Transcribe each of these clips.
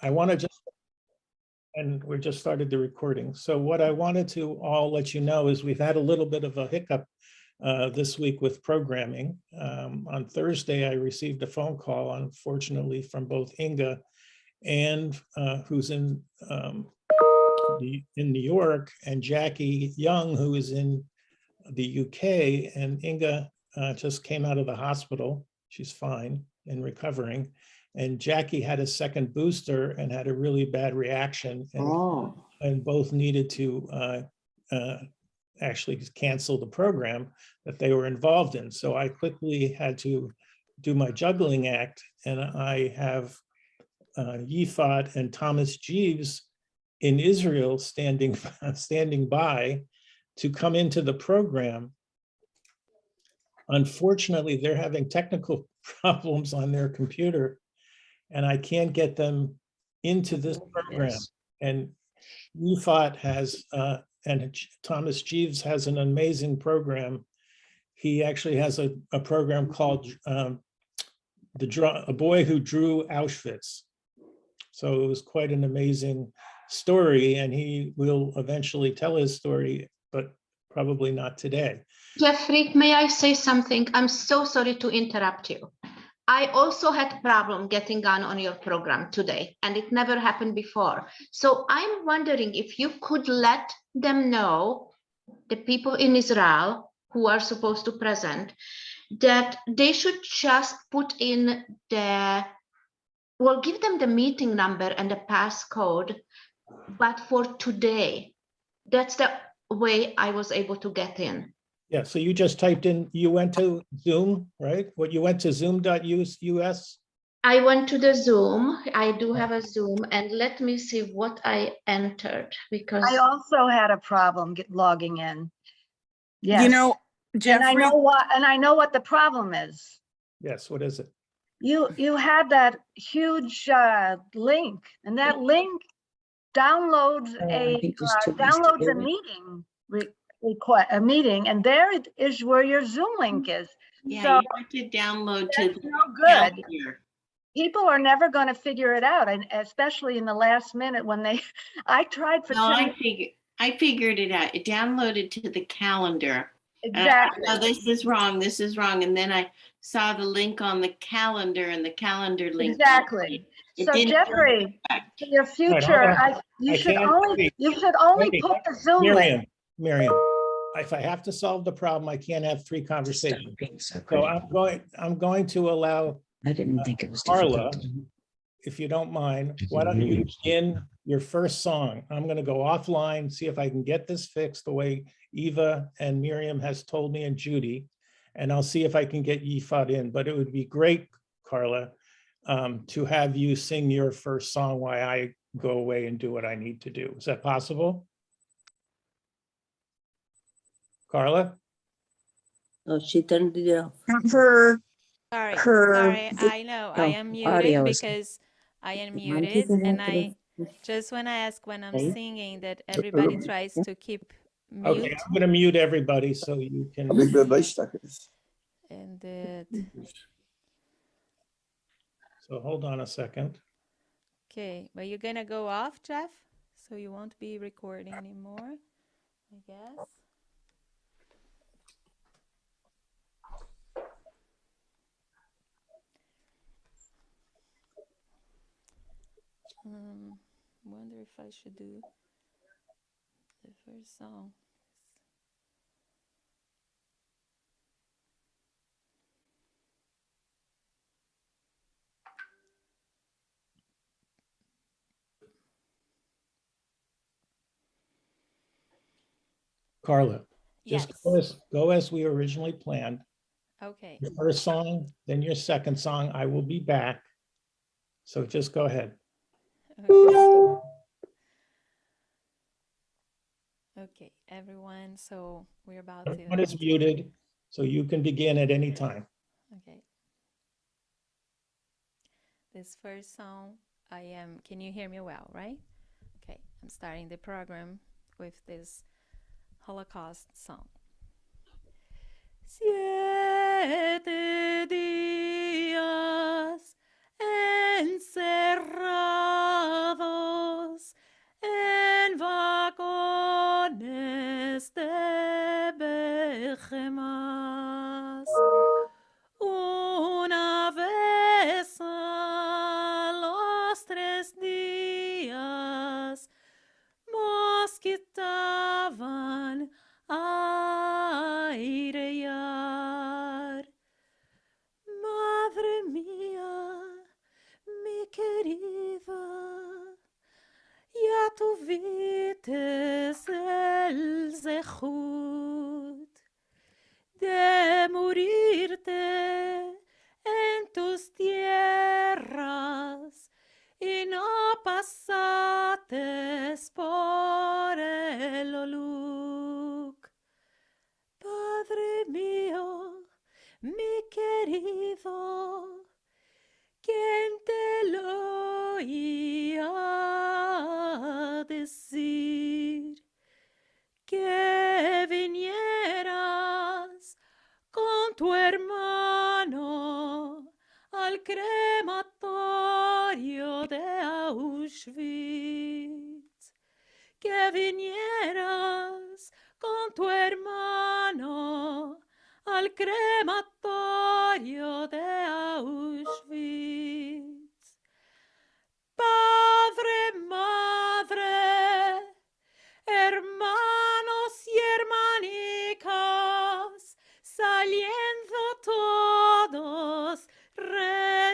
I want to just, and we just started the recording. So what I wanted to all let you know is we've had a little bit of a hiccup this week with programming. On Thursday, I received a phone call, unfortunately, from both Inga and who's in New York, and Jackie Young, who is in the UK. And Inga just came out of the hospital. She's fine and recovering. And Jackie had a second booster and had a really bad reaction, and both needed to actually cancel the program that they were involved in. So I quickly had to do my juggling act, and I have Yifat and Thomas Geves in Israel standing by to come into the program. Unfortunately, they're having technical problems on their computer, and I can't get them into this program. And Yifat has, and Thomas Geves has an amazing program. He actually has a program called A Boy Who Drew Auschwitz. So it was quite an amazing story, and he will eventually tell his story, but probably not today. Jeffrey, may I say something? I'm so sorry to interrupt you. I also had problem getting on your program today, and it never happened before. So I'm wondering if you could let them know, the people in Israel who are supposed to present, that they should just put in the, well, give them the meeting number and the passcode, but for today. That's the way I was able to get in. Yeah, so you just typed in, you went to Zoom, right? You went to zoom.us? I went to the Zoom. I do have a Zoom, and let me see what I entered, because I also had a problem logging in. Yes. You know, Jeffrey, and I know what the problem is. Yes, what is it? You had that huge link, and that link downloads a meeting request, a meeting, and there it is where your Zoom link is. Yeah, so you have to download to the no good. calendar. People are never going to figure it out, and especially in the last minute when they. I tried for. No, I figured it out. It downloaded to the calendar. Exactly. No, this is wrong. This is wrong. And then I saw the link on the calendar, and the calendar link. Exactly. So Jeffrey, for your future, you should only put the Zoom link. Miriam, if I have to solve the problem, I can't have 3 conversations. So I'm going to allow I didn't think it was Carla, difficult. if you don't mind, why don't you begin your first song? I'm going to go offline, see if I can get this fixed the way Eva and Miriam has told me, and Judy, and I'll see if I can get Yifat in. But it would be great, Carla, to have you sing your first song while I go away and do what I need to do. Is that possible? Carla? Oh, she turned it off. Sorry, I know I am muted because I am muted, and I just want to ask when I'm singing that everybody tries to keep mute. Okay, I'm going to mute everybody so you can. And so hold on a second. okay, but you're gonna go off, Jeff, so you won't be recording anymore, I guess. Wonder if I should do the first song. Carla, Yes. just go as we originally planned. Okay. Your first song, then your second song. I will be back. So just go ahead. Okay. Okay, everyone. So we're about Everyone to. is muted, so you can begin at any time. Okay. This first song, can you hear me well, right? Okay, I'm starting the program with this Holocaust song. 7 días encerrado oía decir que vinieras con tu hermano al crematorio de Auschwitz, que vinieras con tu hermano al crematorio de Auschwitz. Padre, madre, hermanos y hermanicas, saliendo todos reyachis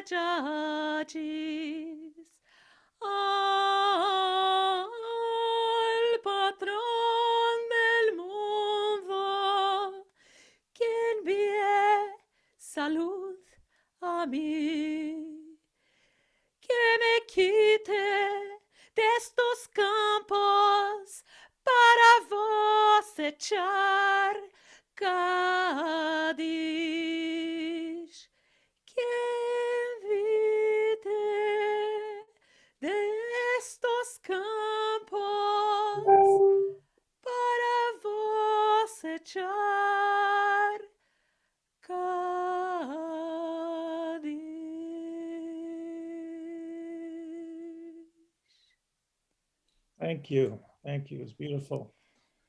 al patrón del mundo, que envíe salud a mí, que me quite de estos campos para vos echar Cádiz, que evite de estos campos para vos echar Cádiz. Thank you. Thank you. It's beautiful.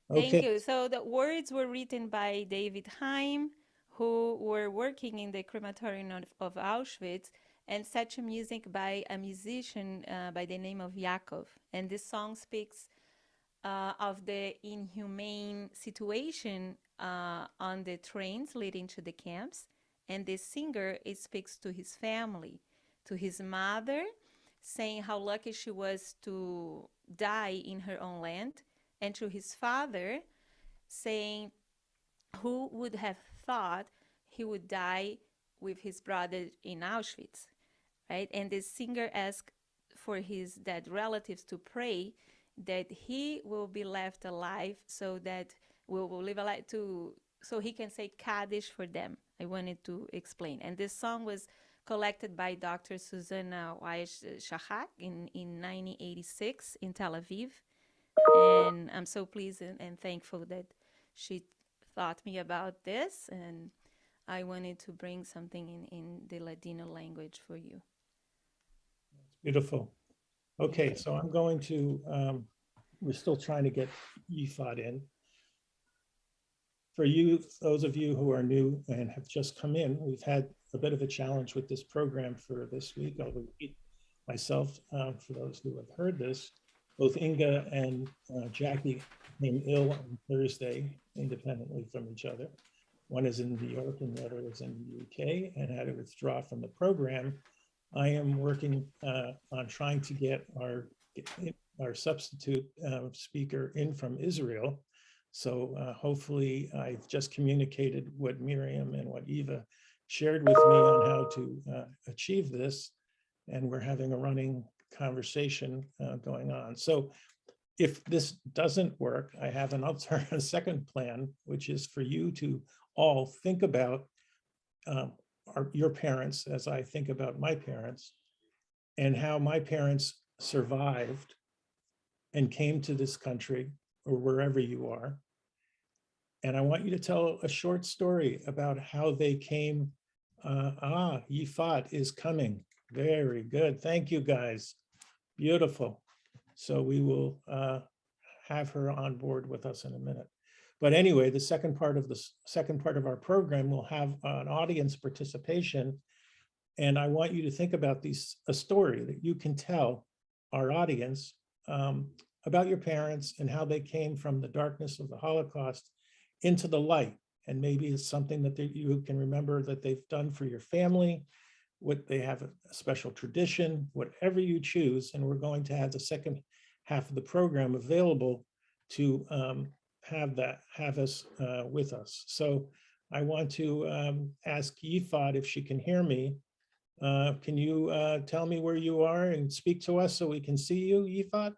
Thank Okay. you. So the words were written by David Heim, who were working in the crematorium of Auschwitz, and set to music by a musician by the name of Yakov. And this song speaks of the inhumane situation on the trains leading to the camps. And the singer, it speaks to his family, to his mother, saying how lucky she was to die in her own land, and to his father, saying who would have thought he would die with his brother in Auschwitz, right? And the singer asked for his dead relatives to pray that he will be left alive, so that will live alive so he can say Kaddish for them. I wanted to explain. And this song was collected by Dr. Susanna Weiss-Shahak in 1986 in Tel Aviv. And I'm so pleased and thankful that she thought me about this, and I wanted to bring something in the Ladino language for you. Beautiful. Okay, so I'm going to, we're still trying to get Yifat in. For you, those of you who are new and have just come in, we've had a bit of a challenge with this program for this week. I'll repeat myself for those who have heard this. Both Inga and Jackie came ill on Thursday, independently from each other. One is in New York and the other is in the UK, and had to withdraw from the program. I am working on trying to get our substitute speaker in from Israel. So hopefully I've just communicated what Miriam and what Eva shared with me on how to achieve this. And we're having a running conversation going on. So if this doesn't work, I have an alternative, a second plan, which is for you to all think about your parents, as I think about my parents, and how my parents survived and came to this country, or wherever you are. And I want you to tell a short story about how they came. Yifat is coming. Very good. Thank you, guys. Beautiful. So we will have her on board with us in a minute. But anyway, the second part of our program will have an audience participation. And I want you to think about a story that you can tell our audience about your parents and how they came from the darkness of the Holocaust into the light. And maybe it's something that you can remember that they've done for your family, what they have a special tradition, whatever you choose. And we're going to have the second half of the program available to have us with us. So I want to ask Yifat if she can hear me. Can you tell me where you are and speak to us so we can see you, Yifat?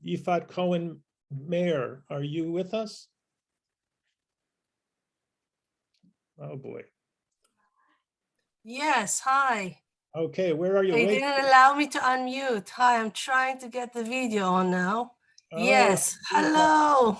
Yifat Cohen Mayer, are you with us? Oh boy. Yes, hi. Okay, where are you? They Wait. didn't allow me to unmute. Hi, I'm trying to get the video on now. Oh, Yes, hello.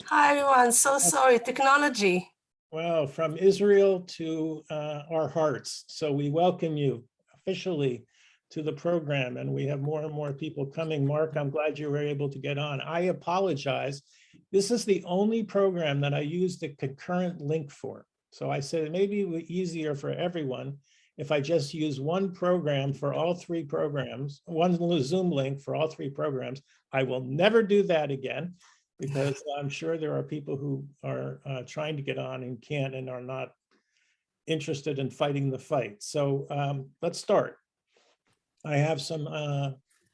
Hi, everyone. So sorry, technology. well, from Israel to our hearts. So we welcome you officially to the program, and we have more and more people coming. Mark, I'm glad you were able to get on. I apologize. This is the only program that I used the concurrent link for. So I said it may be easier for everyone if I just use one program for all three programs, one Zoom link for all three programs. I will never do that again, because I'm sure there are people who are trying to get on and can't and are not interested in fighting the fight. So let's start. I have some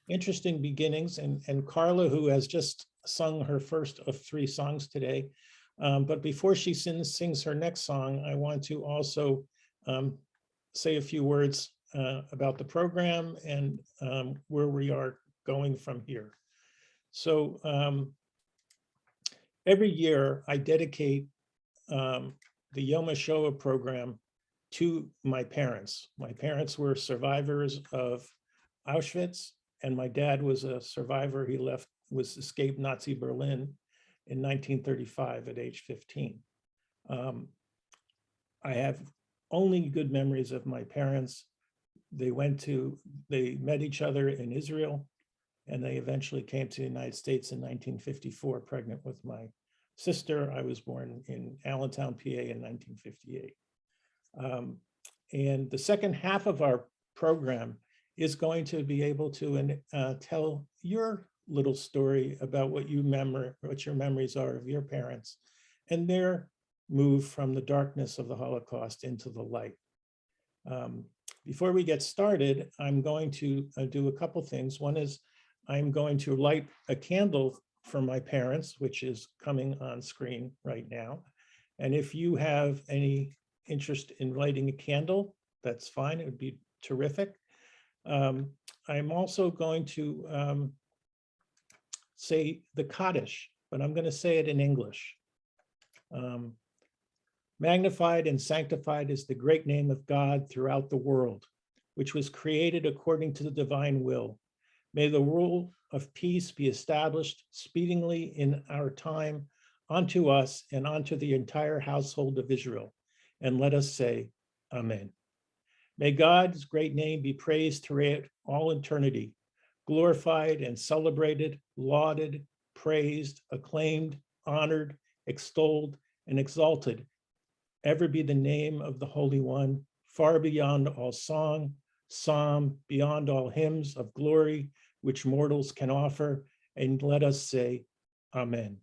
interesting beginnings, and Carla, who has just sung her first of 3 songs today. But before she sings her next song, I want to also say a few words about the program and where we are going from here. So every year I dedicate the Yom HaShoah program to my parents. My parents were survivors of Auschwitz, and my dad was a survivor. He escaped Nazi Berlin in 1935 at age 15. I have only good memories of my parents. They met each other in Israel, and they eventually came to the United States in 1954, pregnant with my sister. I was born in Allentown, PA in 1958. And the second half of our program is going to be able to tell your little story about what your memories are of your parents and their move from the darkness of the Holocaust into the light. Before we get started, I'm going to do a couple things. One is I'm going to light a candle for my parents, which is coming on screen right now. And if you have any interest in lighting a candle, that's fine. It would be terrific. I'm also going to say the Kaddish, but I'm going to say it in English. Magnified and sanctified is the great name of God throughout the world, which was created according to the divine will. May the rule of peace be established speedily in our time unto us and unto the entire household of Israel. And let us say, Amen. May God's great name be praised throughout all eternity, glorified and celebrated, lauded, praised, acclaimed, honored, extolled, and exalted. Ever be the name of the Holy One, far beyond all song, psalm, beyond all hymns of glory, which mortals can offer, and let us say, Amen.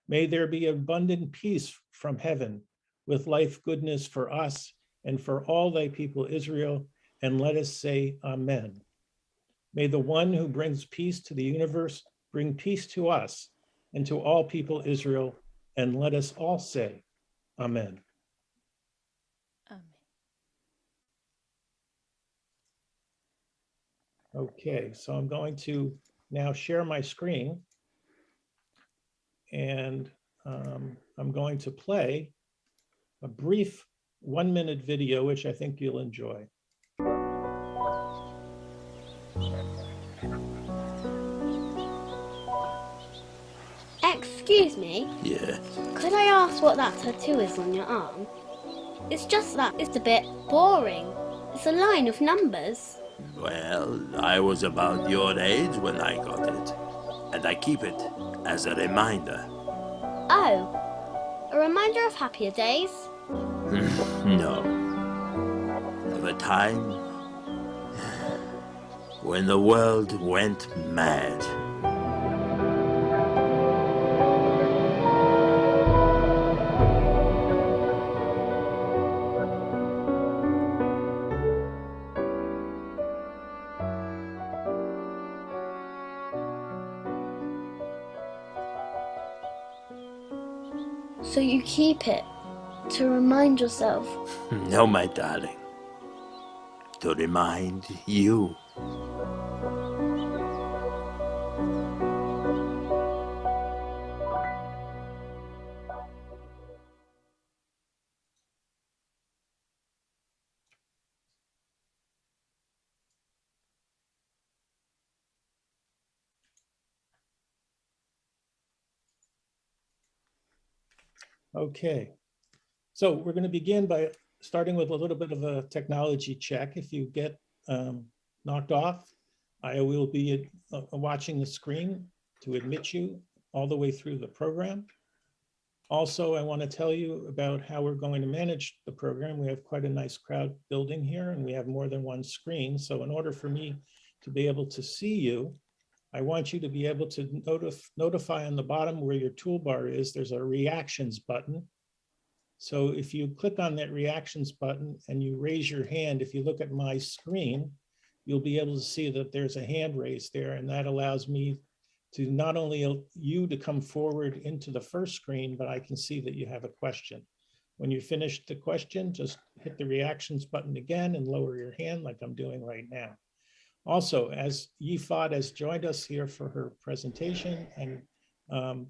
May there be abundant peace from heaven, with life goodness for us and for all thy people Israel, and let us say, Amen. May the one who brings peace to the universe bring peace to us and to all people Israel, and let us all say, Amen. Amen. Okay, so I'm going to now share my screen, and I'm going to play a brief 1-minute video, which I think you'll enjoy. Excuse me? Yes. Could I ask what that tattoo is on your arm? It's just that it's a bit boring. It's a line of numbers. Well, I was about your age when I got it, and I keep it as a reminder. Oh, a reminder of happier days? No. Of a time when the world went mad. So you keep it to remind yourself? No, my darling. To remind you. Okay, so we're going to begin by starting with a little bit of a technology check. If you get knocked off, I will be watching the screen to admit you all the way through the program. Also, I want to tell you about how we're going to manage the program. We have quite a nice crowd building here, and we have more than one screen. So in order for me to be able to see you, I want you to be able to notify on the bottom where your toolbar is, there's a reactions button. So if you click on that reactions button and you raise your hand, if you look at my screen, you'll be able to see that there's a hand raised there, and that allows me to not only you to come forward into the first screen, but I can see that you have a question. When you finish the question, just hit the reactions button again and lower your hand like I'm doing right now. Also, as Yifat has joined us here for her presentation, and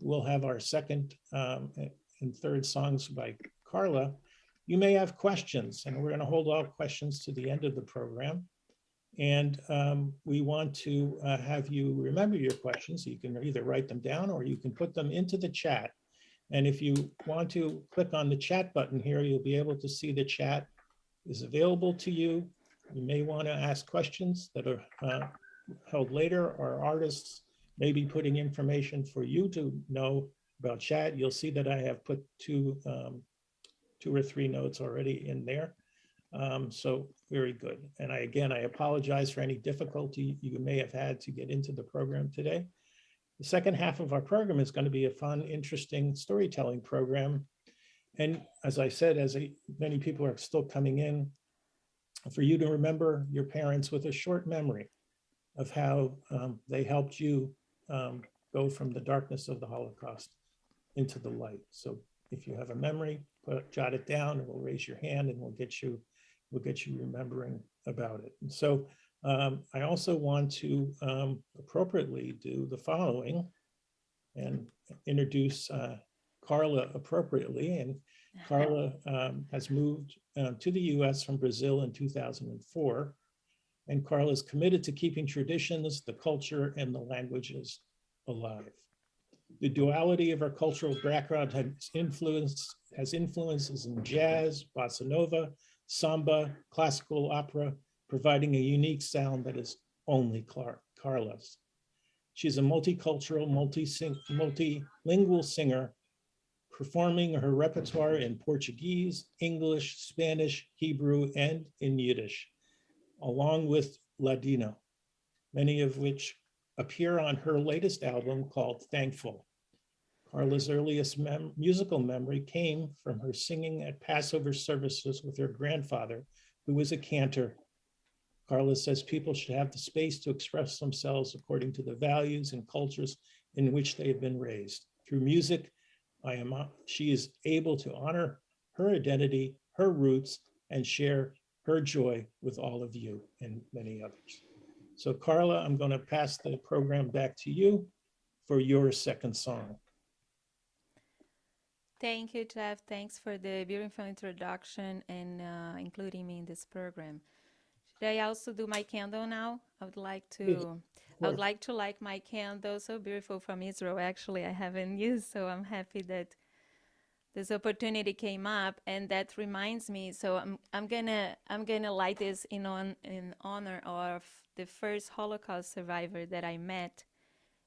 we'll have our second and third songs by Carla, you may have questions, and we're going to hold all questions to the end of the program. And we want to have you remember your questions. You can either write them down or you can put them into the chat. And if you want to click on the chat button here, you'll be able to see the chat is available to you. You may want to ask questions that are held later. Our artists may be putting information for you to know about chat. You'll see that I have put two or three notes already in there. So very good. And again, I apologize for any difficulty you may have had to get into the program today. The second half of our program is going to be a fun, interesting storytelling program. And as I said, many people are still coming in, for you to remember your parents with a short memory of how they helped you go from the darkness of the Holocaust into the light. So if you have a memory, jot it down, and we'll raise your hand, and we'll get you remembering about it. And so I also want to appropriately do the following and introduce Carla appropriately. And Carla has moved to the US from Brazil in 2004. And Carla is committed to keeping traditions, the culture, and the languages alive. The duality of our cultural background has influences in jazz, bossa nova, samba, classical opera, providing a unique sound that is only Carla's. She's a multicultural, multilingual singer, performing her repertoire in Portuguese, English, Spanish, Hebrew, and in Yiddish, along with Ladino, many of which appear on her latest album called Thankful. Carla's earliest musical memory came from her singing at Passover services with her grandfather, who was a cantor. Carla says people should have the space to express themselves according to the values and cultures in which they have been raised. Through music, she is able to honor her identity, her roots, and share her joy with all of you and many others. So Carla, I'm going to pass the program back to you for your second song. Thank you, Jeff. Thanks for the beautiful introduction and including me in this program. Should I also do my candle now? I would like to light my candle. So beautiful from Israel. Actually, I haven't used, so I'm happy that this opportunity came up, and that reminds me. So I'm gonna light this in honor of the first Holocaust survivor that I met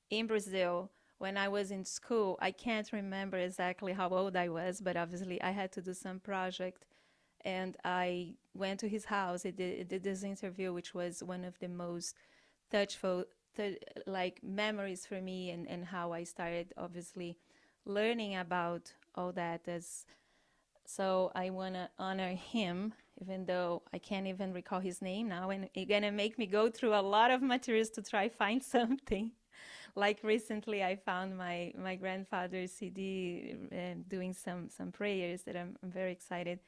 in Brazil when I was in school. I can't remember exactly how old I was, but obviously I had to do some project, and I went to his house. I did this interview, which was one of the most touchful memories for me, and how I started obviously learning about all that. So I want to honor him, even though I can't even recall his name now, and it's gonna make me go through a lot of materials to try find something. Like recently, I found my grandfather's CD doing some prayers that I'm very excited.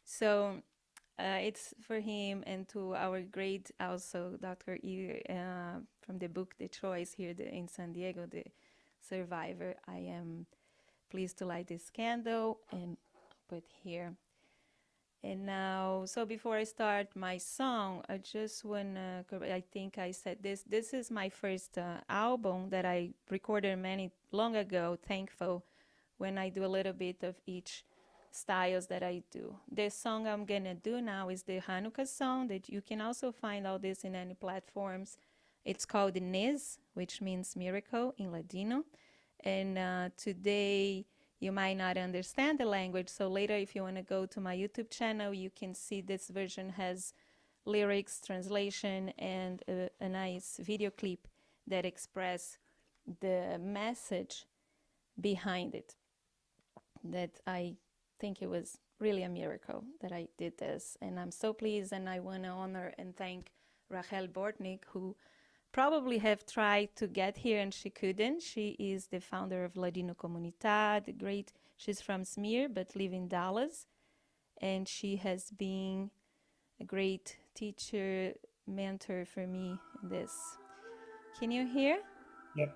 So it's for him, and to our great also Dr. E from the book The Choice here in San Diego, the survivor. I am pleased to light this candle and put here. And now, so before I start my song, I just wanna, I think I said this is my first album that I recorded long ago, Thankful, when I do a little bit of each styles that I do. The song I'm gonna do now is the Hanukkah song that you can also find all this in any platforms. It's called Nez, which means miracle in Ladino. And today you might not understand the language, so later if you want to go to my YouTube channel, you can see this version has lyrics, translation, and a nice video clip that express the message behind it. That I think it was really a miracle that I did this, and I'm so pleased, and I want to honor and thank Rachel Bortnik, who probably have tried to get here and she couldn't. She is the founder of Ladino Comunidad, she's from Smir but live in Dallas, and she has been a great teacher, mentor for me in this. Can you hear? Yep.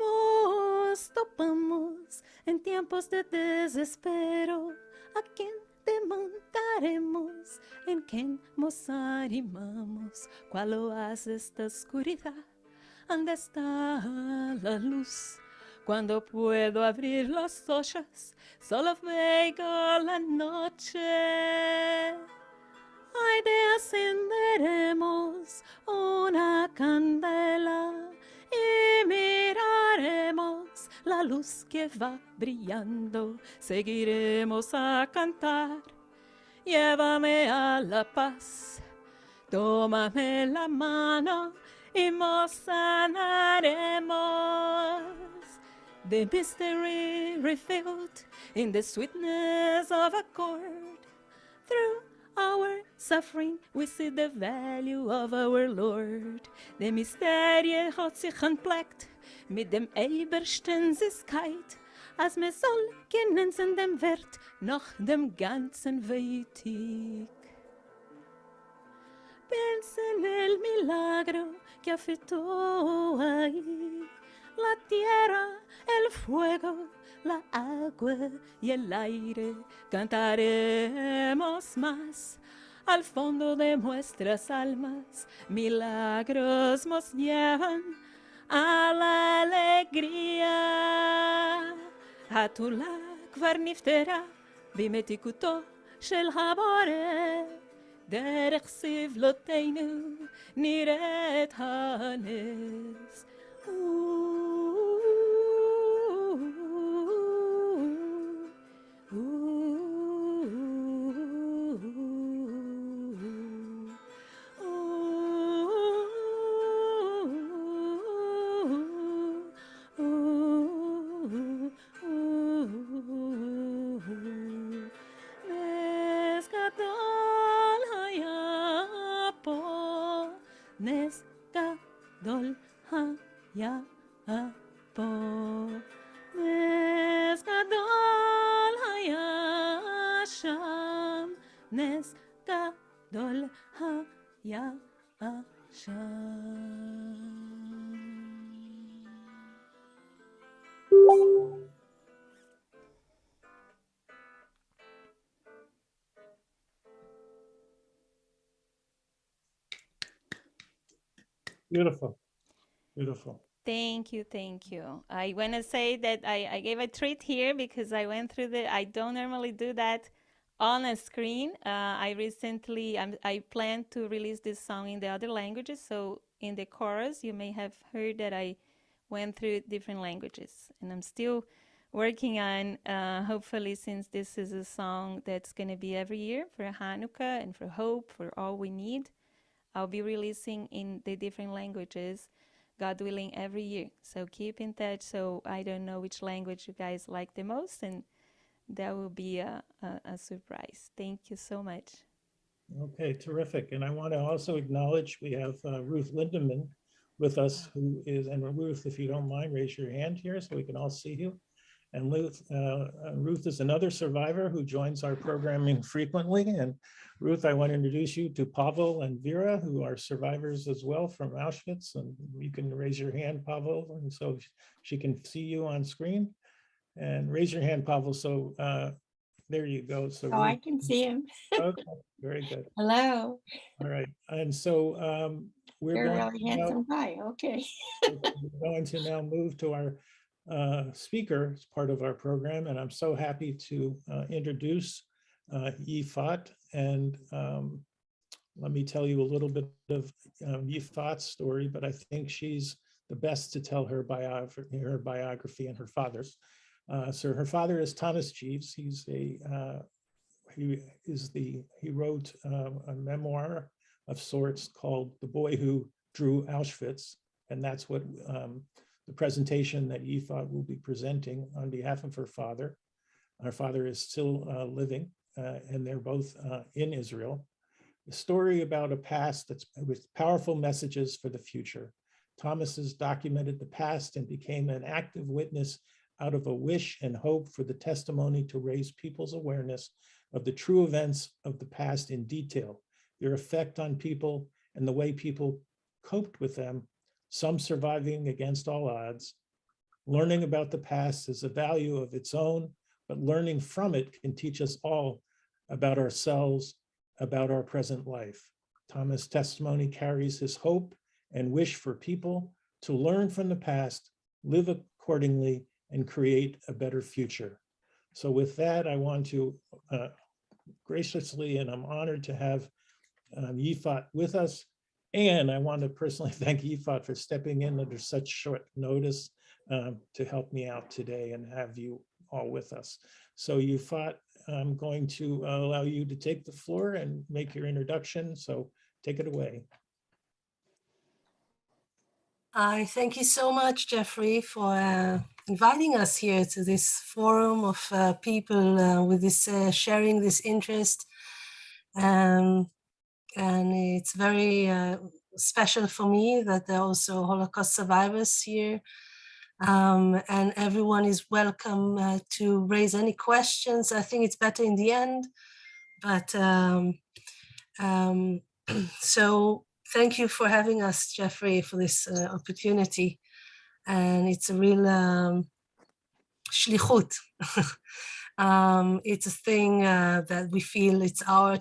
Nos topamos en tiempos de desespero. ¿A quién demandaremos? ¿En quién nos animamos? ¿Cuál oasis esta oscuridad? ¿Dónde está la luz? Cuando puedo abrir los ojos, solo veo la noche. Ay, de encenderemos una candela y miraremos la luz que va brillando. Seguiremos a cantar. Llévame a la paz. Tómame la mano y nos sanaremos. The mystery revealed in the sweetness of a chord. Through our suffering, we see the value of our Lord. The Mysterie hat sich entpleckt mit dem Eberstenskeit, als wir soll genießen dem Wert nach dem ganzen Weitig. Piensa en el milagro que afectó ahí la tierra, el fuego, la agua y el aire. Cantaremos más al fondo de nuestras almas. Milagros nos llevan a la alegría. התולה כבר נפתרה במתיקותו של הבורא. דרך סבלותינו נראית הנס. נס גדול היה פה, נס גדול היה שם, נס גדול היה שם. Beautiful. Beautiful. Thank you, thank you. I want to say that I gave a treat here because I went through I don't normally do that on a screen. I plan to release this song in the other languages. So in the chorus, you may have heard that I went through different languages. And I'm still working on, hopefully, since this is a song that's going to be every year for Hanukkah and for hope, for all we need, I'll be releasing in the different languages, God willing, every year. So keep in touch. So I don't know which language you guys like the most, and that will be a surprise. Thank you so much. Okay, terrific. And I want to also acknowledge we have Ruth Lindemann with us, who is, and Ruth, if you don't mind, raise your hand here so we can all see you. And Ruth is another survivor who joins our programming frequently. And Ruth, I want to introduce you to Pavel and Vera, who are survivors as well from Auschwitz. And you can raise your hand, Pavel, and so she can see you on screen. And raise your hand, Pavel, so There you go. So Oh, I can see him. okay, very good. Hello. All right. And so we're You're a going really to now, handsome guy. Okay. we're going to now move to our speaker as part of our program. And I'm so happy to introduce Yifat. And let me tell you a little bit of Yifat's story, but I think she's the best to tell her biography and her father's. So her father is Thomas Geves. He wrote a memoir of sorts called The Boy Who Drew Auschwitz. And that's what the presentation that Yifat will be presenting on behalf of her father. Her father is still living and they're both in Israel. A story about a past that's with powerful messages for the future. Thomas has documented the past and became an active witness out of a wish and hope for the testimony to raise people's awareness of the true events of the past in detail, their effect on people and the way people coped with them, some surviving against all odds. Learning about the past is a value of its own, but learning from it can teach us all about ourselves, about our present life. Thomas' testimony carries his hope and wish for people to learn from the past, live accordingly, and create a better future. So with that, I want to graciously, and I'm honored to have Yifat with us. And I want to personally thank Yifat for stepping in under such short notice to help me out today and have you all with us. So Yifat, I'm going to allow you to take the floor and make your introduction. So take it away. I thank you so much, Jeffrey, for inviting us here to this forum of people with this sharing this interest. And it's very special for me that there are also Holocaust survivors here. And everyone is welcome to raise any questions. I think it's better in the end. But so thank you for having us, Jeffrey, for this opportunity. And it's a real shlichut. It's a thing that we feel it's our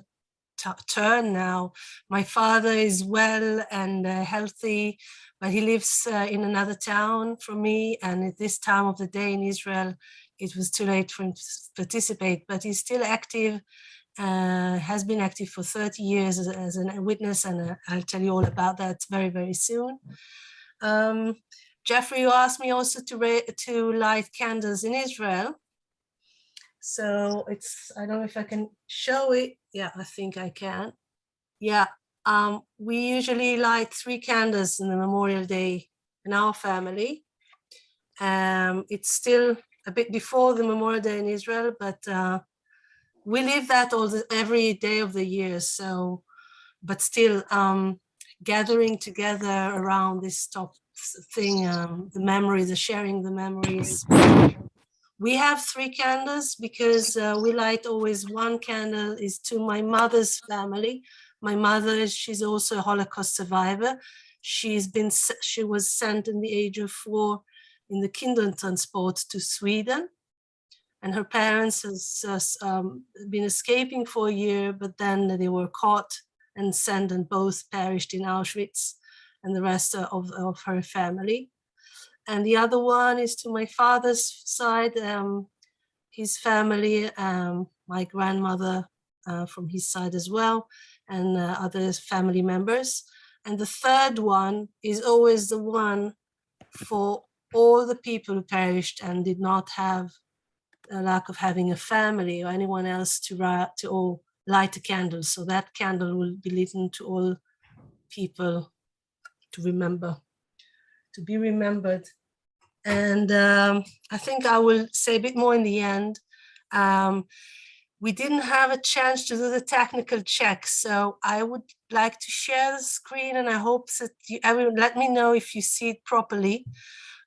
turn now. My father is well and healthy, but he lives in another town from me. And at this time of the day in Israel, it was too late for him to participate, but he's still active. Has been active for 30 years as a witness, and I'll tell you all about that very, very soon. Jeffrey, you asked me also to light candles in Israel. So I don't know if I can show it. Yeah, I think I can. Yeah, we usually light 3 candles in the Memorial Day in our family. It's still a bit before the Memorial Day in Israel, but we live that every day of the year. So, but still gathering together around this top thing, the memories, the sharing the memories. We have 3 candles because we light always 1 candle is to my mother's family. My mother, she's also a Holocaust survivor. She was sent in the age of 4 in the Kindertransport to Sweden. And her parents has been escaping for a year, but then they were caught and sent, and both perished in Auschwitz, and the rest of her family. And the other one is to my father's side, his family, my grandmother from his side as well, and other family members. And the third one is always the one for all the people who perished and did not have a lack of having a family or anyone else to all light a candle. So that candle will be lit to all people to remember, to be remembered. And I think I will say a bit more in the end. We didn't have a chance to do the technical check, so I would like to share the screen, and I hope that everyone let me know if you see it properly.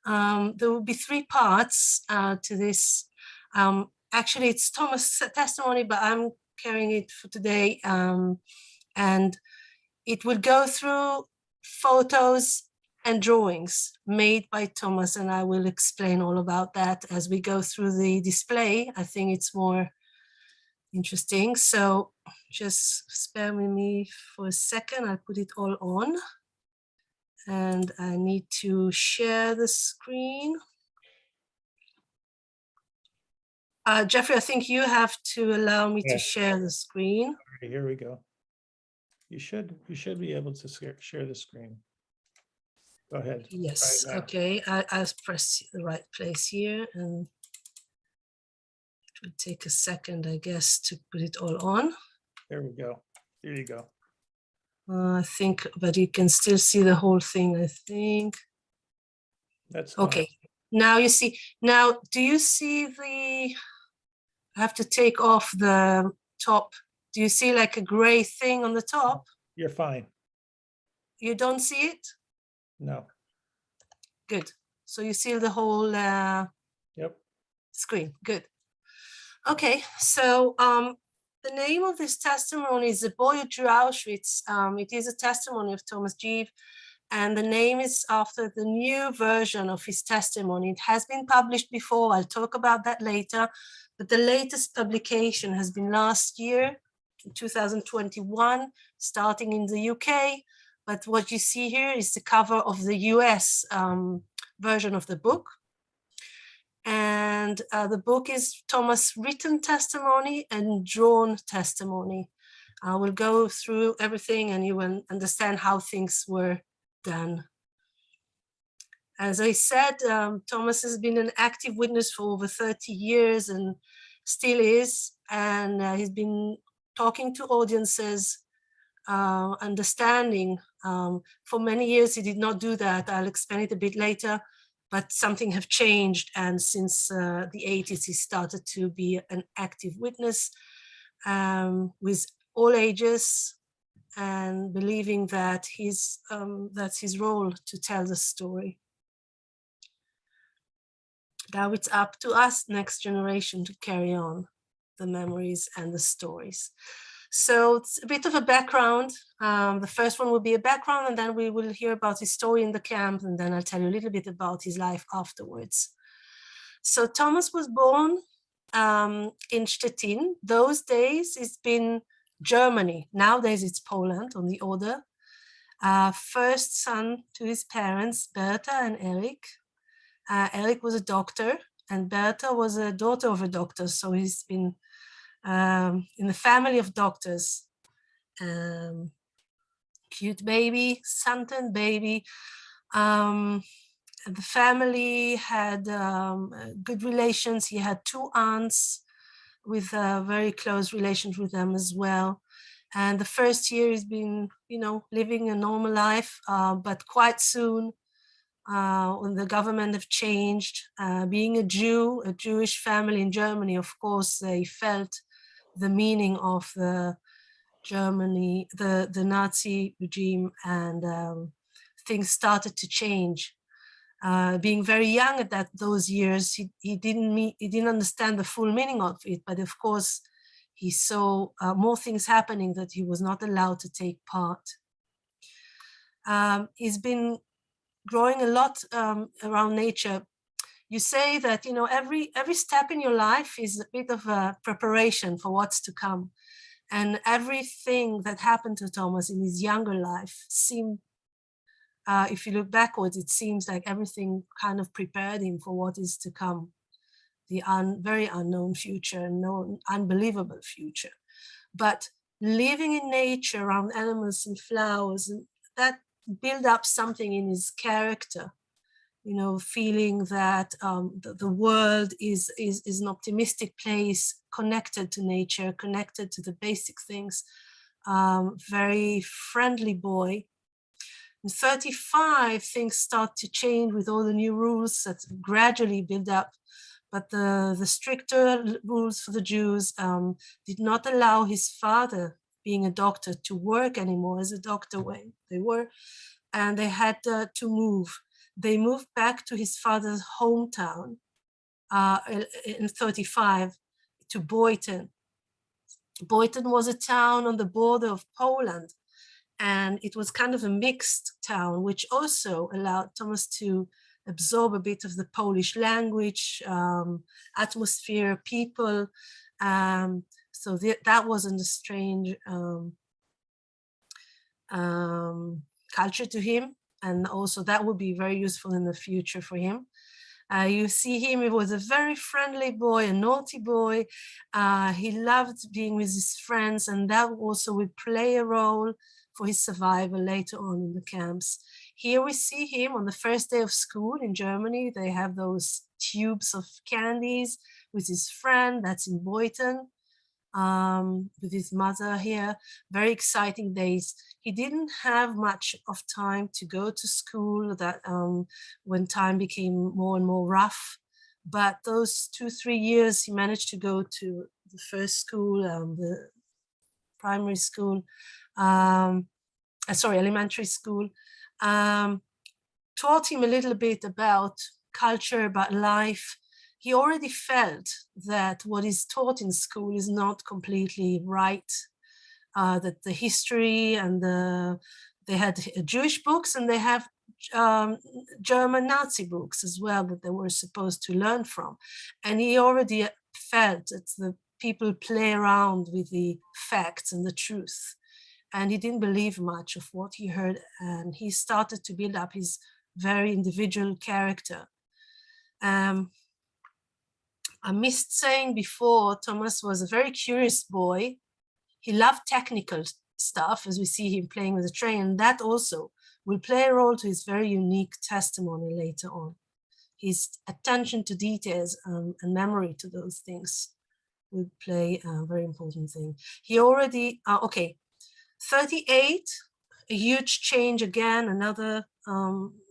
There will be 3 parts to this. Actually, it's Thomas' testimony, but I'm carrying it for today. And it will go through photos and drawings made by Thomas, and I will explain all about that as we go through the display. I think it's more interesting. So just spare with me for a second. I'll put it all on. And I need to share the screen. Jeffrey, I think you have to allow me to share the screen. All right, here we go. You should be able to share the screen. Go ahead. Yes, Try it now. okay. I'll press the right place here, and it will take a second, I guess, to put it all on. There we go. Here you go. I think, but you can still see the whole thing, I think. That's fine. Okay, now you see, now do you see the, I have to take off the top. Do you see like a gray thing on the top? You're fine. You don't see it? No. Good. So you see the whole Yep. screen. Good. Okay, so the name of this testimony is The Boy Who Drew Auschwitz. It is a testimony of Thomas Geves, and the name is after the new version of his testimony. It has been published before. I'll talk about that later, but the latest publication has been last year, 2021, starting in the UK. But what you see here is the cover of the US version of the book. And the book is Thomas' written testimony and drawn testimony. I will go through everything and you will understand how things were done. As I said, Thomas has been an active witness for over 30 years and still is. And he's been talking to audiences, understanding. For many years, he did not do that. I'll explain it a bit later. But something have changed, and since the 80s, he started to be an active witness with all ages, and believing that that's his role to tell the story. Now it's up to us, next generation, to carry on the memories and the stories. So it's a bit of a background. The first one will be a background, and then we will hear about his story in the camp, and then I'll tell you a little bit about his life afterwards. So Thomas was born in Stettin. Those days it's been Germany. Nowadays it's Poland on the order. First son to his parents, Bertha and Eric. Eric was a doctor, and Bertha was a daughter of a doctor. So he's been in the family of doctors. Cute baby, suntan baby. The family had good relations. He had two aunts with very close relations with them as well. And the first year he's been, living a normal life, but quite soon, when the government have changed, being a Jew, a Jewish family in Germany, of course, they felt the meaning of the Germany, the Nazi regime, and things started to change. Being very young at those years, he didn't understand the full meaning of it, but of course he saw more things happening that he was not allowed to take part. He's been growing a lot around nature. You say that every step in your life is a bit of a preparation for what's to come, and everything that happened to Thomas in his younger life seemed, if you look backwards, it seems like everything kind of prepared him for what is to come, the very unknown future, unbelievable future. But living in nature around animals and flowers, and that build up something in his character, feeling that the world is an optimistic place, connected to nature, connected to the basic things, very friendly boy. In 35, things start to change with all the new rules that gradually build up. But the stricter rules for the Jews did not allow his father, being a doctor, to work anymore as a doctor when they were, and they had to move. They moved back to his father's hometown in 35 to Boyton. Boyton was a town on the border of Poland, and it was kind of a mixed town, which also allowed Thomas to absorb a bit of the Polish language, atmosphere, people. So that wasn't a strange culture to him. And also that would be very useful in the future for him. You see him, he was a very friendly boy, a naughty boy. He loved being with his friends, and that also would play a role for his survival later on in the camps. Here we see him on the first day of school in Germany. They have those tubes of candies with his friend, that's in Beuthen, with his mother here. Very exciting days. He didn't have much of time to go to school that when time became more and more rough. But those 2-3 years, he managed to go to the first school, the primary school, elementary school, taught him a little bit about culture, about life. He already felt that what is taught in school is not completely right, that the history and they had Jewish books and they have German Nazi books as well that they were supposed to learn from. And he already felt that the people play around with the facts and the truth. And he didn't believe much of what he heard. And he started to build up his very individual character. I missed saying before, Thomas was a very curious boy. He loved technical stuff, as we see him playing with a train, and that also will play a role to his very unique testimony later on. His attention to details and memory to those things will play a very important thing. He already, 38, a huge change again, another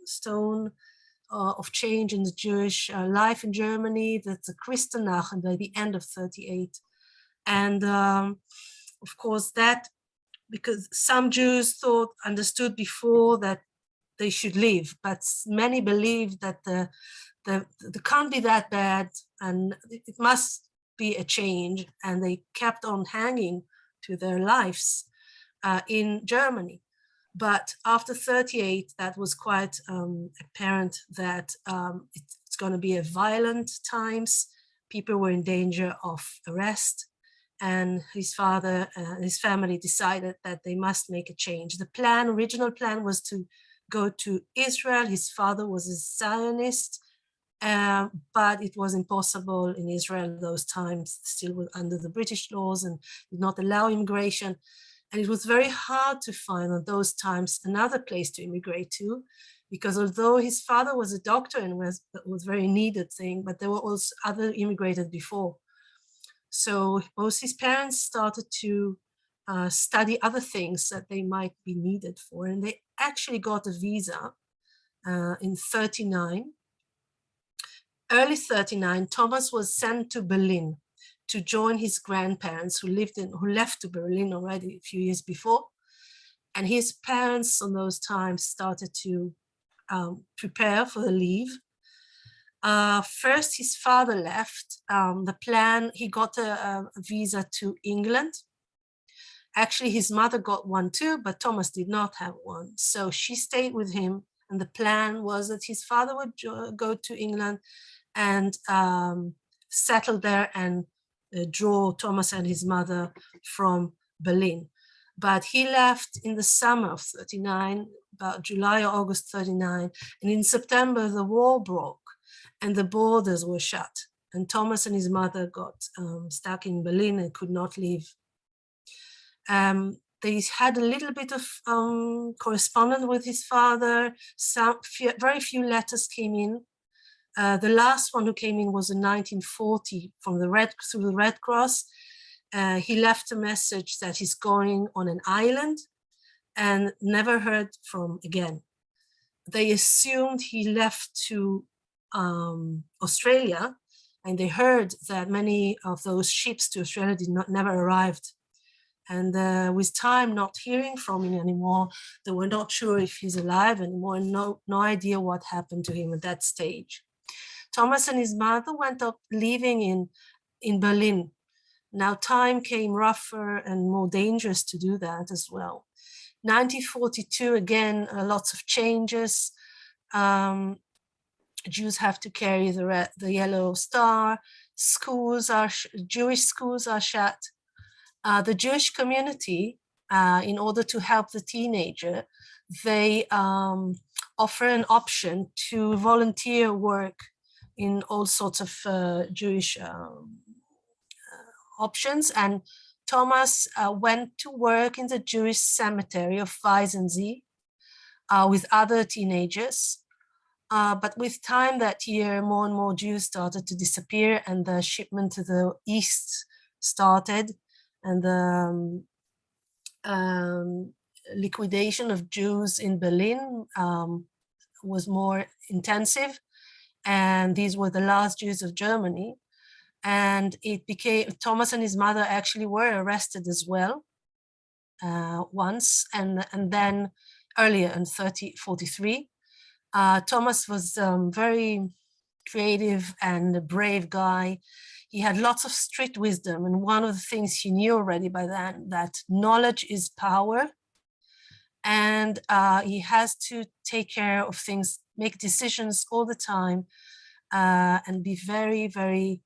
stone of change in the Jewish life in Germany. That's a Kristallnacht by the end of 38. And of course that, because some Jews understood before that they should leave, but many believed that the can't be that bad and it must be a change, and they kept on hanging to their lives in Germany. But after 38, that was quite apparent that it's going to be a violent times. People were in danger of arrest, and his father and his family decided that they must make a change. The original plan was to go to Israel. His father was a Zionist, but it was impossible in Israel those times, still under the British laws and did not allow immigration. And it was very hard to find at those times another place to immigrate to, because although his father was a doctor and was very needed thing, but there were also other immigrated before. So both his parents started to study other things that they might be needed for. And they actually got a visa in 39. Early 39, Thomas was sent to Berlin to join his grandparents who left to Berlin already a few years before. And his parents on those times started to prepare for the leave. First, his father left. The plan, he got a visa to England. Actually, his mother got one too, but Thomas did not have one. So she stayed with him. And the plan was that his father would go to England and settle there and draw Thomas and his mother from Berlin. But he left in the summer of 39, about July or August 39. And in September, the war broke and the borders were shut. And Thomas and his mother got stuck in Berlin and could not leave. They had a little bit of correspondence with his father. Very few letters came in. The last one who came in was in 1940 from through the Red Cross. He left a message that he's going on an island and never heard from again. They assumed he left to Australia, and they heard that many of those ships to Australia never arrived. And with time not hearing from him anymore, they were not sure if he's alive anymore, and no idea what happened to him at that stage. Thomas and his mother went up living in Berlin. Now time came rougher and more dangerous to do that as well. 1942, again, lots of changes. Jews have to carry the yellow star. Jewish schools are shut. The Jewish community, in order to help the teenager, they offer an option to volunteer work in all sorts of Jewish options. And Thomas went to work in the Jewish cemetery of Weisensee with other teenagers. But with time that year, more and more Jews started to disappear, and the shipment to the east started, and the liquidation of Jews in Berlin was more intensive. And these were the last Jews of Germany. And it became, Thomas and his mother actually were arrested as well once, and then earlier in 1943. Thomas was very creative and a brave guy. He had lots of street wisdom, and one of the things he knew already by then, that knowledge is power, and he has to take care of things, make decisions all the time, and be very, very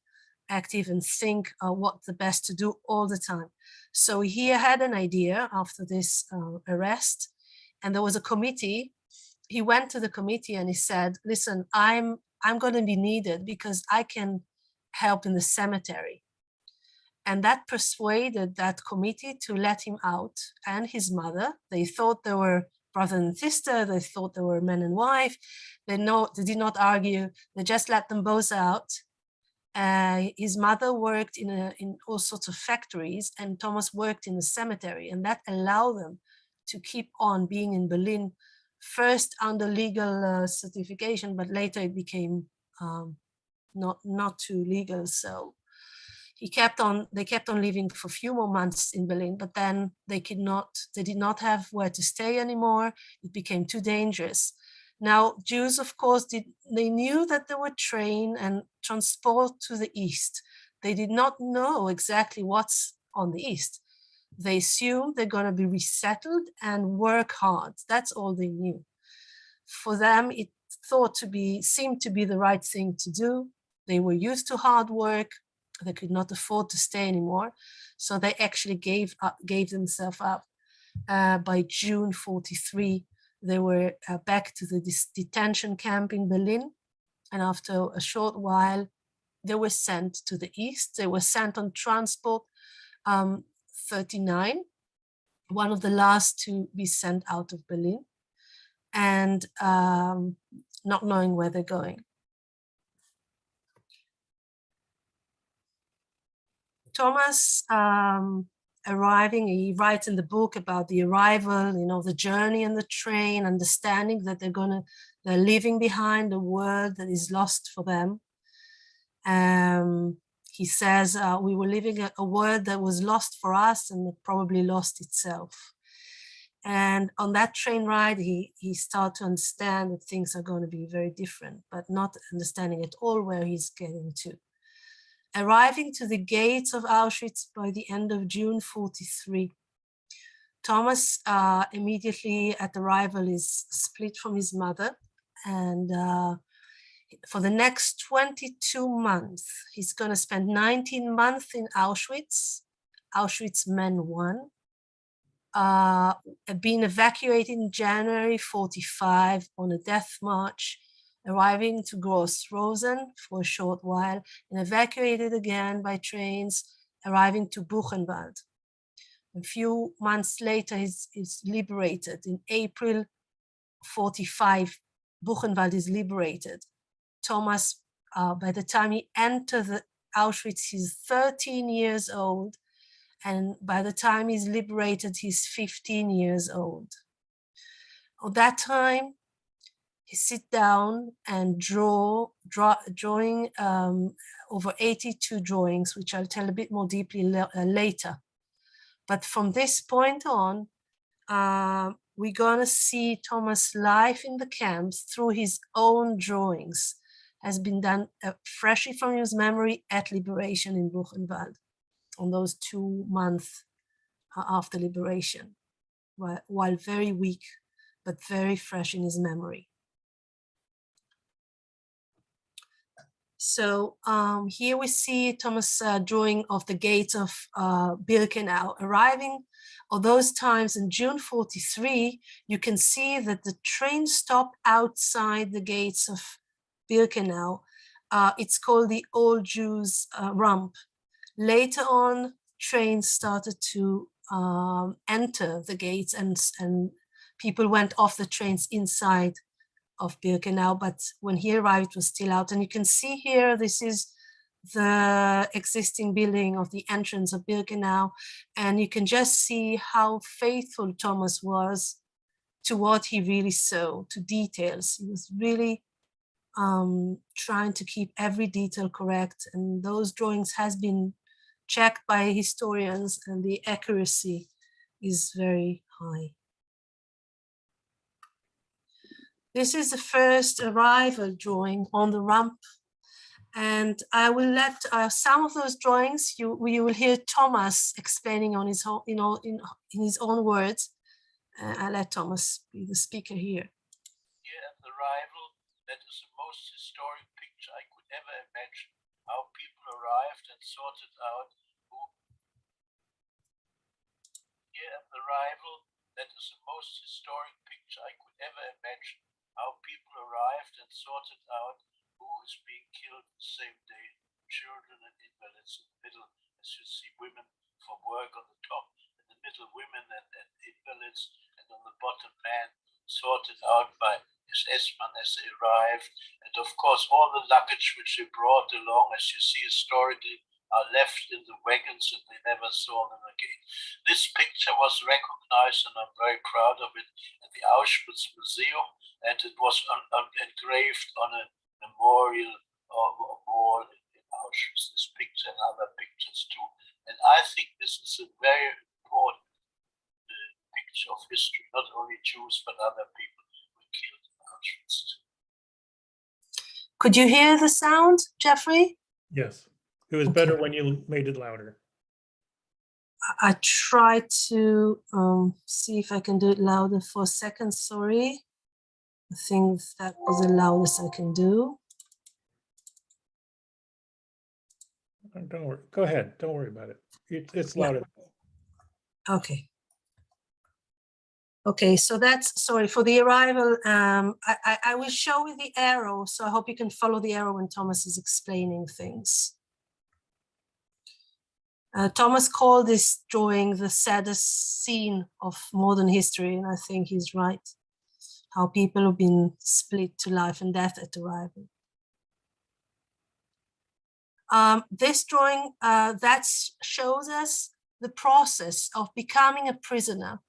active and think what the best to do all the time. So he had an idea after this arrest, and there was a committee. He went to the committee and he said, listen, I'm going to be needed because I can help in the cemetery. And that persuaded that committee to let him out and his mother. They thought they were brother and sister. They thought they were man and wife. They did not argue. They just let them both out. His mother worked in all sorts of factories, and Thomas worked in the cemetery, and that allowed them to keep on being in Berlin, first under legal certification, but later it became not too legal. So they kept on living for a few more months in Berlin, but then they did not have where to stay anymore. It became too dangerous. Now, Jews, of course, they knew that they were trained and transport to the east. They did not know exactly what's on the east. They assumed they're going to be resettled and work hard. That's all they knew. For them, it seemed to be the right thing to do. They were used to hard work. They could not afford to stay anymore. So they actually gave themselves up. By June 1943, they were back to the detention camp in Berlin. And after a short while, they were sent to the east. They were sent on transport 39, one of the last to be sent out of Berlin, and not knowing where they're going. Thomas arriving, he writes in the book about the arrival, the journey and the train, understanding that they're leaving behind a world that is lost for them. He says, we were living a world that was lost for us and probably lost itself. And on that train ride, he started to understand that things are going to be very different, but not understanding at all where he's getting to. Arriving to the gates of Auschwitz by the end of June 1943, Thomas immediately at arrival is split from his mother, and for the next 22 months, he's going to spend 19 months in Auschwitz, Auschwitz Men 1, being evacuated in January 1945 on a death march, arriving to Gross Rosen for a short while, and evacuated again by trains, arriving to Buchenwald. A few months later, he's liberated. In April 1945, Buchenwald is liberated. Thomas, by the time he entered the Auschwitz, he's 13 years old, and by the time he's liberated, he's 15 years old. At that time, he sit down and drawing over 82 drawings, which I'll tell a bit more deeply later. But from this point on, we're gonna see Thomas' life in the camps through his own drawings, has been done freshly from his memory at liberation in Buchenwald, on those 2 months after liberation, while very weak, but very fresh in his memory. So here we see Thomas drawing of the gates of Birkenau arriving. At those times in June 43, you can see that the train stopped outside the gates of Birkenau. It's called the Old Jews Ramp. Later on, trains started to enter the gates, and people went off the trains inside of Birkenau, but when he arrived, it was still out. And you can see here, this is the existing building of the entrance of Birkenau, and you can just see how faithful Thomas was to what he really saw, to details. He was really trying to keep every detail correct, and those drawings has been checked by historians, and the accuracy is very high. This is the first arrival drawing on the ramp, and I will let some of those drawings, you will hear Thomas explaining on his own, in his own words. I'll let Thomas be the speaker here. Here at the arrival, that is the most historic picture I could ever imagine. How people arrived and sorted out who. Here at the arrival, that is the most historic picture I could ever imagine. How people arrived and sorted out who is being killed the same day. Children and invalids in the middle, as you see women for work on the top, in the middle women and invalids, and on the bottom men, sorted out by SS-men as they arrived. And of course all the luggage which they brought along, as you see historically, are left in the wagons and they never saw them again. This picture was recognized, and I'm very proud of it, at the Auschwitz Museum, and it was engraved on a memorial or a wall in Auschwitz, this picture and other pictures too. And I think this is a very important picture of history, not only Jews, but other people were killed in Auschwitz too. Could you hear the sound, Jeffrey? Yes, it was better when you made it louder. I tried to see if I can do it louder for a second, sorry. I think that was the loudest I can do. Don't worry, go ahead, don't worry about it. It's louder. Okay. Okay, so that's, sorry, for the arrival, I will show you the arrow, so I hope you can follow the arrow when Thomas is explaining things. Thomas called this drawing the saddest scene of modern history, and I think he's right. How people have been split to life and death at arrival. This drawing, that shows us the process of becoming a prisoner.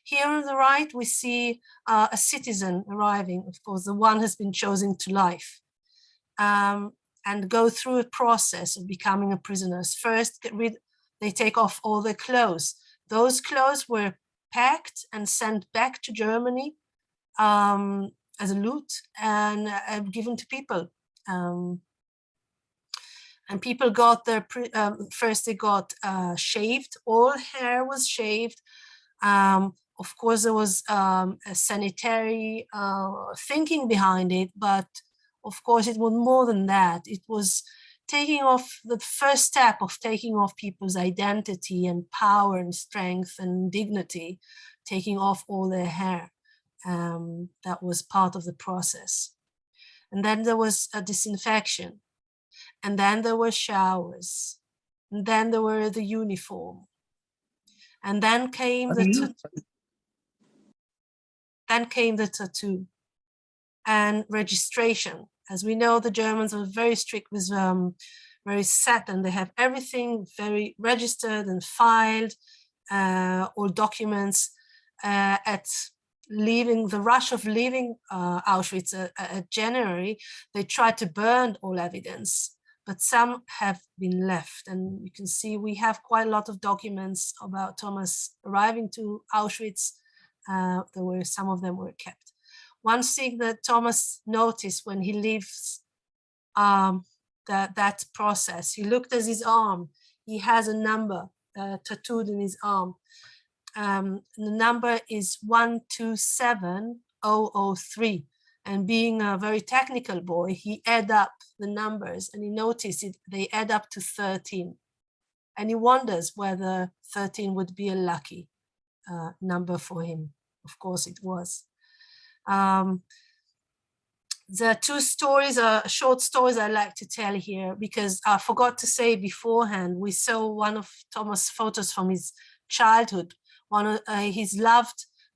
Here on the right, we see a citizen arriving. Of course, the one has been chosen to life, and go through a process of becoming a prisoner. First, they take off all their clothes. Those clothes were packed and sent back to Germany as a loot and given to people. And people got their, first they got shaved, all hair was shaved. Of course, there was a sanitary thinking behind it, but of course it was more than that. It was taking off, the first step of taking off people's identity and power and strength and dignity, taking off all their hair. That was part of the process. And then there was a disinfection. And then there were showers. And then there were the uniform. And then came the tattoo and registration. As we know, the Germans are very strict with, very set, and they have everything very registered and filed, all documents. At leaving, the rush of leaving Auschwitz at January, they tried to burn all evidence, but some have been left. And you can see we have quite a lot of documents about Thomas arriving to Auschwitz. Some of them were kept. One thing that Thomas noticed when he leaves that process, he looked at his arm. He has a number tattooed in his arm. The number is 127003. And being a very technical boy, he add up the numbers and he noticed they add up to 13. And he wonders whether 13 would be a lucky number for him. Of course it was. The two stories are short stories I like to tell here, because I forgot to say beforehand, we saw one of Thomas' photos from his childhood, one of his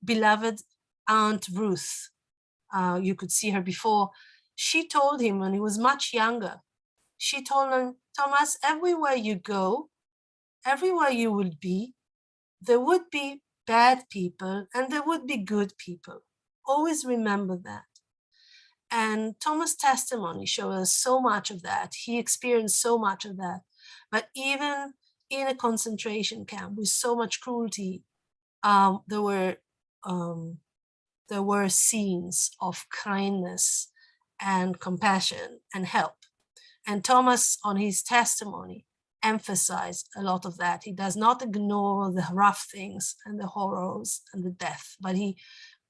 beloved Aunt Ruth. You could see her before. She told him when he was much younger, she told him, Thomas, everywhere you go, everywhere you will be, there would be bad people and there would be good people. Always remember that. And Thomas' testimony shows us so much of that. He experienced so much of that. But even in a concentration camp with so much cruelty, there were scenes of kindness and compassion and help. And Thomas, on his testimony, emphasized a lot of that. He does not ignore the rough things and the horrors and the death, but he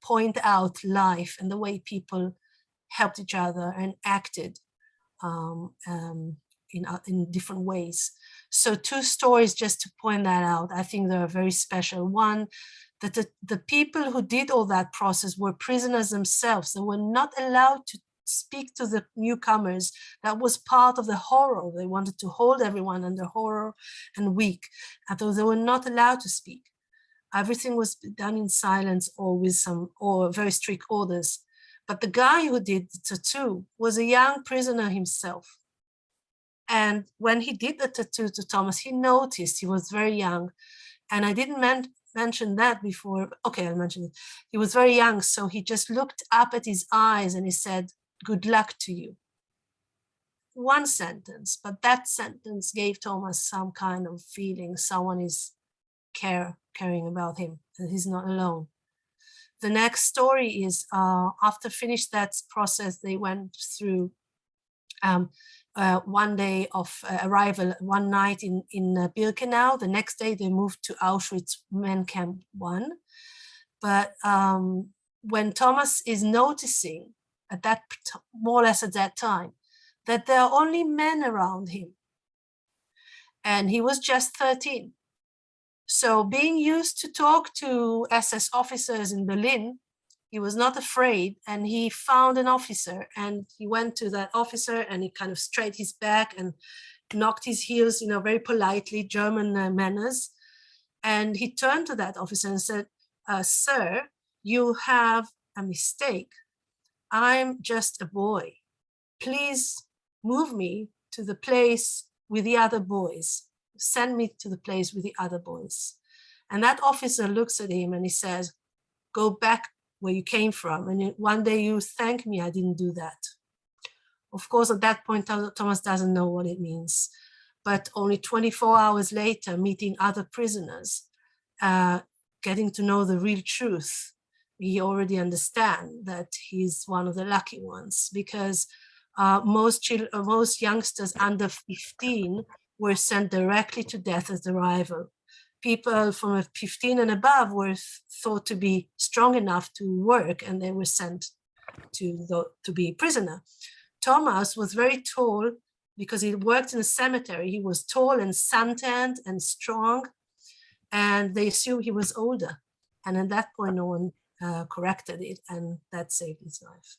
point out life and the way people helped each other and acted in different ways. So two stories just to point that out. I think they're very special. One, that the people who did all that process were prisoners themselves. They were not allowed to speak to the newcomers. That was part of the horror. They wanted to hold everyone under horror and weak, although they were not allowed to speak. Everything was done in silence or with very strict orders. But the guy who did the tattoo was a young prisoner himself. And when he did the tattoo to Thomas, he noticed he was very young. And I didn't mention that before. Okay, I'll mention it. He was very young, so he just looked up at his eyes and he said, "Good luck to you." One sentence, but that sentence gave Thomas some kind of feeling. Someone is caring about him, and he's not alone. The next story is after finished that process, they went through one day of arrival, one night in Birkenau. The next day they moved to Auschwitz Men Camp 1. But when Thomas is noticing at that, more or less at that time, that there are only men around him, and he was just 13. So being used to talk to SS officers in Berlin, he was not afraid, and he found an officer, and he went to that officer and he kind of straightened his back and knocked his heels, very politely, German manners. And he turned to that officer and said, "Sir, you have a mistake. I'm just a boy. Please move me to the place with the other boys. Send me to the place with the other boys." And that officer looks at him and he says, "Go back where you came from, and one day you thank me I didn't do that." Of course, at that point, Thomas doesn't know what it means. But only 24 hours later, meeting other prisoners, getting to know the real truth, he already understands that he's one of the lucky ones, because most youngsters under 15 were sent directly to death at arrival. People from 15 and above were thought to be strong enough to work, and they were sent to be a prisoner. Thomas was very tall because he worked in a cemetery. He was tall and suntanned and strong, and they assumed he was older. And at that point, no one corrected it, and that saved his life.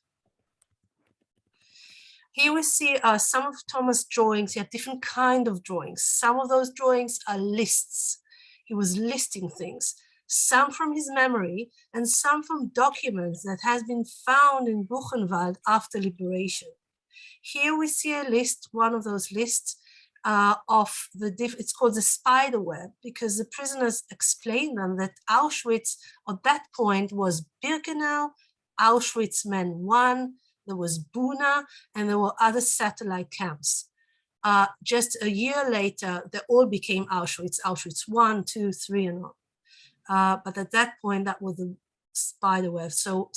Here we see some of Thomas' drawings. He had different kind of drawings. Some of those drawings are lists. He was listing things, some from his memory and some from documents that has been found in Buchenwald after liberation. Here we see a list, one of those lists of it's called the spider web, because the prisoners explained them that Auschwitz at that point was Birkenau, Auschwitz Men 1, there was Buna, and there were other satellite camps. Just a year later, they all became Auschwitz, Auschwitz 1, 2, 3, and on. But at that point, that was the spider web. So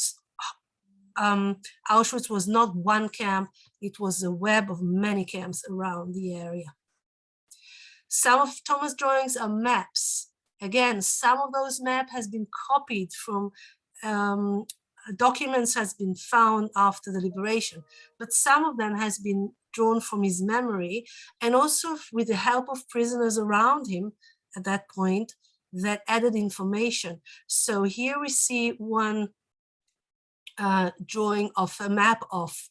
Auschwitz was not one camp, it was a web of many camps around the area. Some of Thomas' drawings are maps. Again, some of those maps has been copied from documents has been found after the liberation, but some of them has been drawn from his memory, and also with the help of prisoners around him at that point that added information. So here we see one drawing of a map of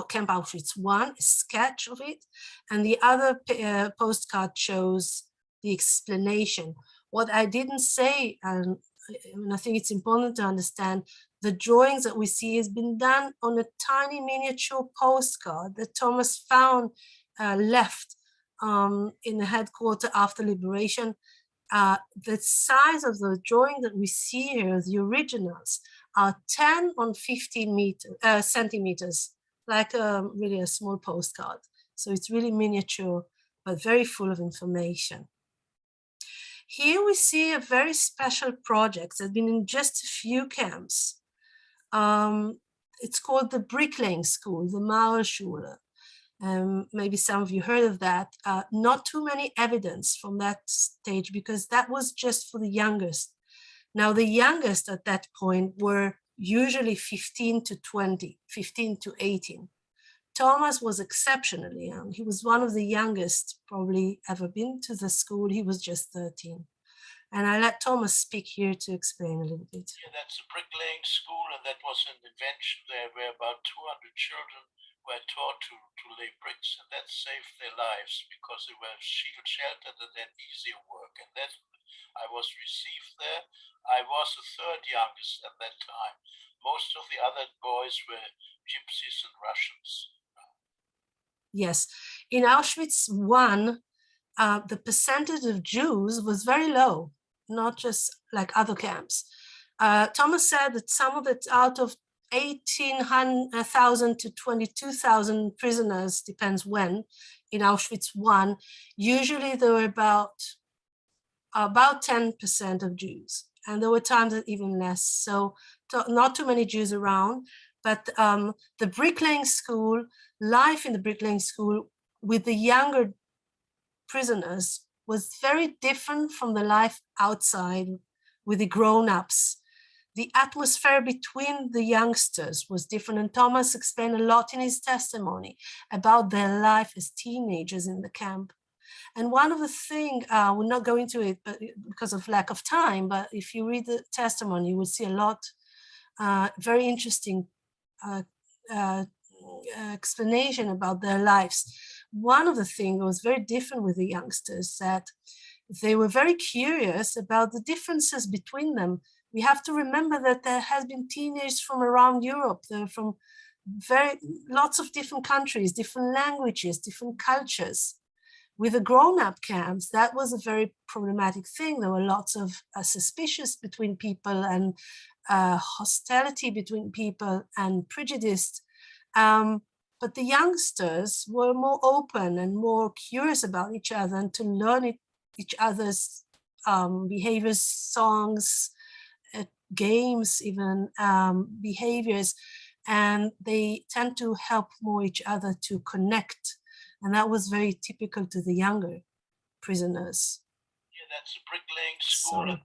Camp Auschwitz I, a sketch of it, and the other postcard shows the explanation. What I didn't say, and I think it's important to understand, the drawings that we see has been done on a tiny miniature postcard that Thomas found left in the headquarters after liberation. The size of the drawing that we see here, the originals, are 10 on 15 centimeters, like really a small postcard. So it's really miniature, but very full of information. Here we see a very special project that's been in just a few camps. It's called the Bricklaying School, the Mauerschule. Maybe some of you heard of that. Not too many evidence from that stage because that was just for the youngest. Now the youngest at that point were usually 15 to 20, 15 to 18. Thomas was exceptionally young. He was one of the youngest probably ever been to the school. He was just 13. And I let Thomas speak here to explain a little bit. Yeah, that's a bricklaying school, and that was an invention there where about 200 children were taught to lay bricks, and that saved their lives because they were sheltered and had easier work. And that I was received there. I was the third youngest at that time. Most of the other boys were gypsies and Russians. Yes, in Auschwitz I, the percentage of Jews was very low, not just like other camps. Thomas said that some of it, out of 18,000 to 22,000 prisoners, depends when, in Auschwitz I, usually there were about 10% of Jews. And there were times that even less. So not too many Jews around, but the bricklaying school, life in the bricklaying school with the younger prisoners was very different from the life outside with the grown-ups. The atmosphere between the youngsters was different, and Thomas explained a lot in his testimony about their life as teenagers in the camp. And one of the things, we'll not go into it but because of lack of time, but if you read the testimony, you will see a lot, very interesting explanation about their lives. One of the things that was very different with the youngsters, that they were very curious about the differences between them. We have to remember that there has been teenagers from around Europe. They're from lots of different countries, different languages, different cultures. With the grown-up camps, that was a very problematic thing. There were lots of suspicious between people and hostility between people and prejudice. But the youngsters were more open and more curious about each other and to learn each other's behaviors, songs, games, even behaviors. And they tend to help more each other to connect. And that was very typical to the younger prisoners. Yeah, that's a bricklaying school. So,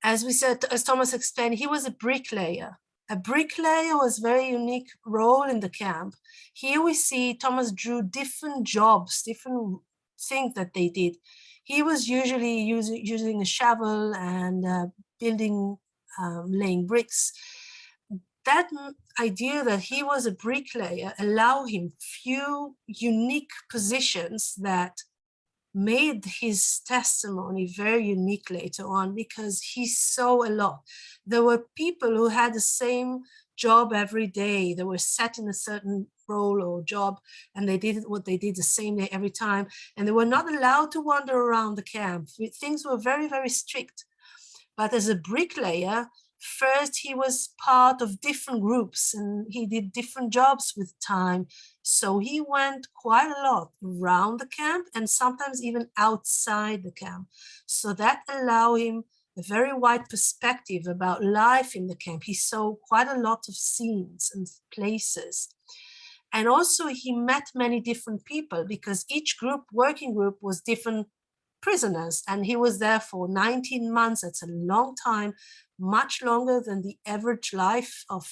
as we said, as Thomas explained, he was a bricklayer. A bricklayer was a very unique role in the camp. Here we see Thomas drew different jobs, different things that they did. He was usually using a shovel and building, laying bricks. That idea that he was a bricklayer allowed him few unique positions that made his testimony very unique later on, because he saw a lot. There were people who had the same job every day. They were set in a certain role or job, and they did what they did the same day every time. And they were not allowed to wander around the camp. Things were very, very strict. But as a bricklayer, first he was part of different groups and he did different jobs with time. So he went quite a lot around the camp and sometimes even outside the camp. So that allowed him a very wide perspective about life in the camp. He saw quite a lot of scenes and places. And also he met many different people because each group, working group, was different prisoners, and he was there for 19 months. That's a long time, much longer than the average life of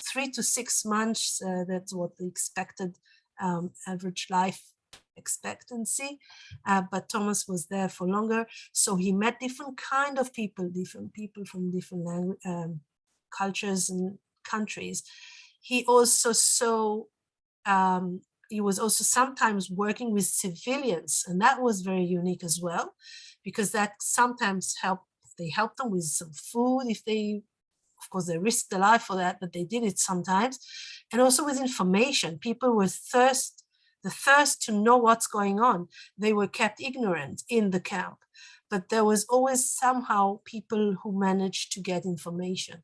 3 to 6 months. That's what the expected average life expectancy. But Thomas was there for longer, so he met different kind of people from different cultures and countries. He also he was also sometimes working with civilians, and that was very unique as well, because that sometimes they helped them with some food if they, of course, they risked their life for that, but they did it sometimes, and also with information. People were the thirst to know what's going on. They were kept ignorant in the camp, but there was always somehow people who managed to get information.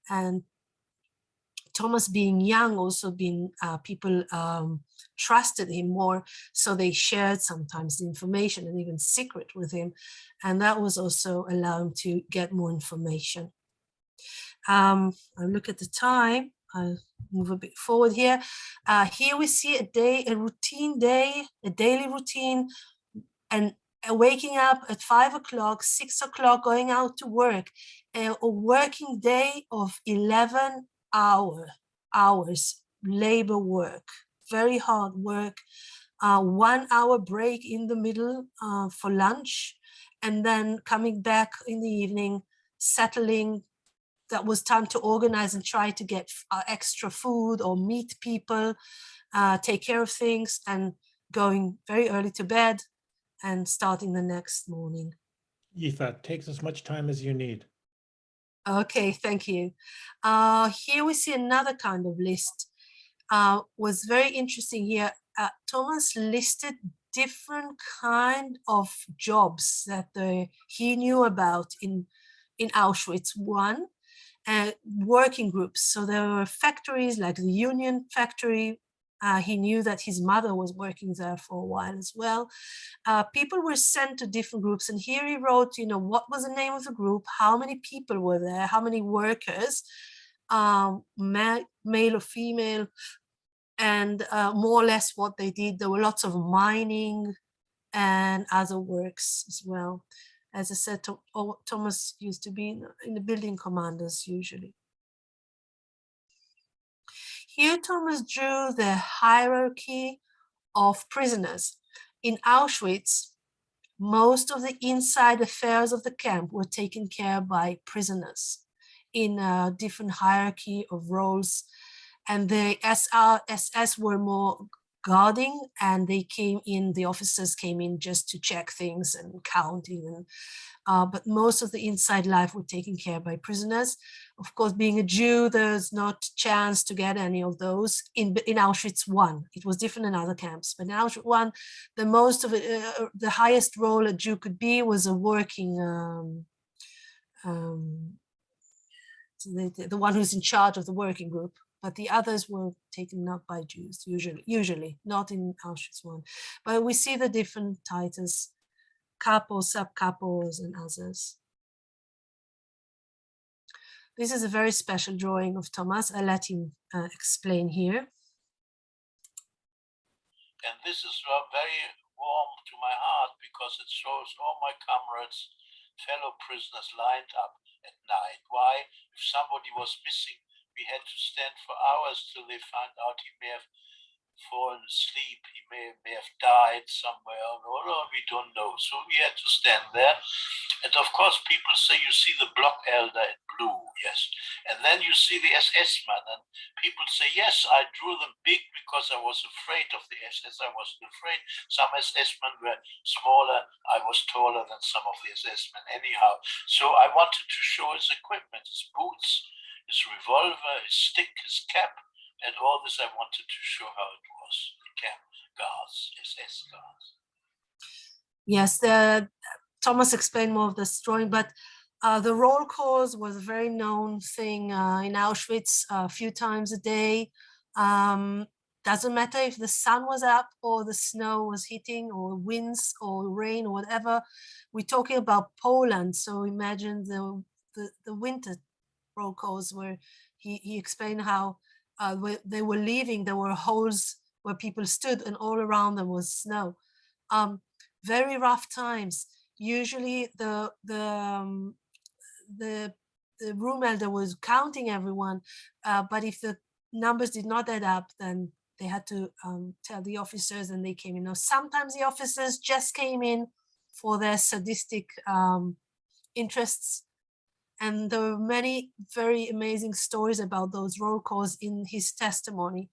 And Thomas, being young, also being people trusted him more, so they shared sometimes the information and even secret with him, and that was also allowing to get more information. I look at the time. I'll move a bit forward here. Here we see a daily routine, and waking up at 5 o'clock, 6 o'clock, going out to work, a working day of 11 hours labor work, very hard work, 1 hour break in the middle for lunch, and then coming back in the evening, settling. That was time to organize and try to get extra food or meet people, take care of things, and going very early to bed and starting the next morning. Yifat, takes as much time as you need. Okay, thank you. Here we see another kind of list. Was very interesting here. Thomas listed different kind of jobs that he knew about in Auschwitz. One, working groups. So there were factories like the Union factory. He knew that his mother was working there for a while as well. People were sent to different groups, and here he wrote, what was the name of the group, how many people were there, how many workers, male or female, and more or less what they did. There were lots of mining and other works as well. As I said, Thomas used to be in the building commanders usually. Here Thomas drew the hierarchy of prisoners. In Auschwitz, most of the inside affairs of the camp were taken care of by prisoners in a different hierarchy of roles. And the SS were more guarding, and the officers came in just to check things and counting, but most of the inside life were taken care of by prisoners. Of course, being a Jew, there's not chance to get any of those. In Auschwitz I, it was different in other camps, but in Auschwitz I, the highest role a Jew could be was a working, the one who's in charge of the working group. But the others were taken up by Jews, usually, not in Auschwitz I. But we see the different titles, capos, sub-capos, and others. This is a very special drawing of Thomas. I'll let him explain here. And this is very warm to my heart, because it shows all my comrades, fellow prisoners lined up at night. Why? If somebody was missing, we had to stand for hours till they found out he may have fallen asleep, he may have died somewhere, or we don't know. So we had to stand there. And of course, people say, you see the block elder in blue, yes. And then you see the SS man, and people say, yes, I drew them big because I was afraid of the SS. I wasn't afraid. Some SS men were smaller. I was taller than some of the SS men anyhow. So I wanted to show his equipment, his boots, his revolver, his stick, his cap, and all this I wanted to show how it was, the camp guards, SS guards. Yes, Thomas explained more of this drawing, but the roll calls was a very known thing in Auschwitz, a few times a day. Doesn't matter if the sun was up or the snow was hitting or winds or rain or whatever. We're talking about Poland, so imagine the winter roll calls where he explained how they were leaving, there were holes where people stood and all around them was snow. Very rough times. usually the room elder was counting everyone, but if the numbers did not add up, then they had to tell the officers, and they came in. Now, sometimes the officers just came in for their sadistic interests, and there were many very amazing stories about those roll calls in his testimony.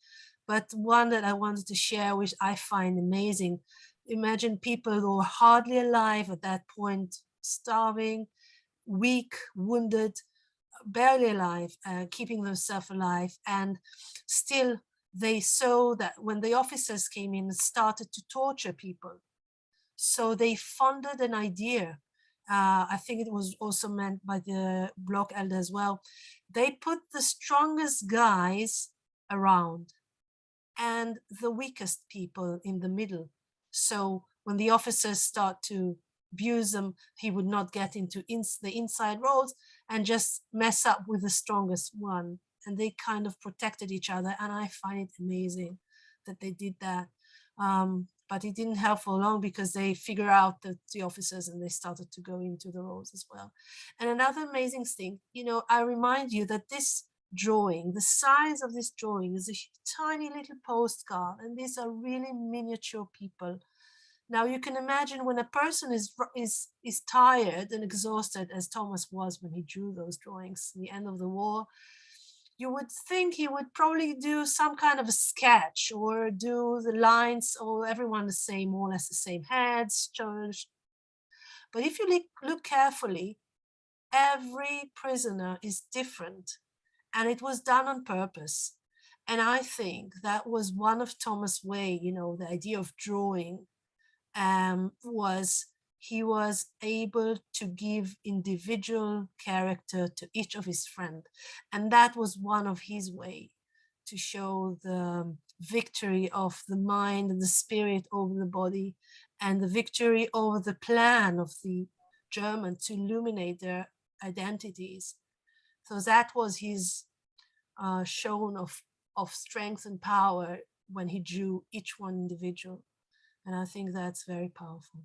But one that I wanted to share, which I find amazing. Imagine people who were hardly alive at that point, starving, weak, wounded, barely alive, keeping themselves alive. And still they saw that when the officers came in and started to torture people, so they funded an idea. I think it was also meant by the block elder as well. They put the strongest guys around and the weakest people in the middle. So when the officers start to abuse them, he would not get into the inside roles and just mess up with the strongest one. And they kind of protected each other. And I find it amazing that they did that. But it didn't help for long because they figure out that the officers, and they started to go into the roles as well. And another amazing thing, I remind you that this drawing, the size of this drawing is a tiny little postcard, and these are really miniature people. Now you can imagine when a person is tired and exhausted, as Thomas was when he drew those drawings at the end of the war, you would think he would probably do some kind of a sketch or do the lines, or everyone the same, more or less the same heads. But if you look carefully, every prisoner is different, and it was done on purpose. And I think that was one of Thomas' way, the idea of drawing was he was able to give individual character to each of his friends. And that was one of his way to show the victory of the mind and the spirit over the body, and the victory over the plan of the German to illuminate their identities. So that was his shown of strength and power when he drew each one individual. And I think that's very powerful.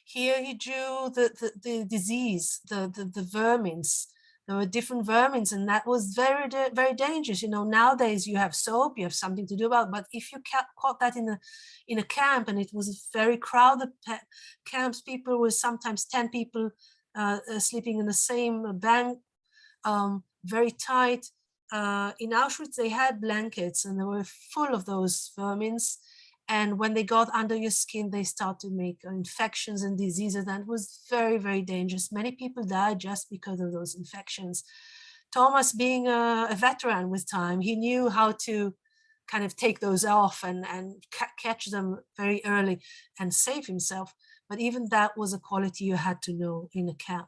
Here he drew the disease, the vermins. There were different vermins, and that was very, very dangerous. Nowadays you have soap, you have something to do about it, but if you caught that in a camp, and it was very crowded camps, people were sometimes 10 people sleeping in the same bank, very tight. In Auschwitz, they had blankets, and they were full of those vermins. And when they got under your skin, they start to make infections and diseases. That was very, very dangerous. Many people died just because of those infections. Thomas, being a veteran with time, he knew how to kind of take those off and catch them very early and save himself. But even that was a quality you had to know in a camp.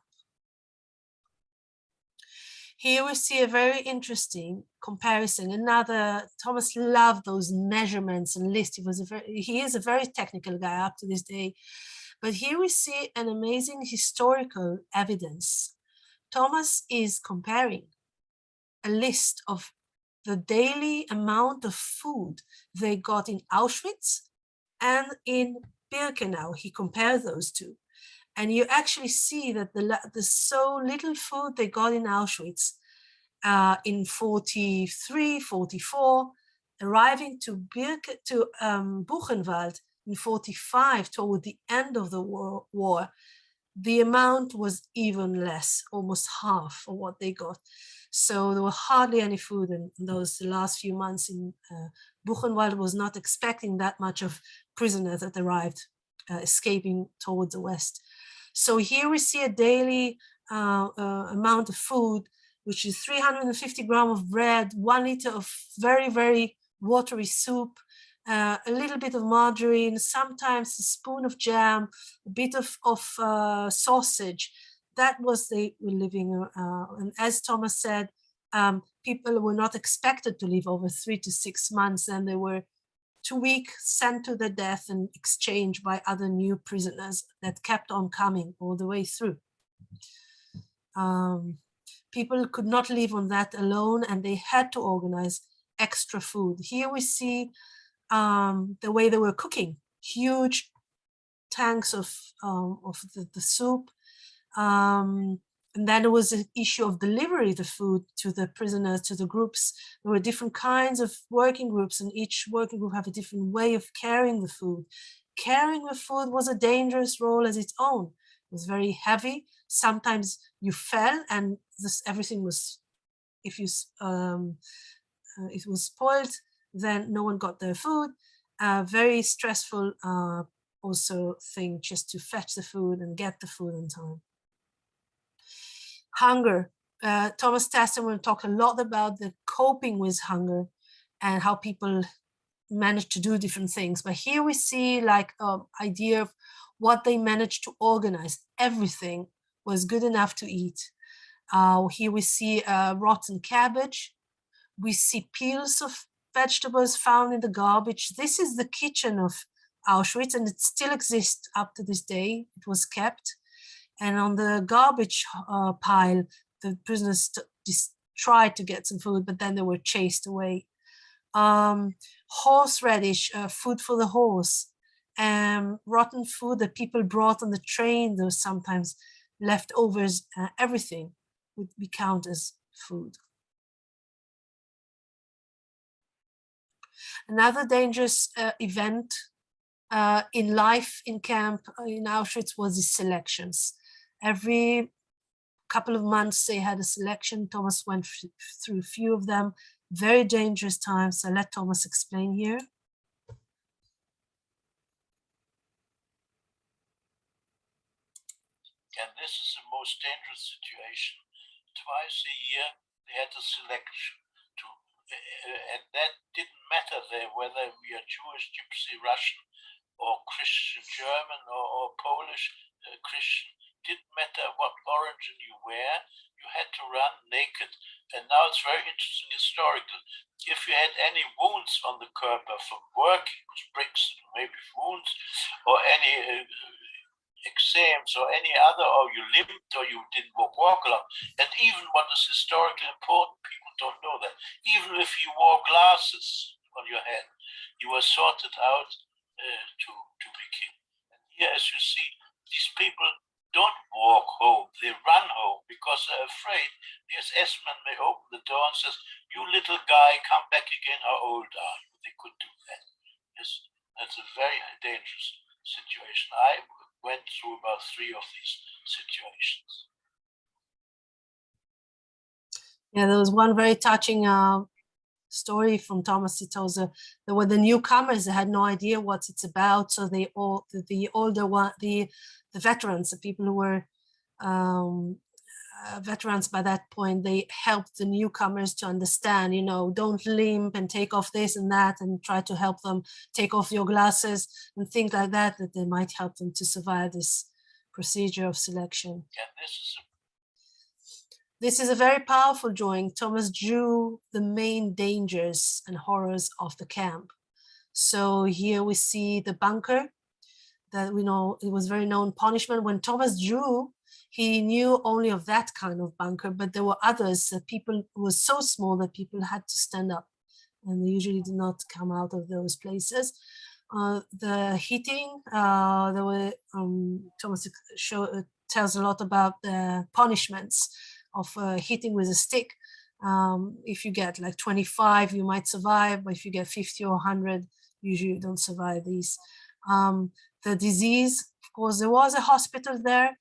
Here we see a very interesting comparison. Thomas loved those measurements and lists. He is a very technical guy up to this day. But here we see an amazing historical evidence. Thomas is comparing a list of the daily amount of food they got in Auschwitz and in Birkenau. He compared those two. And you actually see that the so little food they got in Auschwitz in 43, 44, arriving to Buchenwald in 45, toward the end of the war, the amount was even less, almost half of what they got. So there were hardly any food in those last few months. In Buchenwald was not expecting that much of prisoners that arrived, escaping towards the west. So here we see a daily amount of food, which is 350 grams of bread, 1 liter of very, very watery soup, a little bit of margarine, sometimes a spoon of jam, a bit of sausage. That was they were living. And as Thomas said, people were not expected to live over 3 to 6 months, and they were 2 weeks sent to their death and exchanged by other new prisoners that kept on coming all the way through. People could not live on that alone, and they had to organize extra food. Here we see the way they were cooking, huge tanks of the soup. And then there was an issue of delivery of the food to the prisoners, to the groups. There were different kinds of working groups, and each working group have a different way of carrying the food. Carrying the food was a dangerous role as its own. It was very heavy. Sometimes you fell, and everything was, if you it was spoiled, then no one got their food. Very stressful also thing just to fetch the food and get the food on time. Hunger. Thomas Tassin will talk a lot about the coping with hunger and how people manage to do different things. But here we see like an idea of what they managed to organize. Everything was good enough to eat. Here we see rotten cabbage. We see peels of vegetables found in the garbage. This is the kitchen of Auschwitz, and it still exists up to this day. It was kept. And on the garbage pile, the prisoners tried to get some food, but then they were chased away. Horseradish, food for the horse, rotten food that people brought on the train, there was sometimes leftovers, everything would be counted as food. Another dangerous event in life in camp in Auschwitz was the selections. Every couple of months they had a selection. Thomas went through a few of them, very dangerous times. So let Thomas explain here. And this is the most dangerous situation. Twice a year they had a selection. And that didn't matter there whether we are Jewish, Gypsy, Russian, or Christian German, or Polish Christian. Didn't matter what origin you were, you had to run naked. And now it's very interesting historical. If you had any wounds on the Körper from working with bricks, maybe wounds, or any exams or any other, or you limped or you didn't walk along, and even what is historically important, people don't know that, even if you wore glasses on your head, you were sorted out to be killed. And here, as you see, these people don't walk home, they run home because they're afraid the SS man may open the door and says, "You little guy, come back again, how old are you?" They could do that. Yes, that's a very dangerous situation. I went through about 3 of these situations. Yeah, there was one very touching story from Thomas. He tells there were the newcomers that had no idea what it's about, so they all the older one, the veterans, the people who were veterans by that point, they helped the newcomers to understand, you know, don't limp and take off this and that, and try to help them take off your glasses and things like that, that they might help them to survive this procedure of selection. Yeah, This is a very powerful drawing. Thomas drew the main dangers and horrors of the camp. So here we see the bunker that we know it was very known punishment. When Thomas drew, he knew only of that kind of bunker, but there were others that people was so small that people had to stand up, and they usually did not come out of those places. The heating, there were Thomas tells a lot about the punishments of hitting with a stick. If you get like 25, you might survive, but if you get 50 or 100, usually you don't survive these. The disease, of course, there was a hospital there.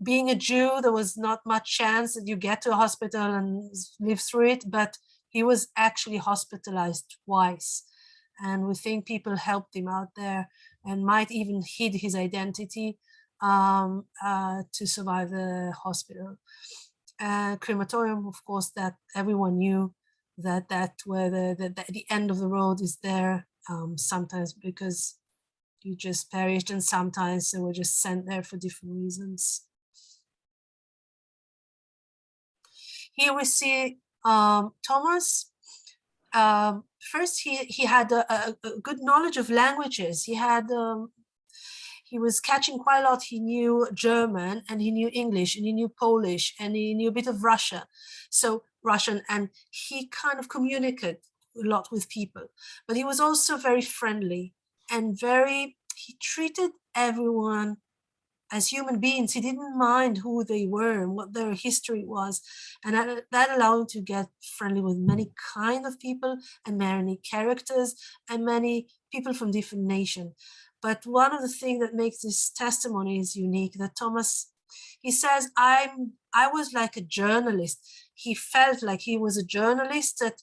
Being a Jew, there was not much chance that you get to a hospital and live through it, but he was actually hospitalized twice. And we think people helped him out there and might even hid his identity to survive the hospital. Crematorium, of course, that everyone knew that where the end of the road is there, sometimes because you just perished, and sometimes they were just sent there for different reasons. Here we see Thomas. First, he had a good knowledge of languages. He was catching quite a lot. He knew German, and he knew English, and he knew Polish, and he knew a bit of Russian, and he kind of communicated a lot with people. But he was also very friendly and he treated everyone as human beings. He didn't mind who they were and what their history was. And that allowed him to get friendly with many kind of people and many characters and many people from different nations. But one of the things that makes this testimony is unique, that Thomas, he says, I was like a journalist. He felt like he was a journalist that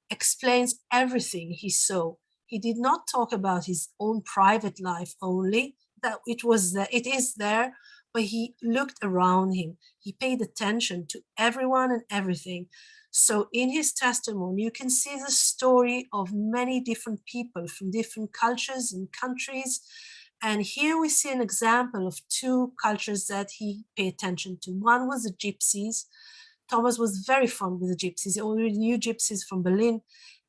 explains everything he saw. He did not talk about his own private life only, that it is there, but he looked around him. He paid attention to everyone and everything. So in his testimony, you can see the story of many different people from different cultures and countries. And here we see an example of two cultures that he paid attention to. One was the Gypsies. Thomas was very fond with the Gypsies. He already knew Gypsies from Berlin,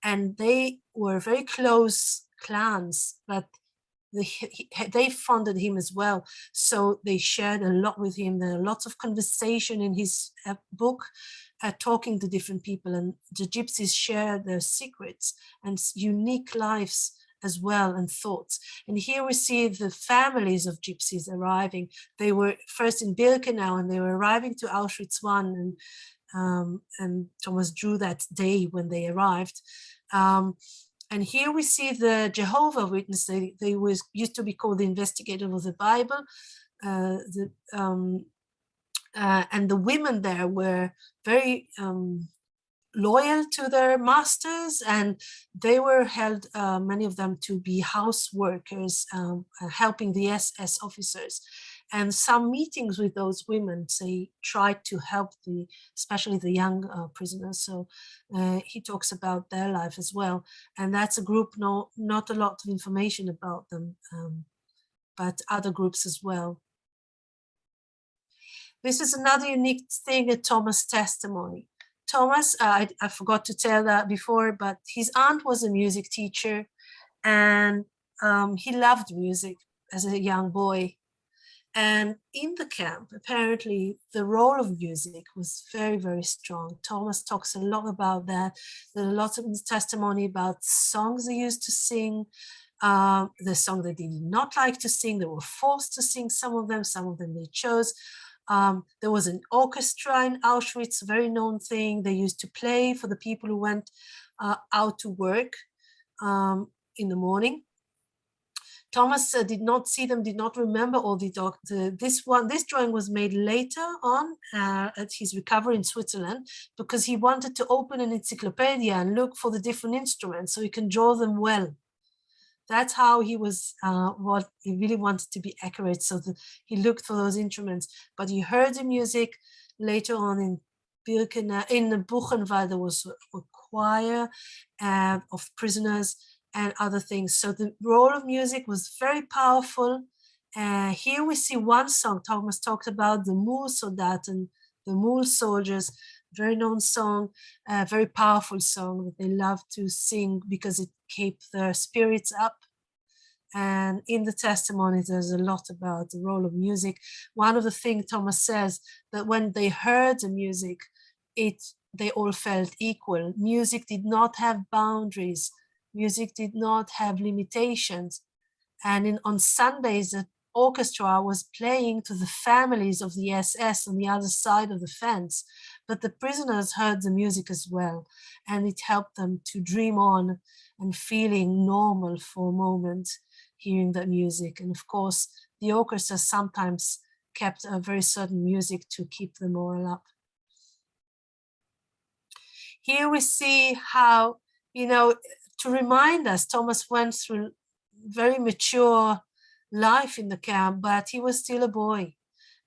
and they were very close clans, but they funded him as well. So they shared a lot with him. There are lots of conversation in his book, talking to different people, and the Gypsies share their secrets and unique lives as well, and thoughts. And here we see the families of Gypsies arriving. They were first in Birkenau, and they were arriving to Auschwitz I, and Thomas drew that day when they arrived. And here we see the Jehovah Witness. They used to be called the investigator of the Bible. And the women there were very loyal to their masters, and they were held, many of them, to be house workers, helping the SS officers. And some meetings with those women, they tried to help especially the young prisoners. So he talks about their life as well. And that's a group, not a lot of information about them, but other groups as well. This is another unique thing in Thomas' testimony. Thomas, I forgot to tell that before, but his aunt was a music teacher, and he loved music as a young boy. And in the camp, apparently, the role of music was very, very strong. Thomas talks a lot about that. There are lots of testimony about songs they used to sing, the song they did not like to sing. They were forced to sing some of them they chose. There was an orchestra in Auschwitz, a very known thing. They used to play for the people who went out to work in the morning. Thomas did not see them, did not remember all this drawing was made later on at his recovery in Switzerland, because he wanted to open an encyclopedia and look for the different instruments so he can draw them well. That's how he was, what he really wanted to be accurate. So he looked for those instruments, but he heard the music later on in Birkenau. In the Buchenwald, there was a choir of prisoners and other things. So the role of music was very powerful. Here we see one song. Thomas talked about the Mul Soldaten, the Mul soldiers, very known song, very powerful song that they love to sing because it keeps their spirits up. And in the testimony, there's a lot about the role of music. One of the things Thomas says, that when they heard the music, they all felt equal. Music did not have boundaries. Music did not have limitations. And on Sundays, the orchestra was playing to the families of the SS on the other side of the fence. But the prisoners heard the music as well. And it helped them to dream on and feeling normal for a moment, hearing that music. And of course, the orchestra sometimes kept a very certain music to keep the morale up. Here we see how, to remind us, Thomas went through very mature life in the camp, but he was still a boy.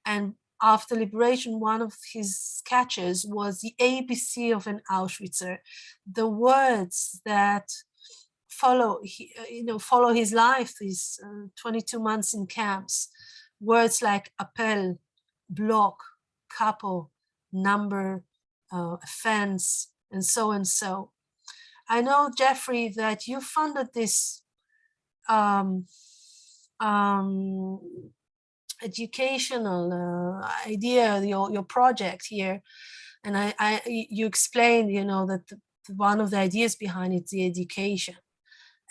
And after liberation, one of his sketches was the ABC of an Auschwitzer, the words that follow his life, these 22 months in camps. Words like appel, block, capo, number, offense, and so and so. I know, Jeffery, that you funded this educational idea, your project here, and you explained, that one of the ideas behind it is the education.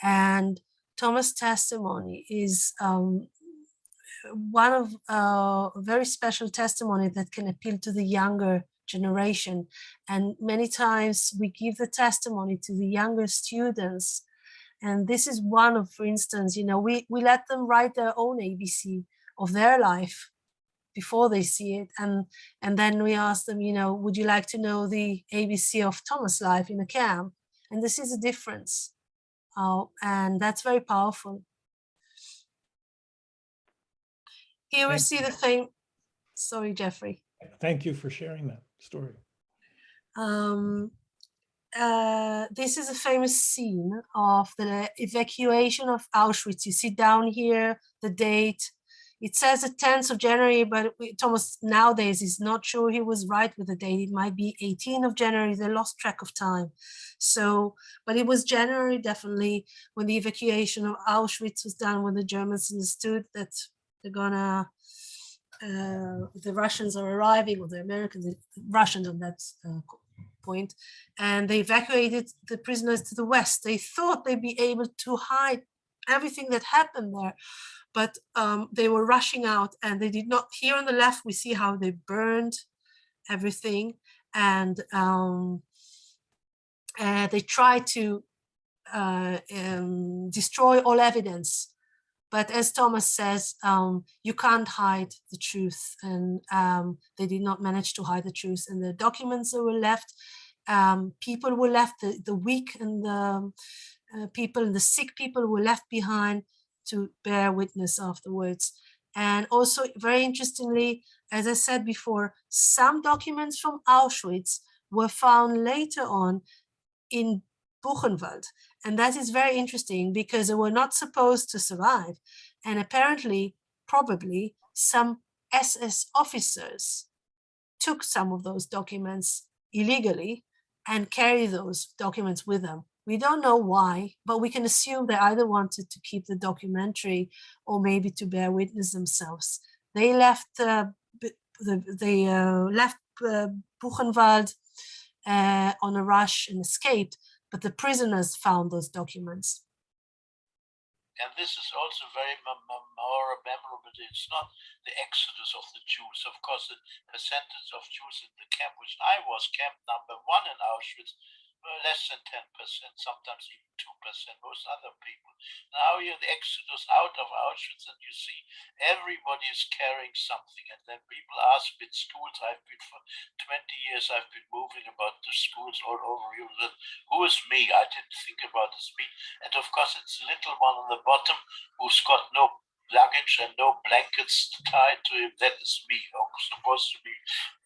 And Thomas' testimony is one of a very special testimony that can appeal to the younger generation. And many times we give the testimony to the younger students. And this is one of, for instance, we let them write their own ABC of their life before they see it. And then we ask them, would you like to know the ABC of Thomas' life in a camp? And this is a difference. And that's very powerful. Here we see the thing. Sorry, Jeffrey. Thank you for sharing that story. This is a famous scene of the evacuation of Auschwitz. You see down here the date. It says the 10th of January, but Thomas nowadays is not sure he was right with the date. It might be 18th of January. They lost track of time. So, but it was January definitely when the evacuation of Auschwitz was done, when the Germans understood that they're gonna, the Russians are arriving, or the Americans, the Russians on that point, and they evacuated the prisoners to the west. They thought they'd be able to hide everything that happened there, but they were rushing out, and they did not. Here on the left, we see how they burned everything, and they tried to destroy all evidence. But as Thomas says, you can't hide the truth, and they did not manage to hide the truth. And the documents that were left, people were left, the weak and the people, and the sick people were left behind to bear witness afterwards. And also, very interestingly, as I said before, some documents from Auschwitz were found later on in Buchenwald. And that is very interesting because they were not supposed to survive. And apparently, probably, some SS officers took some of those documents illegally and carried those documents with them. We don't know why, but we can assume they either wanted to keep the documentary or maybe to bear witness themselves. They left Buchenwald on a rush and escaped, but the prisoners found those documents. And this is also very more memorable. It's not the exodus of the Jews. Of course, the percentage of Jews in the camp, which I was, camp number 1 in Auschwitz, were less than 10%, sometimes even 2%, most other people. Now you're the exodus out of Auschwitz, and you see everybody is carrying something. And then people ask me in schools, I've been for 20 years, I've been moving about the schools all over Europe. Who is me? I didn't think about this me. And of course, it's the little one on the bottom who's got no luggage and no blankets tied to him. That is me, or supposed to be.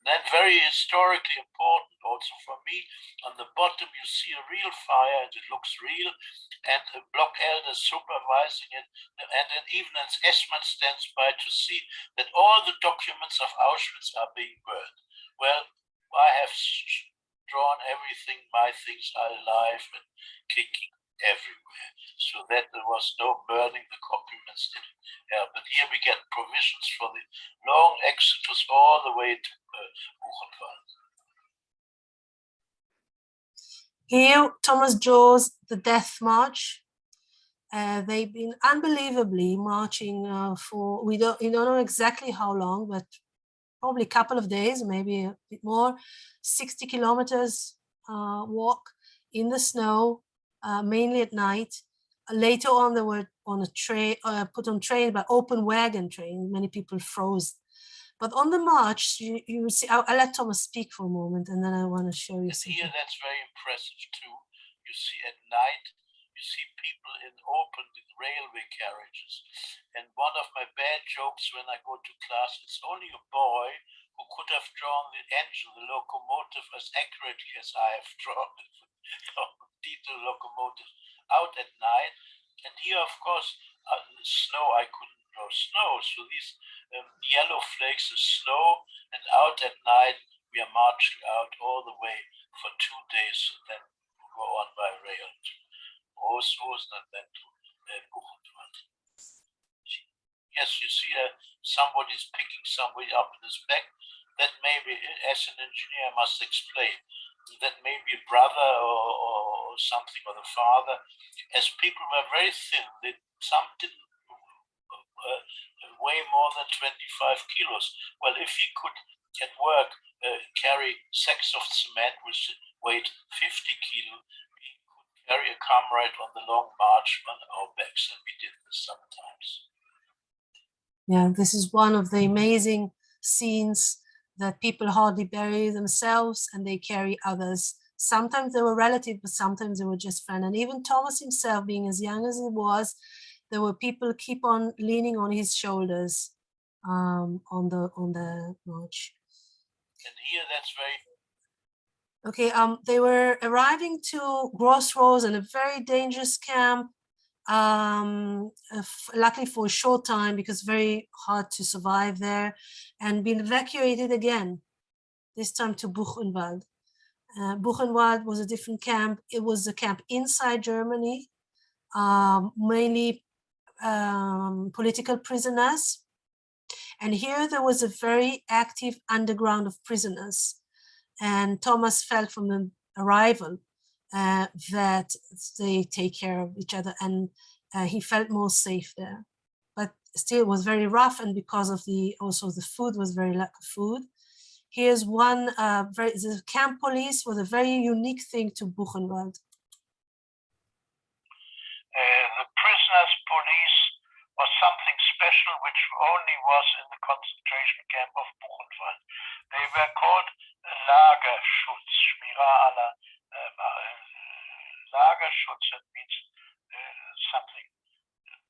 Then very historically important also for me, on the bottom you see a real fire and it looks real, and a block elder supervising it, and then even an S-man stands by to see that all the documents of Auschwitz are being burned. Well, I have drawn everything, my things are alive and kicking everywhere, so that there was no burning the documents in it. Yeah, but here we get provisions for the long exodus all the way to Buchenwald. Here, Thomas draws the death march. They've been unbelievably marching for, we don't know exactly how long, but probably a couple of days, maybe a bit more, 60 kilometers walk in the snow, mainly at night. Later on, they were on a train, put on train, but open wagon train. Many people froze. But on the march, you will see, I'll let Thomas speak for a moment, and then I want to show you something. Here, that's very impressive too. You see at night, you see people in open railway carriages. And one of my bad jokes when I go to class, it's only a boy who could have drawn the engine, the locomotive, as accurately as I have drawn it. Detailed locomotive out at night. And here, of course, snow, I couldn't draw snow. So these yellow flakes of snow, and out at night, we are marching out all the way for 2 days, and then go on by rail to Auschwitz and then to Buchenwald. Yes, you see somebody's picking somebody up in his back. That maybe, as an engineer, I must explain. that maybe a brother or something, or the father, as people were very thin. Some didn't weigh more than 25 kilos. Well, if he could at work carry sacks of cement which weighed 50 kilo, we could carry a comrade on the long march on our backs, and we did this sometimes. Yeah, this is one of the amazing scenes that people hardly bury themselves and they carry others. Sometimes they were relatives, but sometimes they were just friends. And even Thomas himself, being as young as he was, there were people keep on leaning on his shoulders on the march. And here, that's very. Okay, they were arriving to Crossroads in a very dangerous camp. Luckily for a short time, because very hard to survive there, and been evacuated again, this time to Buchenwald. Buchenwald was a different camp. It was a camp inside Germany, mainly political prisoners. And here there was a very active underground of prisoners. And Thomas felt from the arrival that they take care of each other, and he felt more safe there. But still it was very rough, and because of also the food was very lack of food. Here's one, the camp police was a very unique thing to Buchenwald. The prisoners' police was something special which only was in the concentration camp of Buchenwald. They were called Lagerschutz, Schmira aller Lagerschutz, that means something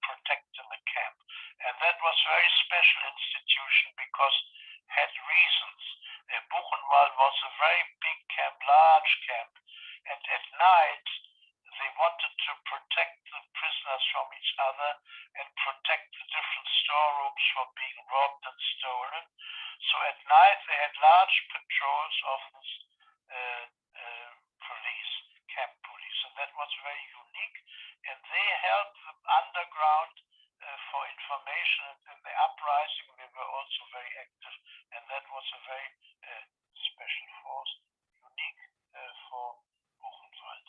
protect in the camp. And that was a very special institution because it had reasons. Buchenwald was a very big camp, large camp, and at night they wanted to protect the prisoners from each other and protect the different storerooms from being robbed and stolen. So at night they had large patrols of this police, camp police, and that was very unique. And they helped the underground for information. And in the uprising they were also very active, and that was a very special force, unique for Buchenwald.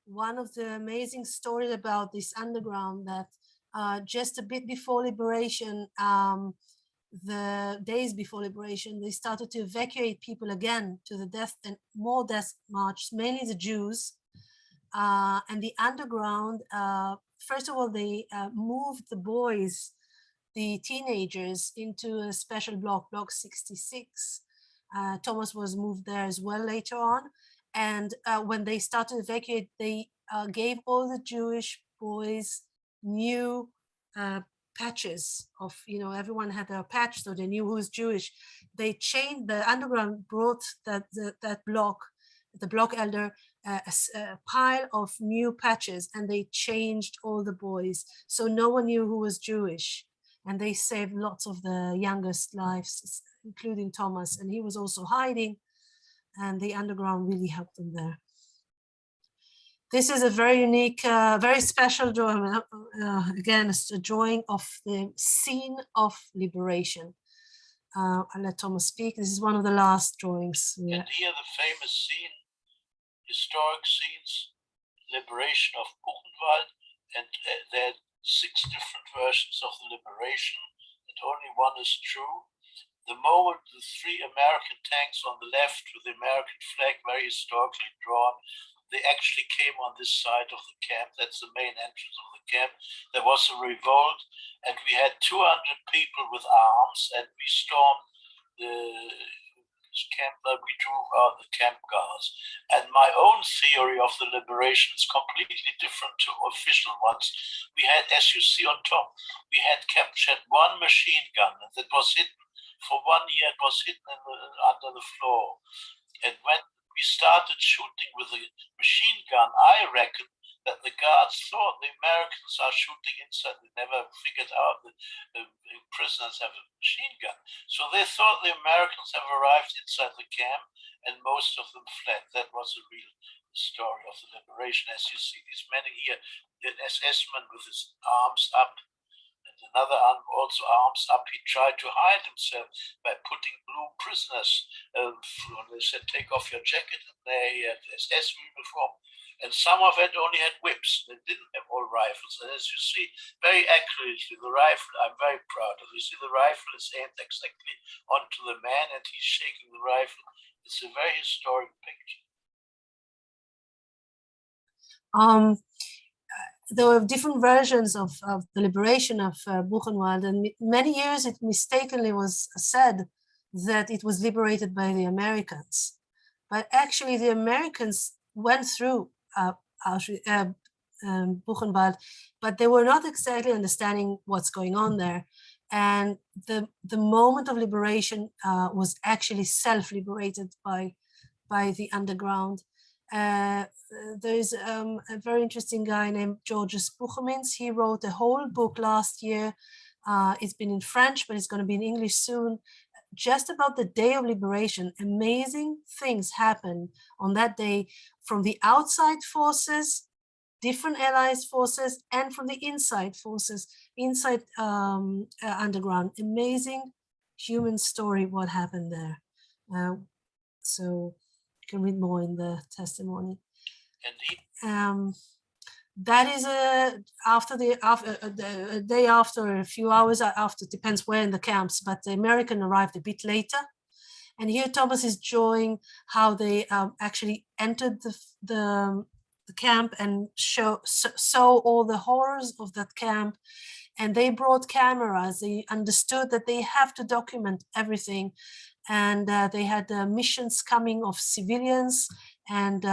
One of the amazing stories about this underground that just a bit before liberation, the days before liberation, they started to evacuate people again to the death and more death march, mainly the Jews. And the underground, first of all, they moved the boys, the teenagers, into a special block, block 66. Thomas was moved there as well later on. And when they started to evacuate, they gave all the Jewish boys new patches of, everyone had a patch, so they knew who's Jewish. They changed, the underground brought that block, the block elder, a pile of new patches, and they changed all the boys. So no one knew who was Jewish. And they saved lots of the youngest lives, including Thomas. And he was also hiding, and the underground really helped them there. This is a very unique, very special drawing. Again, it's a drawing of the scene of liberation. I'll let Thomas speak. This is one of the last drawings. And here the famous scene, historic scenes, liberation of Buchenwald, and there are 6 different versions of the liberation, and only one is true. The moment the 3 American tanks on the left with the American flag, very historically drawn, they actually came on this side of the camp. That's the main entrance of the camp. There was a revolt, and we had 200 people with arms, and we stormed the camp. We drew out the camp guards. And my own theory of the liberation is completely different to official ones. We had, as you see on top, we had captured 1 machine gun that was hidden. For 1 year, it was hidden under the floor. And when we started shooting with a machine gun, I reckon that the guards thought the Americans are shooting inside. They never figured out that the prisoners have a machine gun. So they thought the Americans have arrived inside the camp, and most of them fled. That was a real story of the liberation. As you see, these men here, an SS man with his arms up, and another arm also arms up. He tried to hide himself by putting blue prisoners. They said, take off your jacket, and there he had SS uniform. And some of it only had whips. They didn't have all rifles. And as you see, very accurately, the rifle, I'm very proud of. You see, the rifle is aimed exactly onto the man, and he's shaking the rifle. It's a very historic picture. There were different versions of the liberation of Buchenwald, and many years it mistakenly was said that it was liberated by the Americans. But actually the Americans went through Buchenwald, but they were not exactly understanding what's going on there. And the moment of liberation was actually self-liberated by the underground. There's a very interesting guy named Georges Buchemins. He wrote a whole book last year. It's been in French, but it's going to be in English soon, just about the day of liberation. Amazing things happen on that day from the outside forces, different Allied forces, and from the inside forces, inside underground. Amazing human story, what happened there. So you can read more in the testimony. That is after a day after, a few hours after, depends where in the camps, but the American arrived a bit later. And here Thomas is drawing how they actually entered the camp and saw all the horrors of that camp. And they brought cameras. They understood that they have to document everything. And they had missions coming of civilians and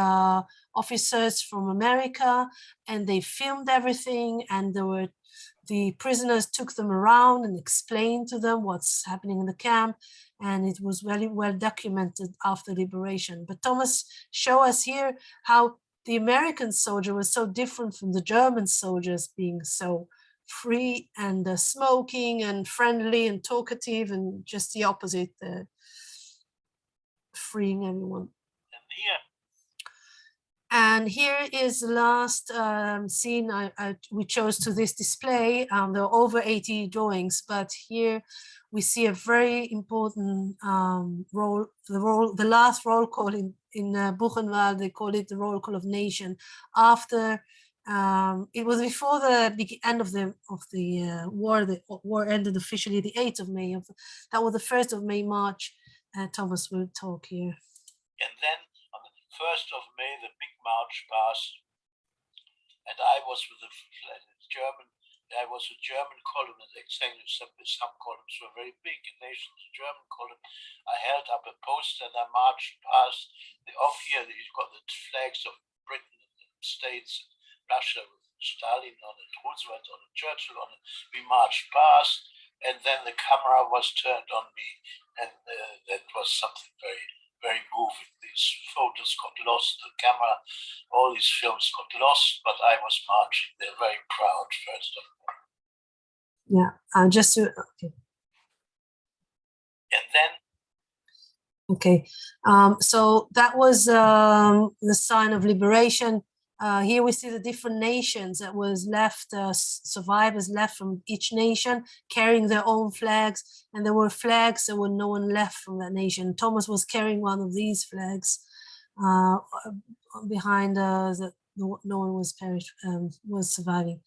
officers from America, and they filmed everything. And the prisoners took them around and explained to them what's happening in the camp. And it was very well documented after liberation. But Thomas shows us here how the American soldier was so different from the German soldiers, being so free and smoking and friendly and talkative, and just the opposite, freeing everyone. And here is the last scene we chose to this display. There are over 80 drawings, but here we see a very important the last roll call in Buchenwald. They call it the roll call of nation. After it was before the end of the war. The war ended officially the 8th of May. That was the 1st of May march. Thomas will talk here. And then on the 1st of May, the big march passed, and I was with the German. I was a German column, and some columns were very big. In Nations, German column. I held up a poster and I marched past the off here. You've got the flags of Britain and the States, Russia with Stalin on it, Roosevelt on it, Churchill on it. We marched past, and then the camera was turned on me, and that was something very, very moving. These photos got lost, the camera, all these films got lost, but I was marching there, very proud, first of all. Yeah, just to, okay. And then? Okay, so that was the sign of liberation. Here we see the different nations that was left, survivors left from each nation carrying their own flags, and there were flags that were no one left from that nation. Thomas was carrying one of these flags behind that no one was was surviving.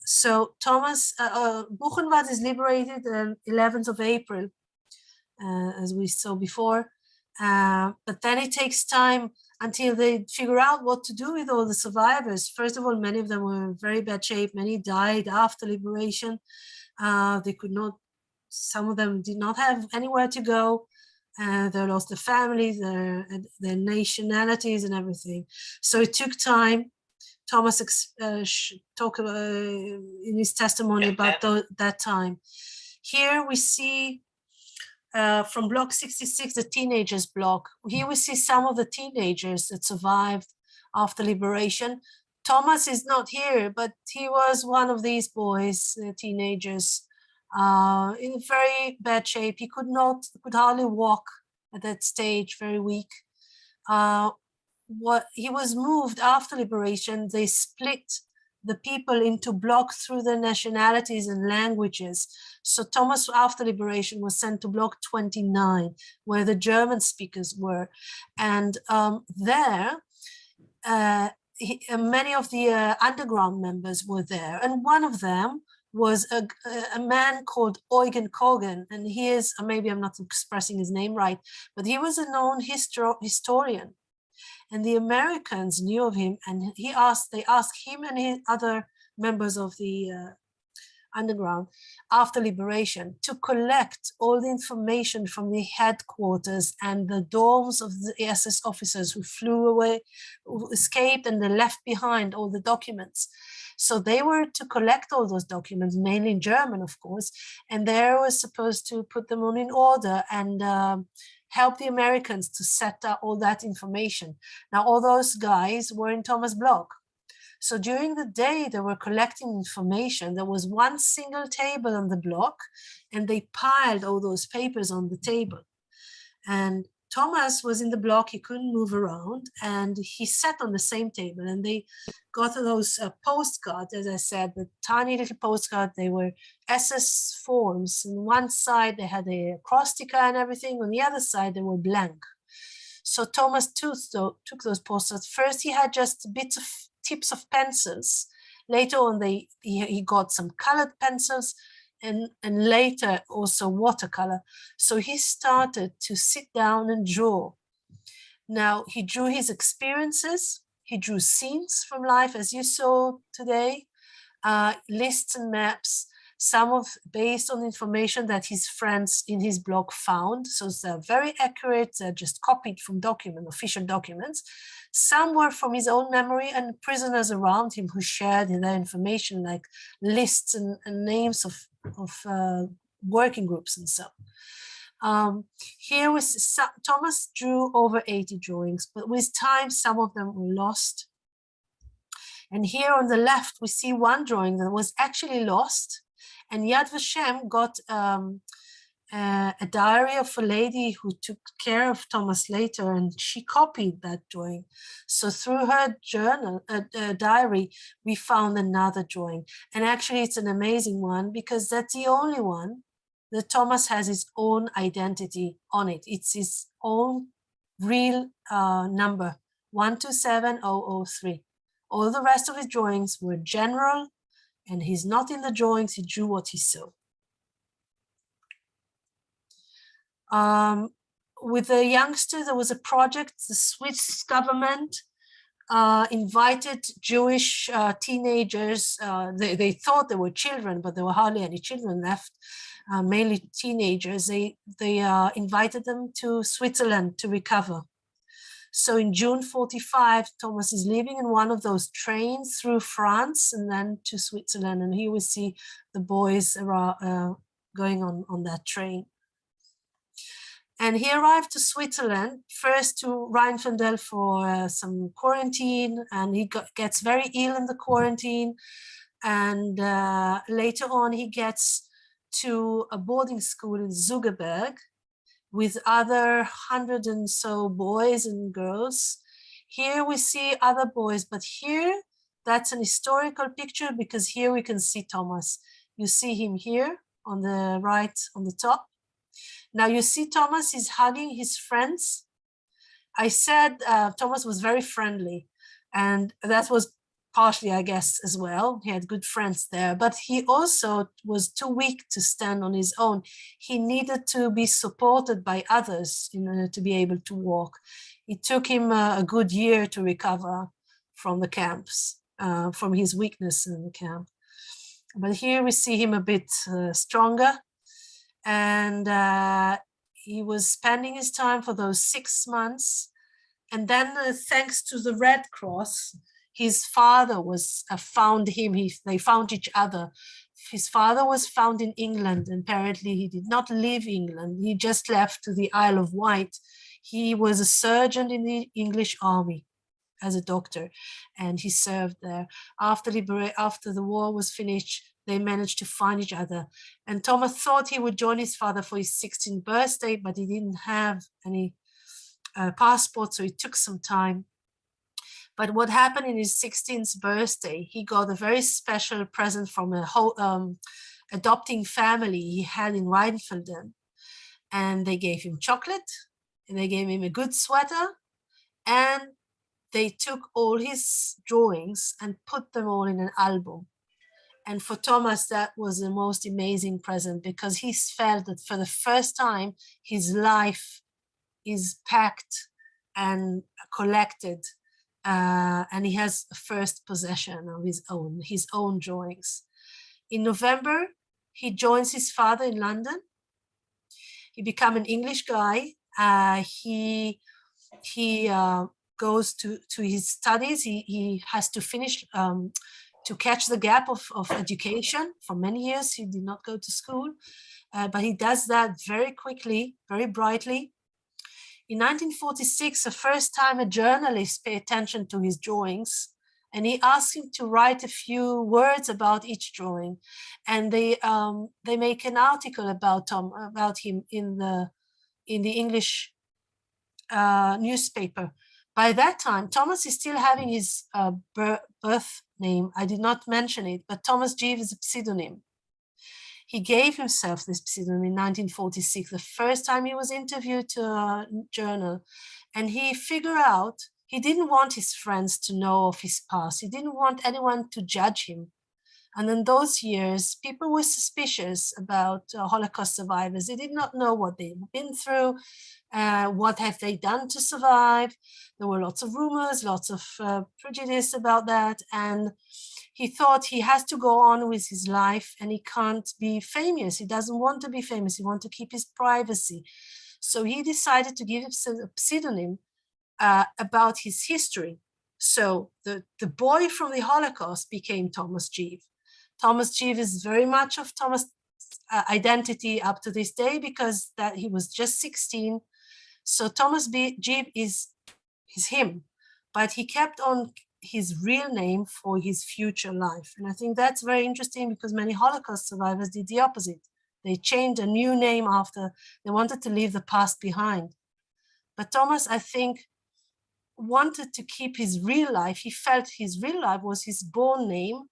So Thomas, Buchenwald is liberated on 11th of April, as we saw before, but then it takes time until they figure out what to do with all the survivors. First of all, many of them were in very bad shape. Many died after liberation. They could not, some of them did not have anywhere to go. They lost their families, their nationalities and everything. So it took time. Thomas talked in his testimony about that time. Here we see from block 66, the teenagers block. Here we see some of the teenagers that survived after liberation. Thomas is not here, but he was one of these boys, teenagers, in very bad shape. He could hardly walk at that stage, very weak. He was moved after liberation. They split the people into blocks through their nationalities and languages. So Thomas, after liberation, was sent to block 29, where the German speakers were. And there, many of the underground members were there. And one of them was a man called Eugen Kogen. And he is, maybe I'm not expressing his name right, but he was a known historian. And the Americans knew of him, and they asked him and his other members of the underground after liberation to collect all the information from the headquarters and the dorms of the SS officers who flew away, who escaped, and they left behind all the documents. So they were to collect all those documents, mainly in German, of course, and they were supposed to put them on in order and help the Americans to set up all that information. Now, all those guys were in Thomas' block. So during the day, they were collecting information. There was one single table on the block, and they piled all those papers on the table. And Thomas was in the block, he couldn't move around, and he sat on the same table, and they got those postcards, as I said, the tiny little postcard. They were SS forms. On one side, they had a acrostica and everything. On the other side, they were blank. So Thomas took those postcards. First, he had just bits of tips of pencils. Later on, he got some colored pencils, and later also watercolor. So he started to sit down and draw. Now, he drew his experiences, he drew scenes from life, as you saw today, lists and maps, some of based on information that his friends in his blog found. So they're very accurate, they're just copied from official documents. Some were from his own memory and prisoners around him who shared their information, like lists and names of working groups and so. Here was Thomas drew over 80 drawings, but with time, some of them were lost. And here on the left, we see one drawing that was actually lost. And Yad Vashem got a diary of a lady who took care of Thomas later, and she copied that drawing. So through her journal, diary, we found another drawing. And actually, it's an amazing one because that's the only one that Thomas has his own identity on it. It's his own real number, 127003. All the rest of his drawings were general, and he's not in the drawings, he drew what he saw. With the youngsters, there was a project, the Swiss government invited Jewish teenagers. They thought they were children, but there were hardly any children left, mainly teenagers. They invited them to Switzerland to recover. So in June 45, Thomas is leaving in one of those trains through France and then to Switzerland. And here we see the boys going on that train. And he arrived to Switzerland, first to Rheinfeldel for some quarantine, and he gets very ill in the quarantine. And later on, he gets to a boarding school in Zugerberg with other 100 and so boys and girls. Here we see other boys, but here, that's an historical picture because here we can see Thomas. You see him here on the right, on the top. Now you see Thomas is hugging his friends. I said Thomas was very friendly, and that was partially, I guess, as well. He had good friends there, but he also was too weak to stand on his own. He needed to be supported by others in order to be able to walk. It took him a good year to recover from the camps, from his weakness in the camp. But here we see him a bit stronger. And he was spending his time for those 6 months. And then thanks to the Red Cross, his father was found him, they found each other. His father was found in England, and apparently he did not leave England. He just left to the Isle of Wight. He was a surgeon in the English army as a doctor, and he served there. After the war was finished, they managed to find each other. And Thomas thought he would join his father for his 16th birthday, but he didn't have any passport, so it took some time. But what happened in his 16th birthday, he got a very special present from a adopting family he had in Rheinfelden. And they gave him chocolate, and they gave him a good sweater, and they took all his drawings and put them all in an album. And for Thomas, that was the most amazing present, because he felt that for the first time, his life is packed and collected, and he has a first possession of his own drawings. In November, he joins his father in London. He became an English guy. He goes to his studies. He has to finish to catch the gap of education. For many years, he did not go to school, but he does that very quickly, very brightly. In 1946, the first time a journalist paid attention to his drawings, and he asked him to write a few words about each drawing, and they make an article about him in the English newspaper. By that time, Thomas is still having his birth name. I did not mention it, but Thomas Geves is a pseudonym. He gave himself this pseudonym in 1946, the first time he was interviewed to a journal. And he figured out he didn't want his friends to know of his past. He didn't want anyone to judge him. And in those years, people were suspicious about Holocaust survivors. They did not know what they've been through, what have they done to survive. There were lots of rumors, lots of prejudice about that. And he thought he has to go on with his life, and he can't be famous. He doesn't want to be famous. He wants to keep his privacy. So he decided to give himself a pseudonym about his history. So the boy from the Holocaust became Thomas Geves. Thomas Geves is very much of Thomas' identity up to this day, because that he was just 16. So Thomas Geves is him, but he kept on his real name for his future life. And I think that's very interesting, because many Holocaust survivors did the opposite. They changed a new name after they wanted to leave the past behind. But Thomas, I think, wanted to keep his real life. He felt his real life was his born name,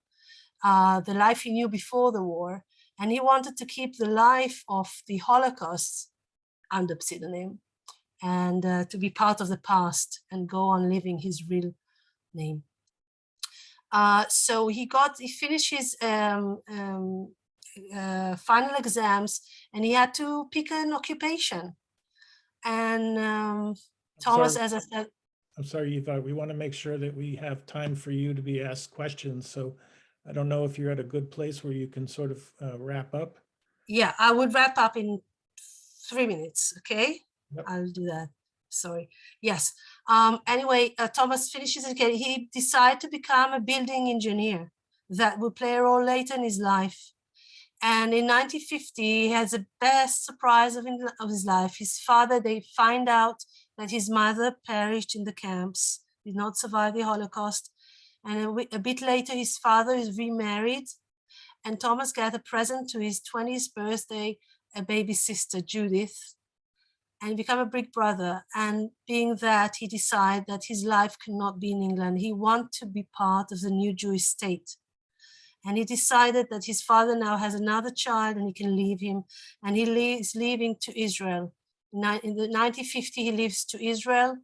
the life he knew before the war. And he wanted to keep the life of the Holocaust under pseudonym, and to be part of the past and go on living his real name. So he finished his final exams, and he had to pick an occupation. And Thomas, as I said, I'm sorry, Yifat, we want to make sure that we have time for you to be asked questions. So I don't know if you're at a good place where you can sort of wrap up. Yeah, I would wrap up in 3 minutes, okay? Yep. I'll do that. Sorry. Yes. Anyway, Thomas finishes again. He decided to become a building engineer. That would play a role later in his life. And in 1950, he has the best surprise of his life. His father, they find out that his mother perished in the camps, did not survive the Holocaust. And a bit later, his father is remarried. And Thomas got a present to his 20th birthday, a baby sister, Judith, and become a big brother. And being that, he decided that his life cannot be in England. He wanted to be part of the new Jewish state. And he decided that his father now has another child and he can leave him. And he is leaving to Israel. In the 1950, he leaves to Israel.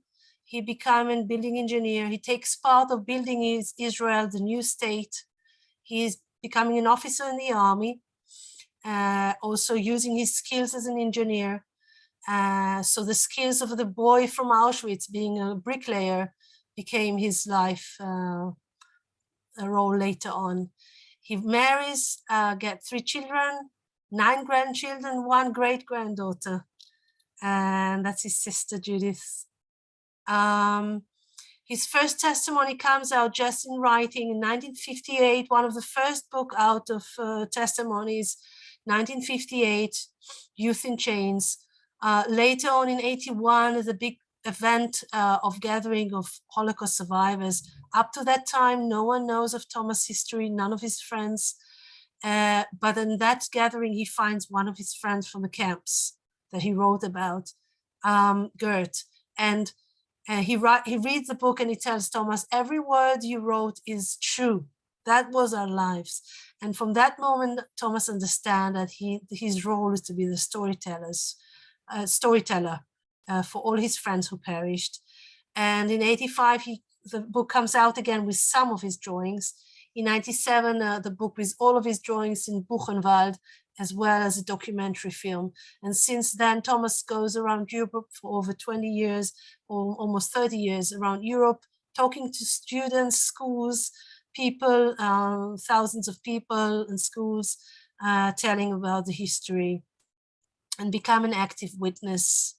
He became a building engineer. He takes part of building Israel, the new state. He is becoming an officer in the army, also using his skills as an engineer. So the skills of the boy from Auschwitz, being a bricklayer, became his life a role later on. He marries, gets 3 children, 9 grandchildren, 1 great-granddaughter, and that's his sister Judith. His first testimony comes out just in writing in 1958, one of the first book out of testimonies, 1958, Youth in Chains. Later on in 81, the big event of gathering of Holocaust survivors. Up to that time, no one knows of Thomas' history, none of his friends. But in that gathering, he finds one of his friends from the camps that he wrote about, Gert. And And he reads the book and he tells Thomas, every word you wrote is true. That was our lives. And from that moment, Thomas understands that his role is to be the storyteller for all his friends who perished. And in 85, the book comes out again with some of his drawings. In 97, the book with all of his drawings in Buchenwald, as well as a documentary film. And since then, Thomas goes around Europe for over 20 years, or almost 30 years around Europe, talking to students, schools, people, thousands of people in schools, telling about the history and become an active witness.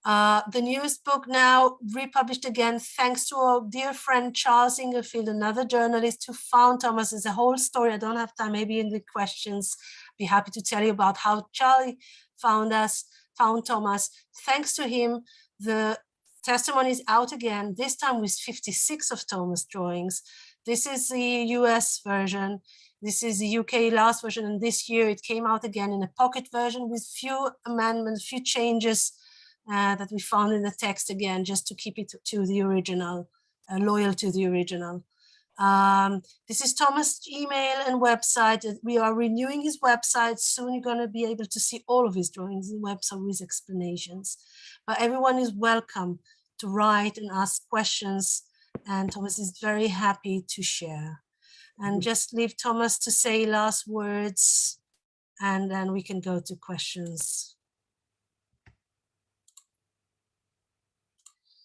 The newest book now republished again, thanks to our dear friend Charles Ingerfield, another journalist who found Thomas. Is a whole story. I don't have time, maybe in the questions, be happy to tell you about how Charlie found Thomas. Thanks to him, the testimony is out again, this time with 56 of Thomas' drawings. This is the US version. This is the UK last version, and this year it came out again in a pocket version with few amendments, few changes that we found in the text again, just to keep it to the original, loyal to the original. This is Thomas' email and website. We are renewing his website soon. You're going to be able to see all of his drawings in the website with explanations. But everyone is welcome to write and ask questions, and Thomas is very happy to share. And just leave Thomas to say last words, and then we can go to questions.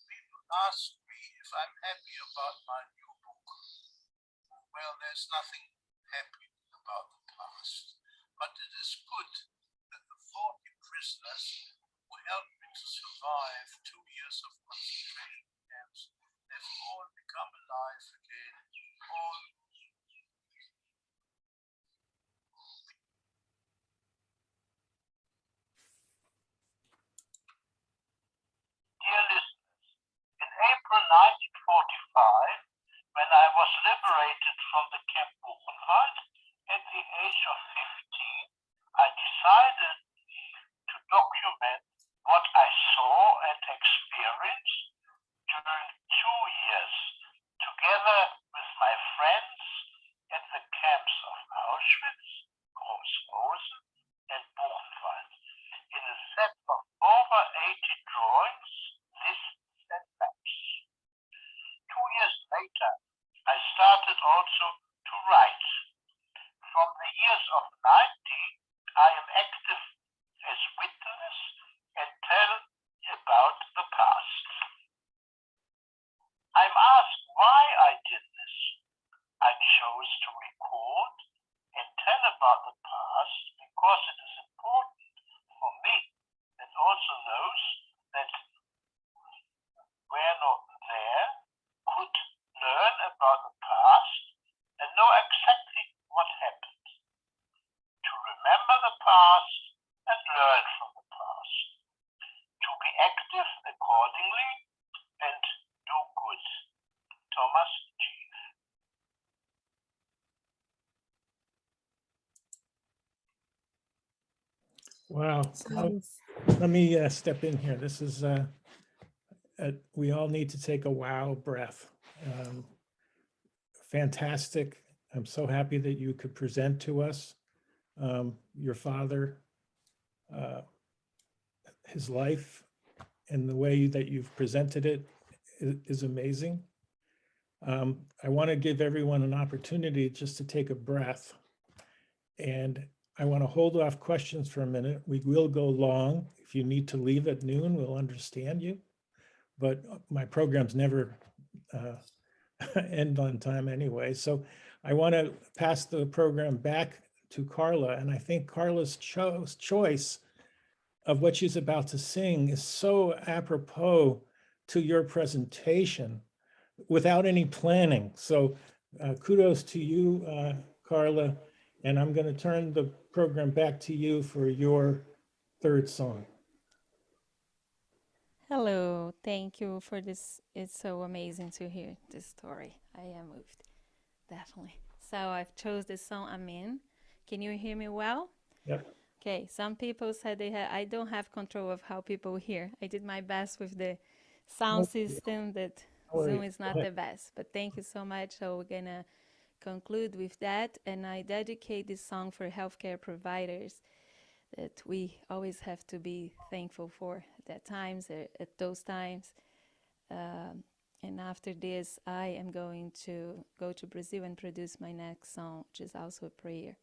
People ask me if I'm happy about my new book. Well, there's nothing happy about the past, but it is good that the 40 prisoners who helped me to survive 2 years of concentration camps have all become alive again. All Dear listeners, in April 1945, when I was liberated from the camp Buchenwald at the age of 15, I decided to document what I saw and experienced during 2 years, together with my friends at the camps of Auschwitz, Groß-Rosen, and Buchenwald, in a set of over 80 drawings, lists, and maps. 2 years later, I started also to write. From the years of 90, I am active as witness and tell about the past. I'm asked why I did this. I chose to record and tell about the past because it is important for me and also those that were not there could learn about the past and know exactly what happened. To remember the past and learn from the past. To be active accordingly and do good. Thomas Geves. Wow. Let me step in here. This is, we all need to take a wow breath. Fantastic. I'm so happy that you could present to us your father, his life, and the way that you've presented it is amazing. I want to give everyone an opportunity just to take a breath, and I want to hold off questions for a minute. We will go long. If you need to leave at noon, we'll understand you, but my programs never end on time anyway. So I want to pass the program back to Carla, and I think Carla's choice of what she's about to sing is so apropos to your presentation without any planning. So kudos to you, Carla, and I'm going to turn the program back to you for your third song. Hello, thank you for this. It's so amazing to hear this story. I am moved, definitely. So I've chose this song, Amen. Can you hear me well? Yep. Okay, some people said I don't have control of how people hear. I did my best with the sound system that No worries. Zoom is not the best. But thank you so much. So we're gonna conclude with that, and I dedicate this song for healthcare providers that we always have to be thankful for at times, at those times. And after this, I am going to go to Brazil and produce my next song, which is also a prayer.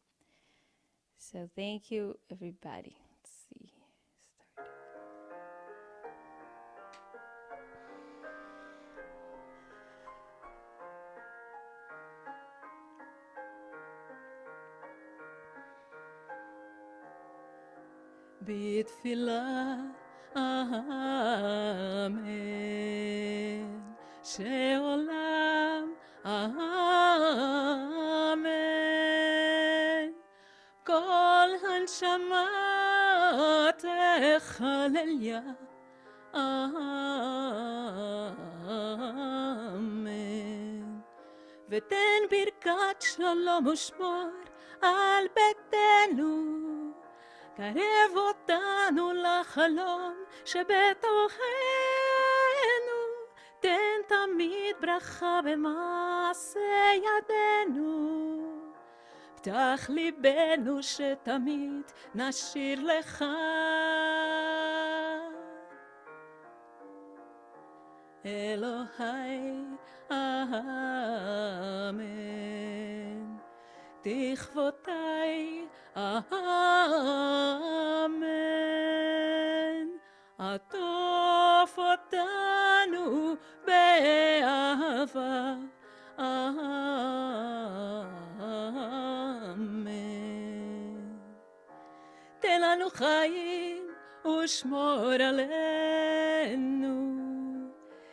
So thank you, everybody. Let's see. בתפילה אמן, שעולם אמן, כל הנשמה תחלליה אמן, ותן ברכת שלום ושמור על ביתנו, קרב אותנו לחלום שבתוכנו, תן תמיד ברכה במעשה ידינו, פתח ליבנו שתמיד נשיר לך. אלוהי אמן, תכבותי אמן, עטוף אותנו באהבה אמן, תן לנו חיים ושמור עלינו,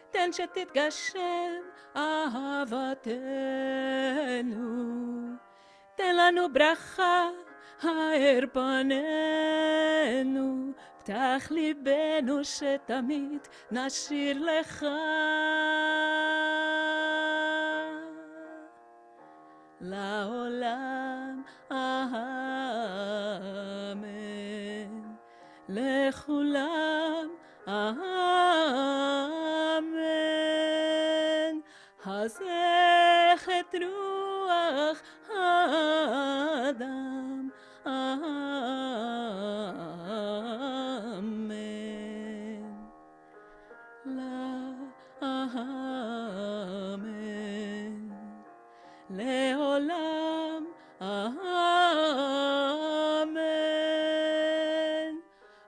תן שתתגשם אהבתנו, תן לנו ברכה האר פנינו, פתח ליבנו שתמיד נשיר לך. לעולם אמן, לכולם אמן, הזכת רוח האדם אמן, לאמן, לעולם אמן,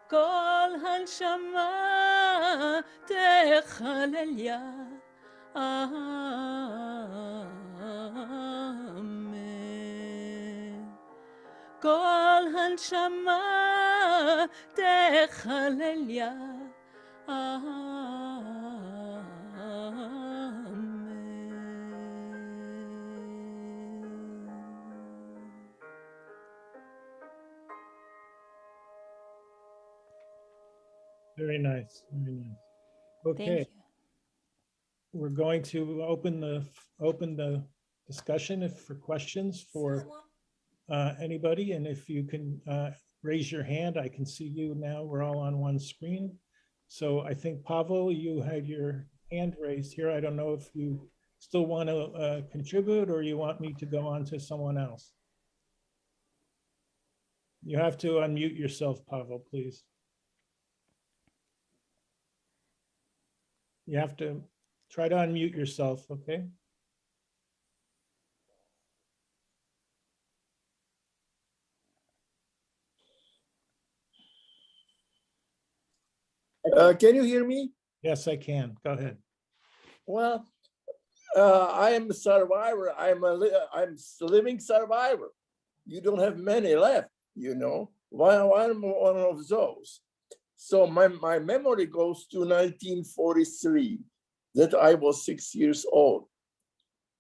כל הנשמה תחלליה אמן, כל הנשמה תחלליה Very nice, very nice. Okay, Thank you. we're going to open the discussion for questions for anybody, and if you can raise your hand, I can see you now. We're all on one screen. So I think, Pavel, you had your hand raised here. I don't know if you still want to contribute or you want me to go on to someone else. You have to unmute yourself, Pavel, please. You have to try to unmute yourself, okay? Can you hear me? Yes, I can. Go ahead. Well, I am a survivor. I'm a living survivor. You don't have many left, you know. I'm one of those. So my memory goes to 1943, that I was 6 years old.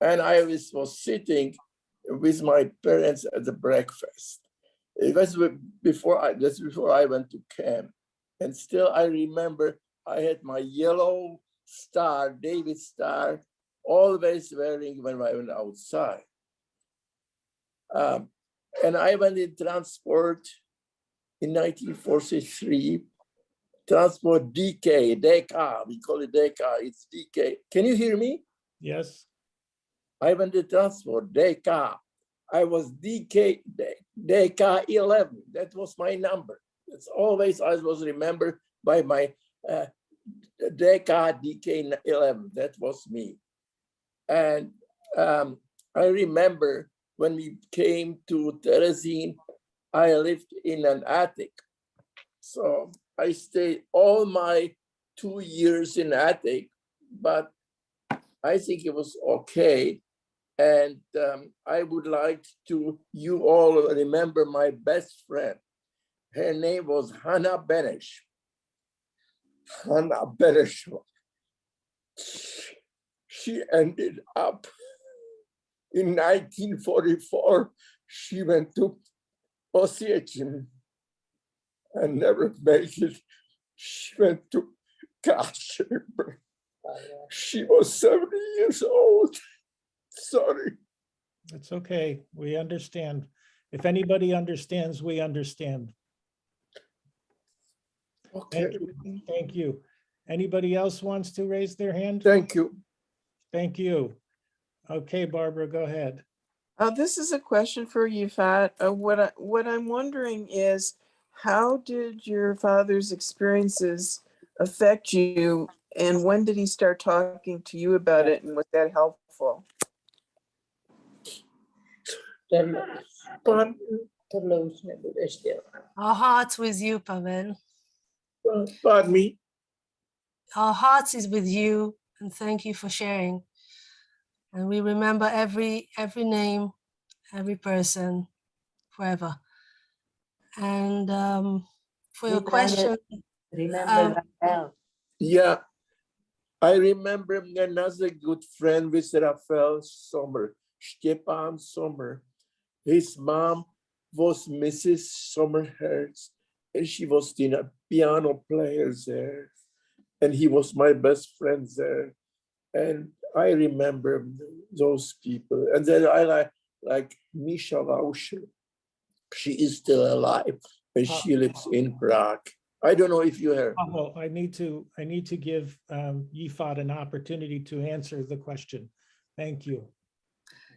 And I was sitting with my parents at the breakfast. That's before I went to camp. And still I remember I had my yellow star, David star, always wearing when I went outside. And I went in transport in 1943. transport DK, DK, we call it DK, it's DK. Can you hear me? Yes. I went to transport, DK. I was DK 11, that was my number. It's always, I was remembered by my DK 11, that was me. And I remember when we came to Terezin, I lived in an attic. So I stayed all my 2 years in attic, but I think it was okay. And I would like to, you all remember my best friend. Her name was Hannah Benesh. Hannah Benesh. She ended up in 1944. She went to Ossetia and never made it. She went to Kasher. She was 70 years old. Sorry. It's okay. We understand. If anybody understands, we understand. Okay. Thank you. Anybody else wants to raise their hand? Thank you. Thank you. Okay, Barbara, go ahead. This is a question for Yifat. What I'm wondering is, how did your father's experiences affect you, and when did he start talking to you about it, and was that helpful? Our hearts with you, Pavel. Pardon me. Our hearts is with you, and thank you for sharing. And we remember every name, every person, forever. And for your question, Yeah, I remember another good friend with Rafael Sommer, Stepan Sommer. His mom was Mrs. Sommerherz, and she was the piano player there. And he was my best friend there. And I remember those people. And then I like Misha Lauscher. She is still alive, and she lives in Prague. I don't know if you heard. Well, I need to give Yifat an opportunity to answer the question. Thank you.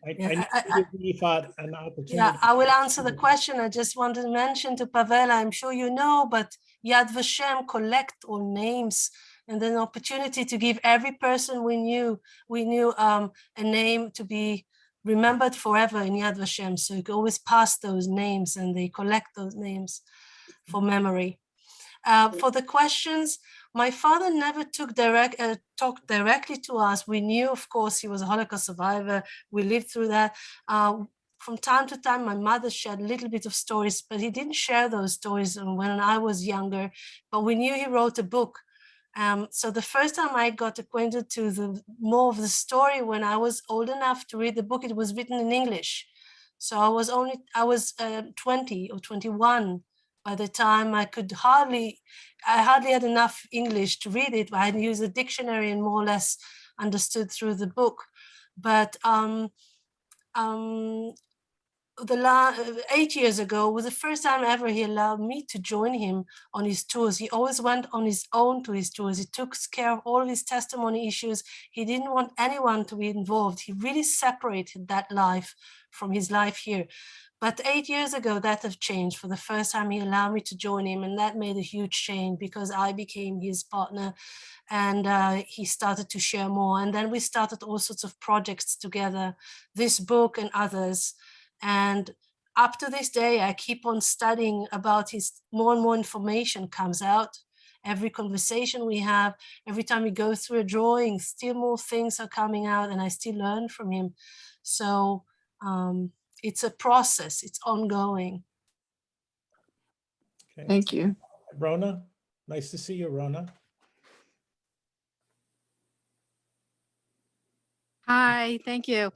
I need to give Yifat an opportunity. yeah, I will answer the question. I just wanted to mention to Pavel, I'm sure you know, but Yad Vashem collect all names, and then opportunity to give every person we knew a name to be remembered forever in Yad Vashem. So you can always pass those names, and they collect those names for memory. For the questions, my father never talked directly to us. We knew, of course, he was a Holocaust survivor. We lived through that. From time to time, my mother shared a little bit of stories, but he didn't share those stories when I was younger. But we knew he wrote a book. So the first time I got acquainted to more of the story, when I was old enough to read the book, it was written in English. So I was 20 or 21 by the time I hardly had enough English to read it. I had used a dictionary and more or less understood through the book. But 8 years ago was the first time ever he allowed me to join him on his tours. He always went on his own to his tours. He took care of all of his testimony issues. He didn't want anyone to be involved. He really separated that life from his life here. But 8 years ago, that have changed. For the first time, he allowed me to join him, and that made a huge change because I became his partner, and he started to share more. And then we started all sorts of projects together, this book and others. And up to this day, I keep on studying about more and more information comes out. Every conversation we have, every time we go through a drawing, still more things are coming out, and I still learn from him. So it's a process, it's ongoing. Okay. Thank you. Rona, nice to see you, Rona. Hi, thank you.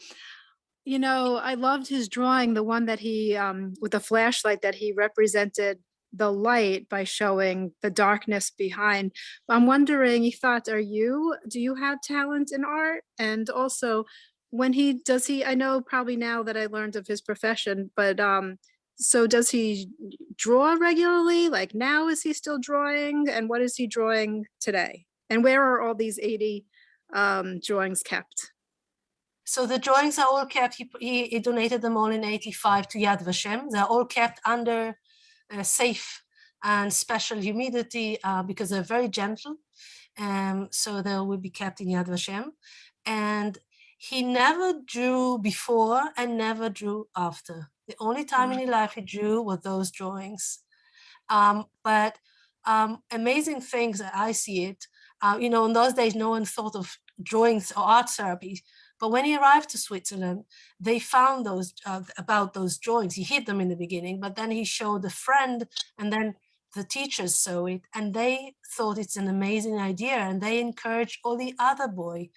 You know, I loved his drawing, the one that he, with the flashlight, that he represented the light by showing the darkness behind. I'm wondering, Yifat, do you have talent in art? And also, I know probably now that I learned of his profession, but So does he draw regularly? Like now, is he still drawing? And what is he drawing today? And where are all these 80 drawings kept? So the drawings are all kept. He donated them all in '85 to Yad Vashem. They're all kept under safe and special humidity because they're very gentle. So they will be kept in Yad Vashem. And he never drew before and never drew after. The only time in his life he drew were those drawings. But amazing things that I see it, you know, in those days, no one thought of drawings or art therapy. But when he arrived to Switzerland, they found those about those drawings. He hid them in the beginning, but then he showed a friend, and then the teachers saw it, and they thought it's an amazing idea, and they encouraged all the other boys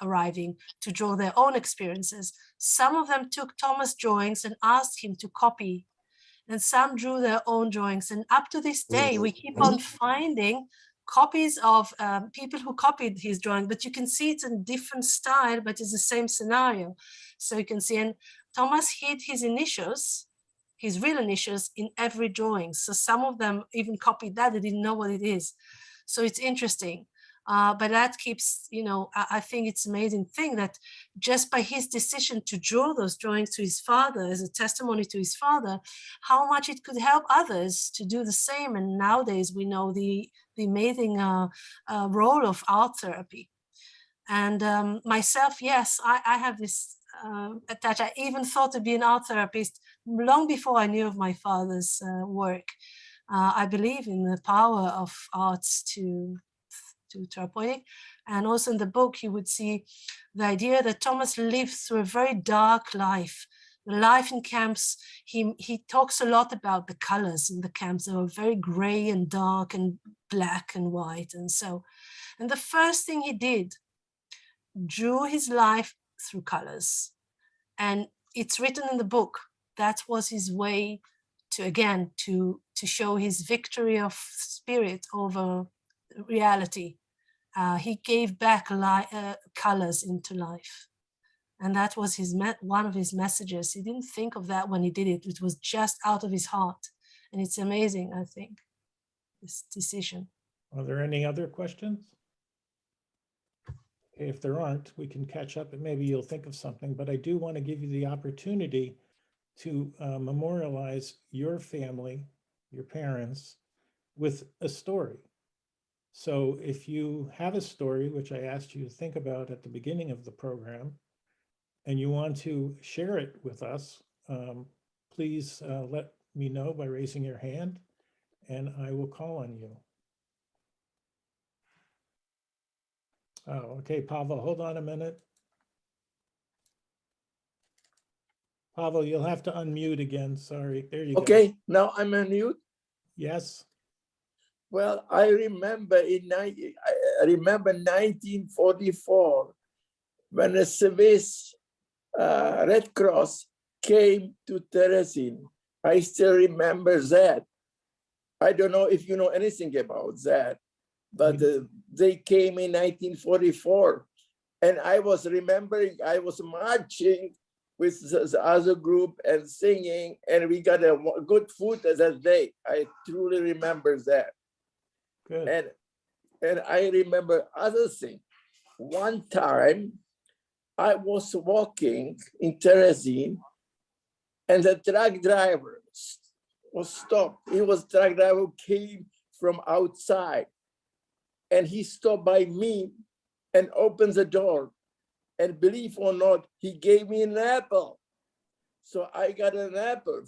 arriving to draw their own experiences. Some of them took Thomas' drawings and asked him to copy, and some drew their own drawings. And up to this day, we keep on finding copies of people who copied his drawing, but you can see it's a different style, but it's the same scenario. So you can see, and Thomas hid his initials, his real initials, in every drawing. So some of them even copied that, they didn't know what it is. So it's interesting. But that keeps, you know, I think it's an amazing thing that just by his decision to draw those drawings to his father as a testimony to his father, how much it could help others to do the same. And nowadays we know the amazing role of art therapy. And myself, yes, I have this attached. I even thought to be an art therapist long before I knew of my father's work. I believe in the power of arts to therapeutic. And also in the book, you would see the idea that Thomas lived through a very dark life. The life in camps, he talks a lot about the colors in the camps. They were very gray and dark and black and white. And the first thing he did, drew his life through colors. And it's written in the book. That was his way to, again, to show his victory of spirit over reality. He gave back colors into life. And that was one of his messages. He didn't think of that when he did it. It was just out of his heart. And it's amazing, I think, this decision. Are there any other questions? If there aren't, we can catch up and maybe you'll think of something, but I do want to give you the opportunity to memorialize your family, your parents, with a story. So if you have a story, which I asked you to think about at the beginning of the program, and you want to share it with us, please let me know by raising your hand, and I will call on you. Oh, okay, Pavel, hold on a minute. Pavel, you'll have to unmute again. Sorry, there you go. Okay, now I'm unmute. Yes. Well, I remember 1944 when the Swiss Red Cross came to Terezin. I still remember that. I don't know if you know anything about that, but they came in 1944. And I was remembering, I was marching with the other group and singing, and we got a good food that day. I truly remember that. Good. And I remember other thing. One time I was walking in Terezin, and the truck driver was stopped. Truck driver came from outside, and he stopped by me and opened the door. And believe or not, he gave me an apple. So I got an apple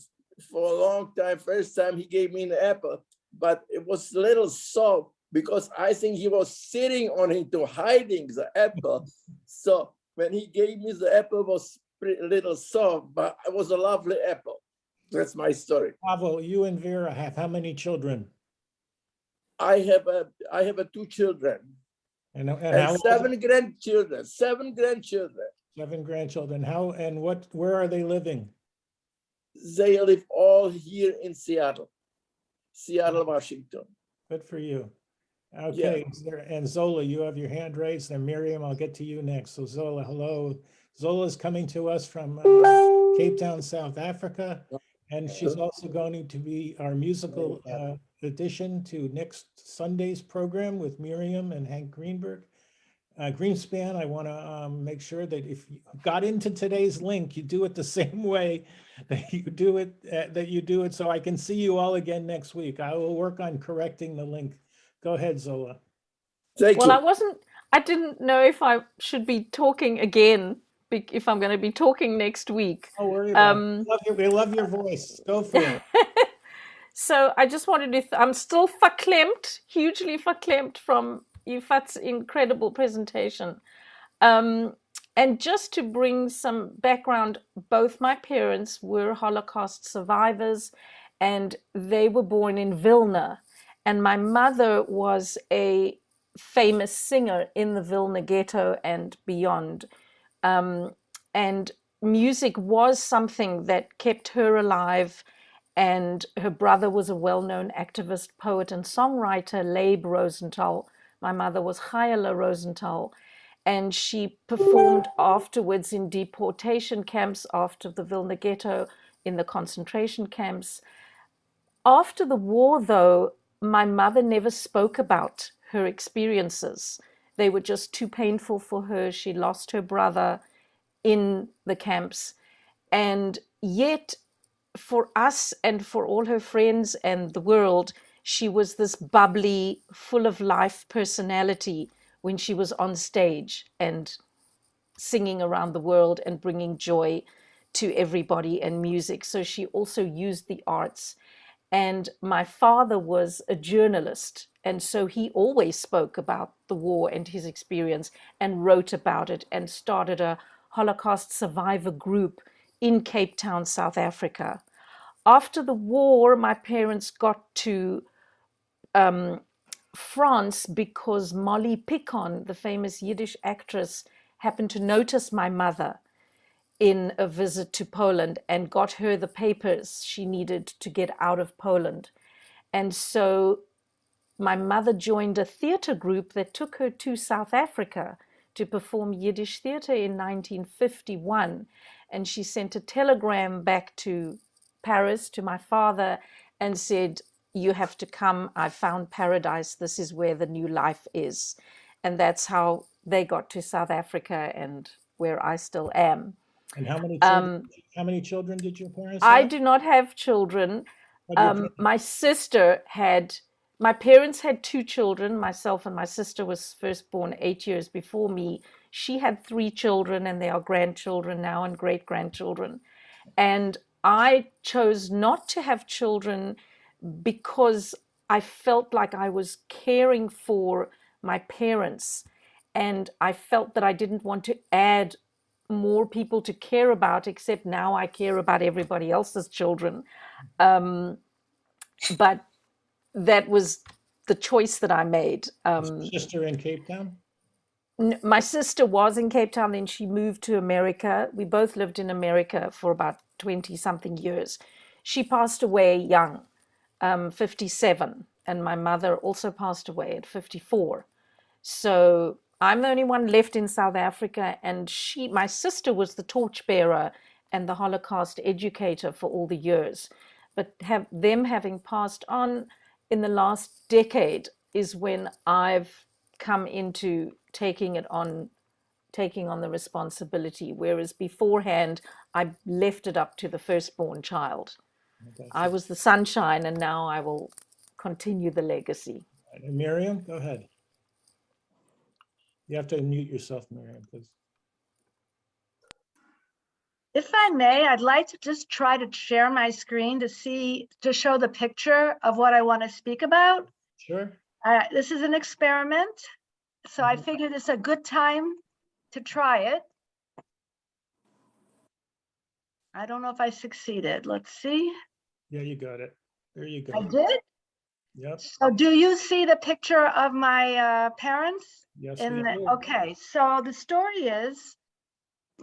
for a long time. First time he gave me an apple, but it was a little soft because I think he was sitting on it to hiding the apple. So when he gave me the apple, it was a little soft, but it was a lovely apple. That's my story. Pavel, you and Vera have how many children? I have 2 children. And how 7 grandchildren. 7 grandchildren. 7 grandchildren. Where are they living? They live all here in Seattle, Washington. Good for you. Okay, yeah. And Zola, you have your hand raised, and Miriam, I'll get to you next. So Zola, hello. Zola is coming to us from Cape Town, South Africa, And she's also going to be our musical addition to next Sunday's program with Miriam and Hank Greenberg. Greenspan, I want to make sure that if you got into today's link, you do it the same way that you do it, so I can see you all again next week. I will work on correcting the link. Go ahead, Zola. Thank Well, you. I didn't know if I should be talking again, if I'm going to be talking next week. Don't worry about it. We love your voice. Go for it. So I just wanted to, I'm still verklempt, hugely verklempt from Yifat's incredible presentation. And just to bring some background, both my parents were Holocaust survivors, and they were born in Vilna. And my mother was a famous singer in the Vilna ghetto and beyond. And music was something that kept her alive. And her brother was a well-known activist, poet, and songwriter, Leib Rosenthal. My mother was Chayela Rosenthal. And she performed afterwards in deportation camps after the Vilna ghetto, in the concentration camps. After the war, though, my mother never spoke about her experiences. They were just too painful for her. She lost her brother in the camps. And yet, for us and for all her friends and the world, she was this bubbly, full of life personality when she was on stage and singing around the world and bringing joy to everybody and music. So she also used the arts. And my father was a journalist, and so he always spoke about the war and his experience and wrote about it and started a Holocaust survivor group in Cape Town, South Africa. After the war, my parents got to France because Molly Picon, the famous Yiddish actress, happened to notice my mother in a visit to Poland and got her the papers she needed to get out of Poland. And so my mother joined a theater group that took her to South Africa to perform Yiddish theater in 1951. And she sent a telegram back to Paris to my father and said, "You have to come. I found paradise. This is where the new life is." And that's how they got to South Africa and where I still am. And how many children did your parents have? I do not have children. My parents had 2 children. Myself and my sister was first born 8 years before me. She had 3 children, and they are grandchildren now and great-grandchildren. And I chose not to have children because I felt like I was caring for my parents, and I felt that I didn't want to add more people to care about, except now I care about everybody else's children. But that was the choice that I made. Sister in Cape Town? My sister was in Cape Town, then she moved to America. We both lived in America for about 20-something years. She passed away young, 57, and my mother also passed away at 54. So I'm the only one left in South Africa, and my sister was the torchbearer and the Holocaust educator for all the years. But them having passed on in the last decade is when I've come into taking on the responsibility, whereas beforehand I left it up to the firstborn child. I was the sunshine, and now I will continue the legacy. And Miriam, go ahead. You have to unmute yourself, Miriam, please. If I may, I'd like to just try to share my screen to show the picture of what I want to speak about. Sure. This is an experiment, so I figured it's a good time to try it. I don't know if I succeeded. Let's see. Yeah, you got it. There you go. I did? Yep. So do you see the picture of my parents? Yes, we do. Okay, so the story is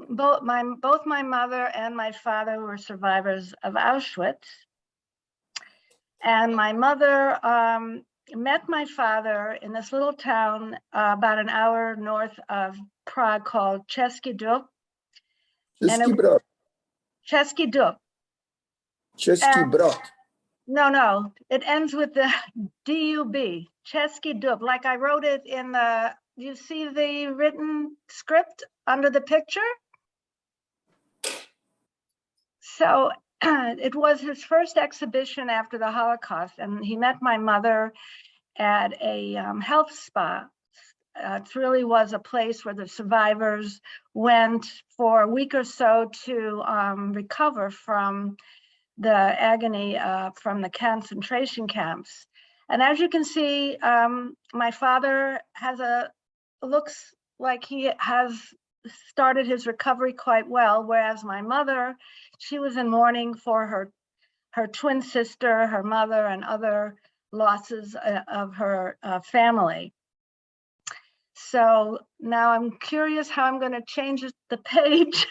both my mother and my father were survivors of Auschwitz. And my mother met my father in this little town about an hour north of Prague called Český Duch. Český Duch. Český Brod. No, it ends with the D-U-B, Český Dub, like I wrote it in the, do you see the written script under the picture? So it was his first exhibition after the Holocaust, and he met my mother at a health spa. It really was a place where the survivors went for a week or so to recover from the agony from the concentration camps. And as you can see, my father looks like he has started his recovery quite well, whereas my mother, she was in mourning for her twin sister, her mother, and other losses of her family. So now I'm curious how I'm going to change the page.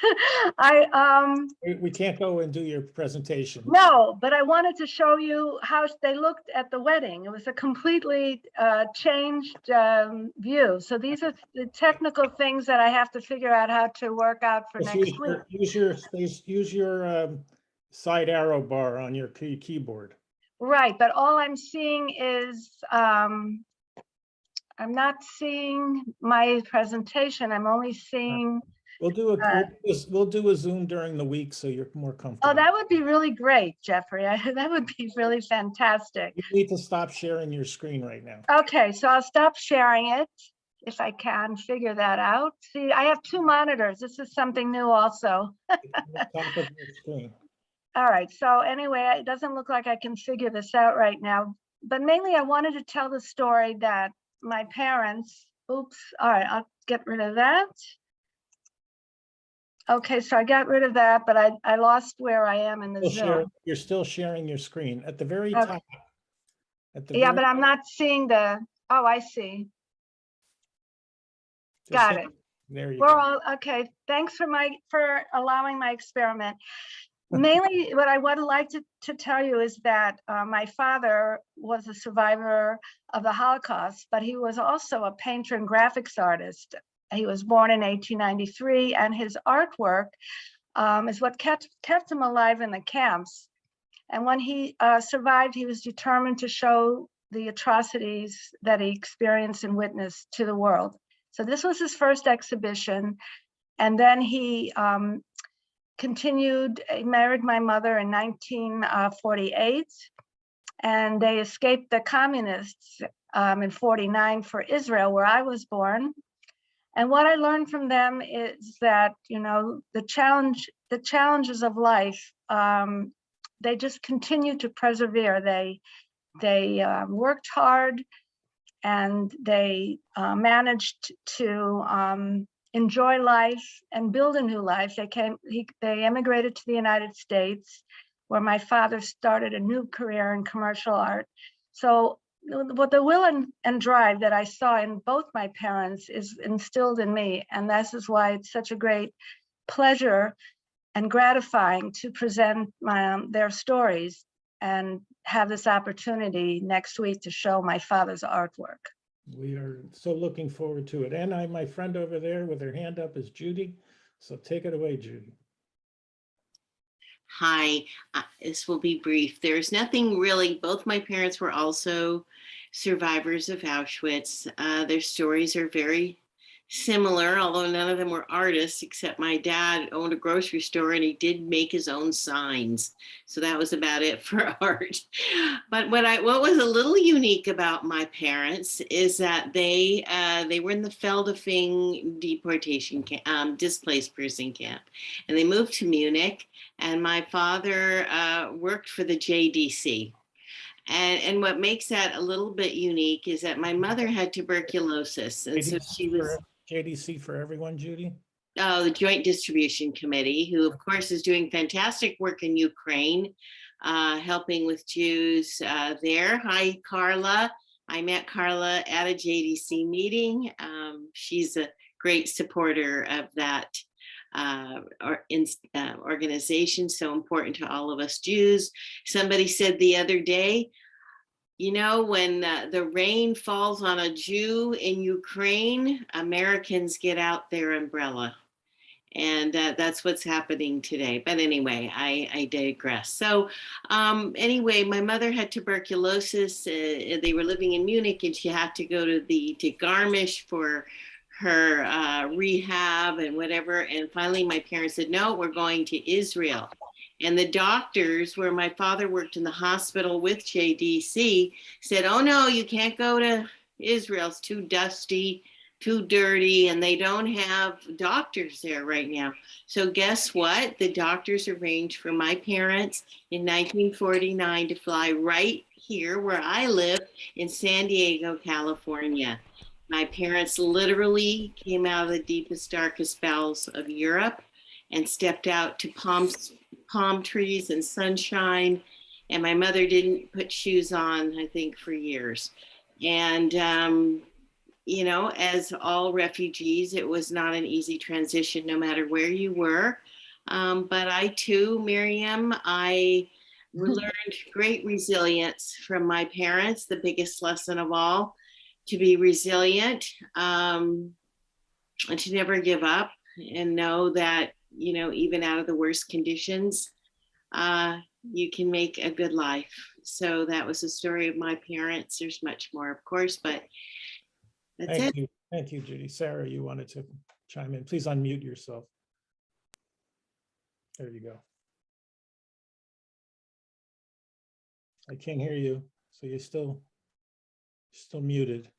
We can't go and do your presentation. No, but I wanted to show you how they looked at the wedding. It was a completely changed view. So these are the technical things that I have to figure out how to work out for Just next week. use your side arrow bar on your keyboard. Right, but all I'm seeing is I'm not seeing my presentation. I'm only seeing. We'll do a Zoom during the week so you're more comfortable. Oh, that would be really great, Jeffrey. That would be really fantastic. You need to stop sharing your screen right now. Okay, so I'll stop sharing it if I can figure that out. See, I have two monitors. This is something new also. Top of your screen. All right, so anyway, it doesn't look like I can figure this out right now, but mainly I wanted to tell the story that my parents, oops, all right, I'll get rid of that. Okay, so I got rid of that, but I lost where I am in the Zoom. You're still sharing your screen at the very Okay. top. Yeah, but I'm not seeing the, oh, I see. Got it. There you We're go. all, okay, thanks for allowing my experiment. Mainly what I would like to tell you is that my father was a survivor of the Holocaust, but he was also a painter and graphics artist. He was born in 1893, and his artwork is what kept him alive in the camps. And when he survived, he was determined to show the atrocities that he experienced and witnessed to the world. So this was his first exhibition. And then he continued, he married my mother in 1948, and they escaped the communists in 49 for Israel, where I was born. And what I learned from them is that, you know, the challenges of life, they just continue to persevere. They worked hard, and they managed to enjoy life and build a new life. They emigrated to the United States, where my father started a new career in commercial art. So what the will and drive that I saw in both my parents is instilled in me. And this is why it's such a great pleasure and gratifying to present their stories and have this opportunity next week to show my father's artwork. We are so looking forward to it. And my friend over there with her hand up is Judy. So take it away, Judy. Hi, this will be brief. There's nothing really, both my parents were also survivors of Auschwitz. Their stories are very similar, although none of them were artists, except my dad owned a grocery store and he did make his own signs. So that was about it for art. But what was a little unique about my parents is that they were in the Feldafing deportation camp, displaced person camp, and they moved to Munich. And my father worked for the JDC. And what makes that a little bit unique is that my mother had tuberculosis, and so she was. JDC for everyone, Judy? Oh, the Joint Distribution Committee, who of course is doing fantastic work in Ukraine, helping with Jews there. Hi, Carla. I met Carla at a JDC meeting. She's a great supporter of that organization, so important to all of us Jews. Somebody said the other day, you know, when the rain falls on a Jew in Ukraine, Americans get out their umbrella. And that's what's happening today. But anyway, I digress. So anyway, my mother had tuberculosis. They were living in Munich, and she had to go to Garmisch for her rehab and whatever. And finally, my parents said, no, we're going to Israel. And the doctors, where my father worked in the hospital with JDC, said, oh, no, you can't go to Israel. It's too dusty, too dirty, and they don't have doctors there right now. So guess what? The doctors arranged for my parents in 1949 to fly right here where I live in San Diego, California. My parents literally came out of the deepest, darkest bowels of Europe and stepped out to palm trees and sunshine. And my mother didn't put shoes on, I think, for years. And, you know, as all refugees, it was not an easy transition, no matter where you were. But I too, Miriam, I learned great resilience from my parents, the biggest lesson of all, to be resilient, and to never give up, and know that, you know, even out of the worst conditions, you can make a good life. So that was the story of my parents. There's much more, of course, but that's Thank it. you. Thank you, Judy. Sarah, you wanted to chime in. Please unmute yourself. There you go. I can't hear you, so you're still muted.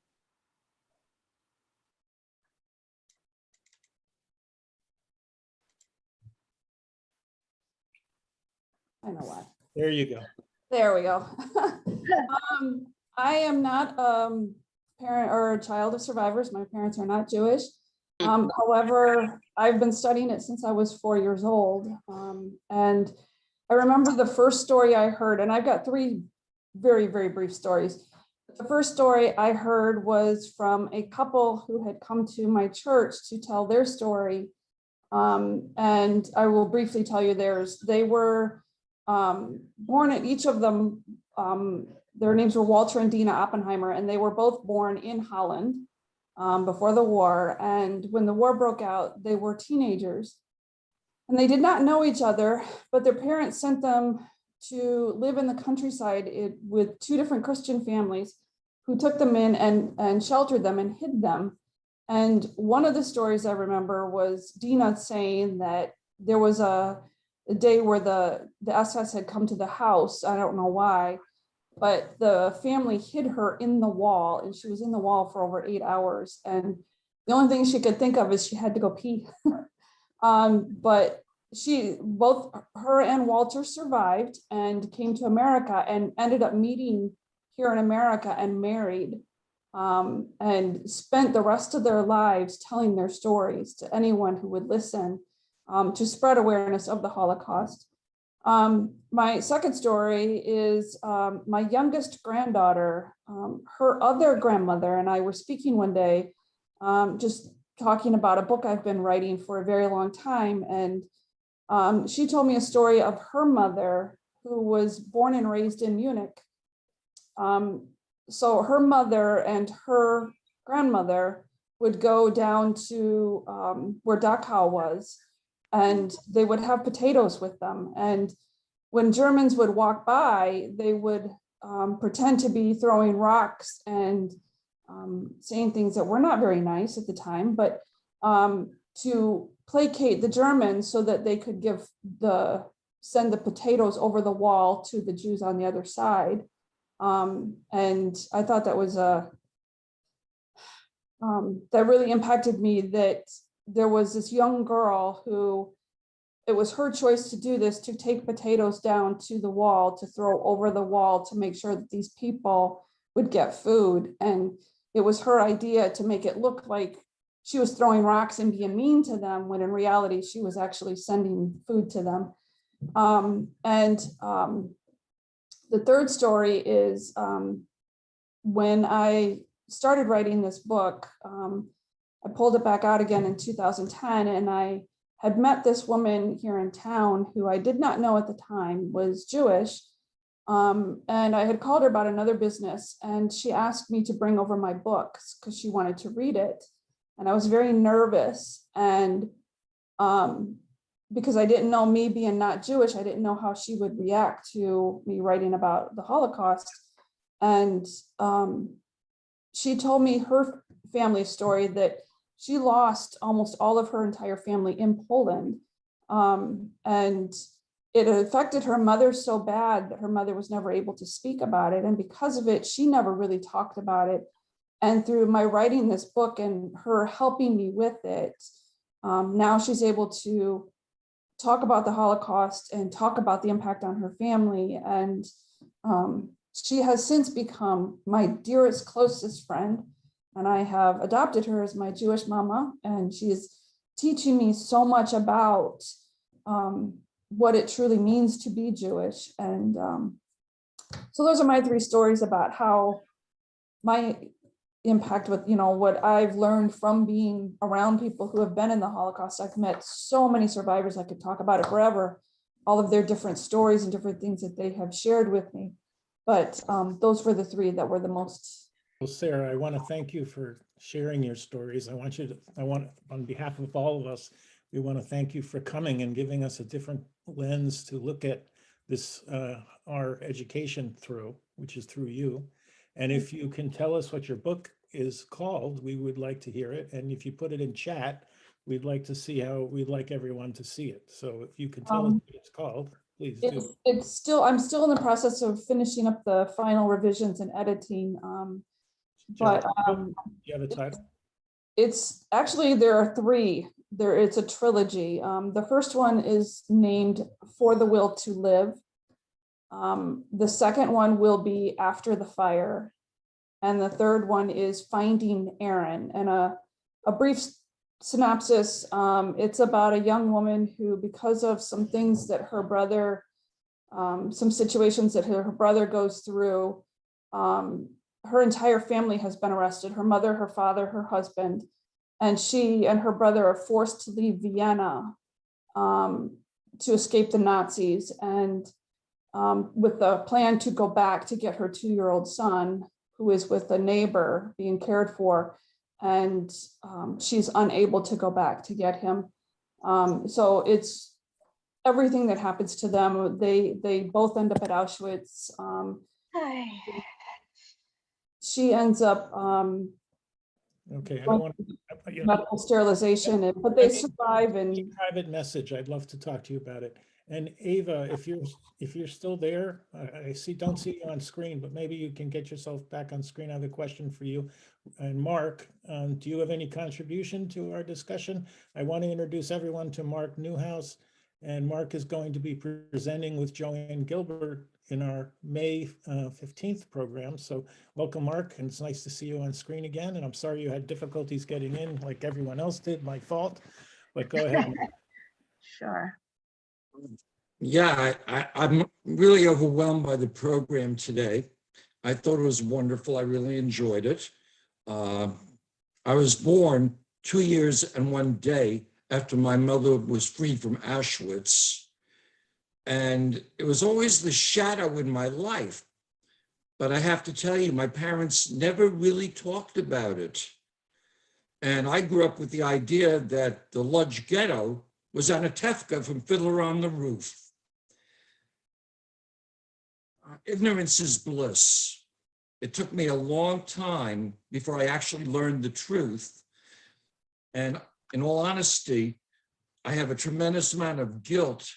I know why. There you go. There we go. I am not a parent or a child of survivors. My parents are not Jewish. However, I've been studying it since I was 4 years old. And I remember the first story I heard, and I've got three very, very brief stories. The first story I heard was from a couple who had come to my church to tell their story. And I will briefly tell you theirs. They were born at each of them, their names were Walter and Dina Oppenheimer, and they were both born in Holland before the war. And when the war broke out, they were teenagers. And they did not know each other, but their parents sent them to live in the countryside with two different Christian families who took them in and sheltered them and hid them. And one of the stories I remember was Dina saying that there was a day where the SS had come to the house. I don't know why, but the family hid her in the wall, and she was in the wall for over 8 hours. And the only thing she could think of is she had to go pee. But both her and Walter survived and came to America and ended up meeting here in America and married, and spent the rest of their lives telling their stories to anyone who would listen, to spread awareness of the Holocaust. My second story is my youngest granddaughter. Her other grandmother and I were speaking one day, just talking about a book I've been writing for a very long time. And she told me a story of her mother, who was born and raised in Munich. So her mother and her grandmother would go down to where Dachau was, and they would have potatoes with them. And when Germans would walk by, they would pretend to be throwing rocks and saying things that were not very nice at the time, but to placate the Germans so that they could send the potatoes over the wall to the Jews on the other side. And I thought that was that really impacted me, that there was this young girl who, it was her choice to do this, to take potatoes down to the wall, to throw over the wall to make sure that these people would get food. And it was her idea to make it look like she was throwing rocks and being mean to them, when in reality, she was actually sending food to them. The third story is when I started writing this book, I pulled it back out again in 2010, and I had met this woman here in town who I did not know at the time was Jewish. And I had called her about another business, and she asked me to bring over my books because she wanted to read it. And I was very nervous. And because I didn't know, me being not Jewish, I didn't know how she would react to me writing about the Holocaust. And she told me her family story, that she lost almost all of her entire family in Poland. And it affected her mother so bad that her mother was never able to speak about it. And because of it, she never really talked about it. And through my writing this book and her helping me with it, now she's able to talk about the Holocaust and talk about the impact on her family. And she has since become my dearest, closest friend. And I have adopted her as my Jewish mama. And she is teaching me so much about what it truly means to be Jewish. And so those are my three stories about how my impact with, what I've learned from being around people who have been in the Holocaust. I've met so many survivors. I could talk about it forever, all of their different stories and different things that they have shared with me. But those were the three that were the most. Well, Sarah, I want to thank you for sharing your stories. I want, on behalf of all of us, we want to thank you for coming and giving us a different lens to look at this, our education through, which is through you. And if you can tell us what your book is called, we would like to hear it. And if you put it in chat, we'd like to see we'd like everyone to see it. So if you can tell us what it's called, please do. I'm still in the process of finishing up the final revisions and editing. But do you have a title? It's actually, there are three. It's a trilogy. The first one is named For the Will to Live. The second one will be After the Fire. And the third one is Finding Aaron. And a brief synopsis, it's about a young woman who, because of some things that her brother, some situations that her brother goes through, her entire family has been arrested, her mother, her father, her husband, and she and her brother are forced to leave Vienna to escape the Nazis. And with the plan to go back to get her 2-year-old son, who is with a neighbor being cared for, and she's unable to go back to get him. So it's everything that happens to them. They both end up at Auschwitz. She ends up Okay, I don't want medical sterilization, but they survive. And private message, I'd love to talk to you about it. And Ava, if you're still there, don't see you on screen, but maybe you can get yourself back on screen. I have a question for you. And Mark, do you have any contribution to our discussion? I want to introduce everyone to Mark Newhouse, and Mark is going to be presenting with Joanne Gilbert in our May 15th program. So welcome, Mark, and it's nice to see you on screen again. And I'm sorry you had difficulties getting in like everyone else did, my fault, but go ahead, Mark. Sure. Yeah, I'm really overwhelmed by the program today. I thought it was wonderful. I really enjoyed it. I was born 2 years and 1 day after my mother was freed from Auschwitz. And it was always the shadow in my life. But I have to tell you, my parents never really talked about it. And I grew up with the idea that the Lodz ghetto was Anatevka from Fiddler on the Roof. Ignorance is bliss. It took me a long time before I actually learned the truth. And in all honesty, I have a tremendous amount of guilt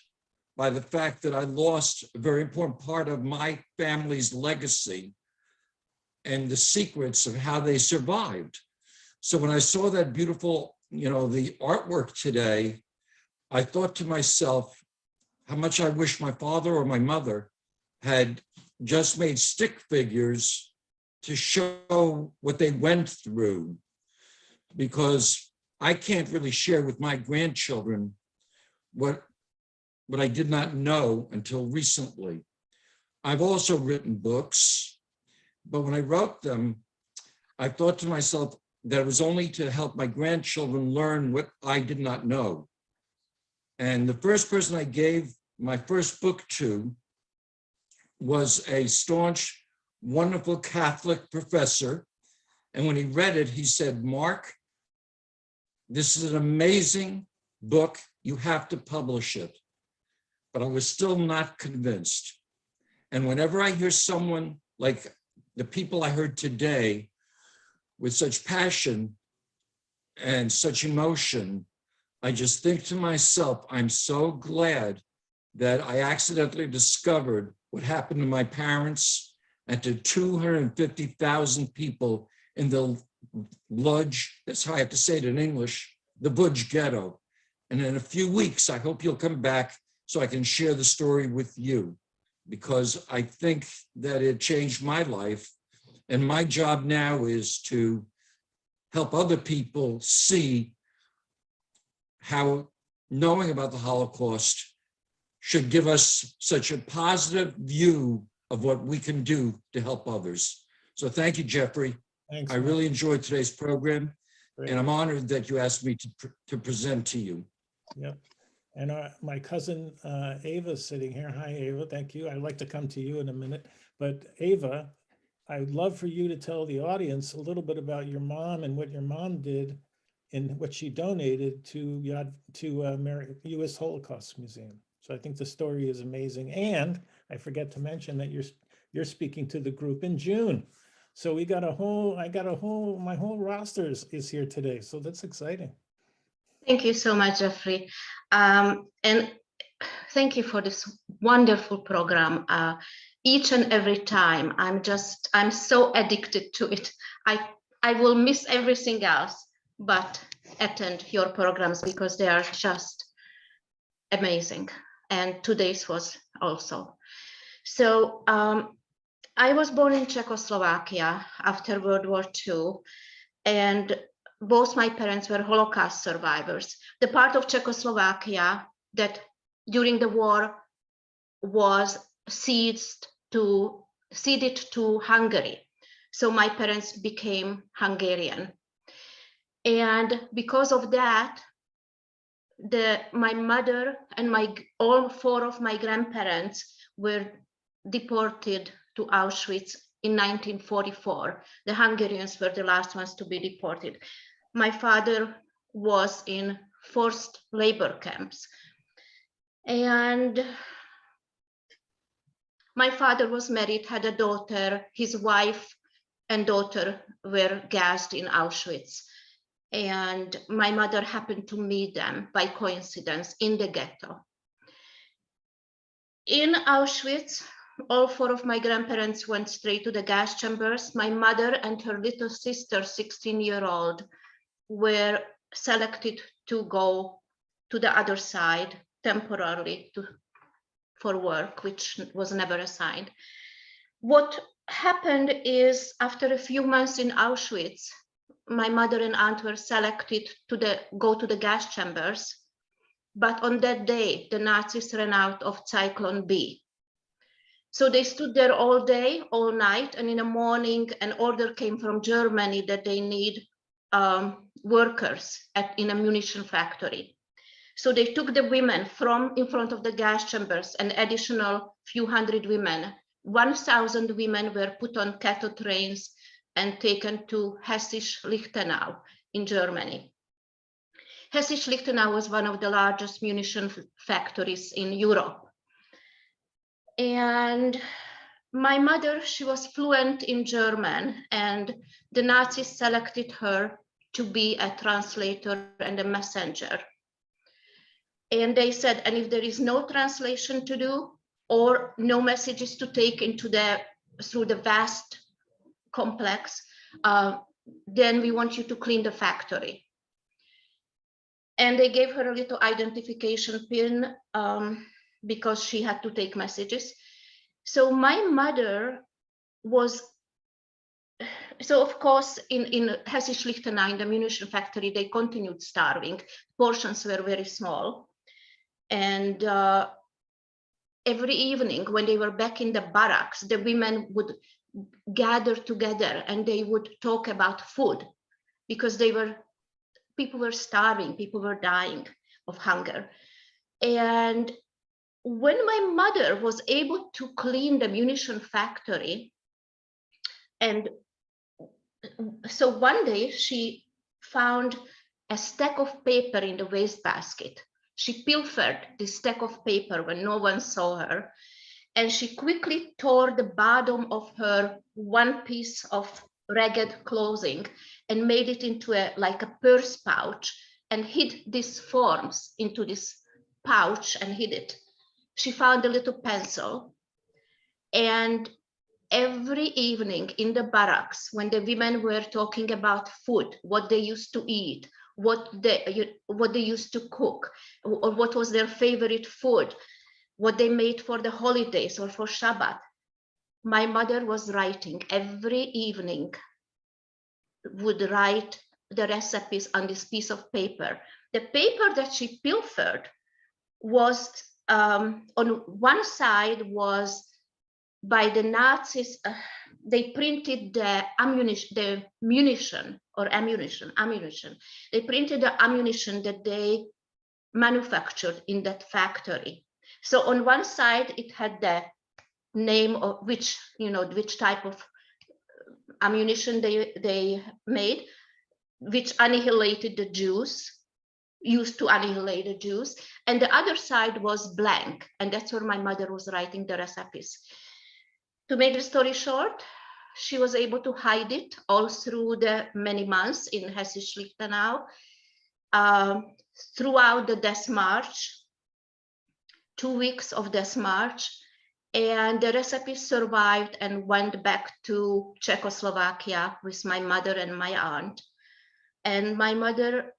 by the fact that I lost a very important part of my family's legacy and the secrets of how they survived. So when I saw that beautiful, the artwork today, I thought to myself how much I wish my father or my mother had just made stick figures to show what they went through, because I can't really share with my grandchildren what I did not know until recently. I've also written books, but when I wrote them, I thought to myself that it was only to help my grandchildren learn what I did not know. And the first person I gave my first book to was a staunch, wonderful Catholic professor. And when he read it, he said, "Mark, this is an amazing book. You have to publish it. But I was still not convinced. And whenever I hear someone like the people I heard today with such passion and such emotion, I just think to myself, I'm so glad that I accidentally discovered what happened to my parents and to 250,000 people in the Lodge, that's how I have to say it in English, the Budge ghetto. And in a few weeks, I hope you'll come back so I can share the story with you, because I think that it changed my life. And my job now is to help other people see how knowing about the Holocaust should give us such a positive view of what we can do to help others. So thank you, Jeffrey. Thanks, I really enjoyed today's program, Great. and I'm honored that you asked me to present to you. Yep. And my cousin Ava's sitting here. Hi, Ava. Thank you. I'd like to come to you in a minute. But Ava, I'd love for you to tell the audience a little bit about your mom and what your mom did and what she donated to U.S. Holocaust Museum. So I think the story is amazing. And I forget to mention that you're speaking to the group in June. So we got my whole roster is here today. So that's exciting. Thank you so much, Jeffrey. And thank you for this wonderful program. Each and every time, I'm so addicted to it. I will miss everything else, but attend your programs because they are just amazing. And today's was also. So I was born in Czechoslovakia after World War II, and both my parents were Holocaust survivors. The part of Czechoslovakia that during the war was ceded to Hungary. So my parents became Hungarian. And because of that, my mother and all four of my grandparents were deported to Auschwitz in 1944. The Hungarians were the last ones to be deported. My father was in forced labor camps. And my father was married, had a daughter. His wife and daughter were gassed in Auschwitz. And my mother happened to meet them by coincidence in the ghetto. In Auschwitz, all four of my grandparents went straight to the gas chambers. My mother and her little sister, 16-year-old, were selected to go to the other side temporarily for work, which was never assigned. What happened is, after a few months in Auschwitz, my mother and aunt were selected to go to the gas chambers. But on that day, the Nazis ran out of Zyklon B. So they stood there all day, all night, and in the morning, an order came from Germany that they need workers in a munition factory. So they took the women from in front of the gas chambers, an additional few hundred women. 1,000 women were put on cattle trains and taken to Hessisch-Lichtenau in Germany. Hessisch-Lichtenau was one of the largest munition factories in Europe. And my mother, she was fluent in German, and the Nazis selected her to be a translator and a messenger. And they said, and if there is no translation to do or no messages to take through the vast complex, then we want you to clean the factory. And they gave her a little identification pin because she had to take messages. So my mother was, so of course, in Hessisch-Lichtenau, in the munition factory, they continued starving. Portions were very small. And every evening when they were back in the barracks, the women would gather together and they would talk about food because people were starving, people were dying of hunger. And when my mother was able to clean the munition factory, and so one day she found a stack of paper in the wastebasket. She pilfered this stack of paper when no one saw her, and she quickly tore the bottom of her one piece of ragged clothing and made it into like a purse pouch and hid these forms into this pouch and hid it. She found a little pencil, and every evening in the barracks, when the women were talking about food, what they used to eat, what they used to cook, or what was their favorite food, what they made for the holidays or for Shabbat, my mother was writing every evening, would write the recipes on this piece of paper. The paper that she pilfered was, on one side was by the Nazis, they printed the ammunition. They printed the ammunition that they manufactured in that factory. So on one side, it had the name of which type of ammunition they made, which annihilated the Jews, used to annihilate the Jews. And the other side was blank. And that's where my mother was writing the recipes. To make the story short, she was able to hide it all through the many months in Hesse-Schlichtenau, throughout the Death March, 2 weeks of Death March, and the recipes survived and went back to Czechoslovakia with my mother and my aunt. And my mother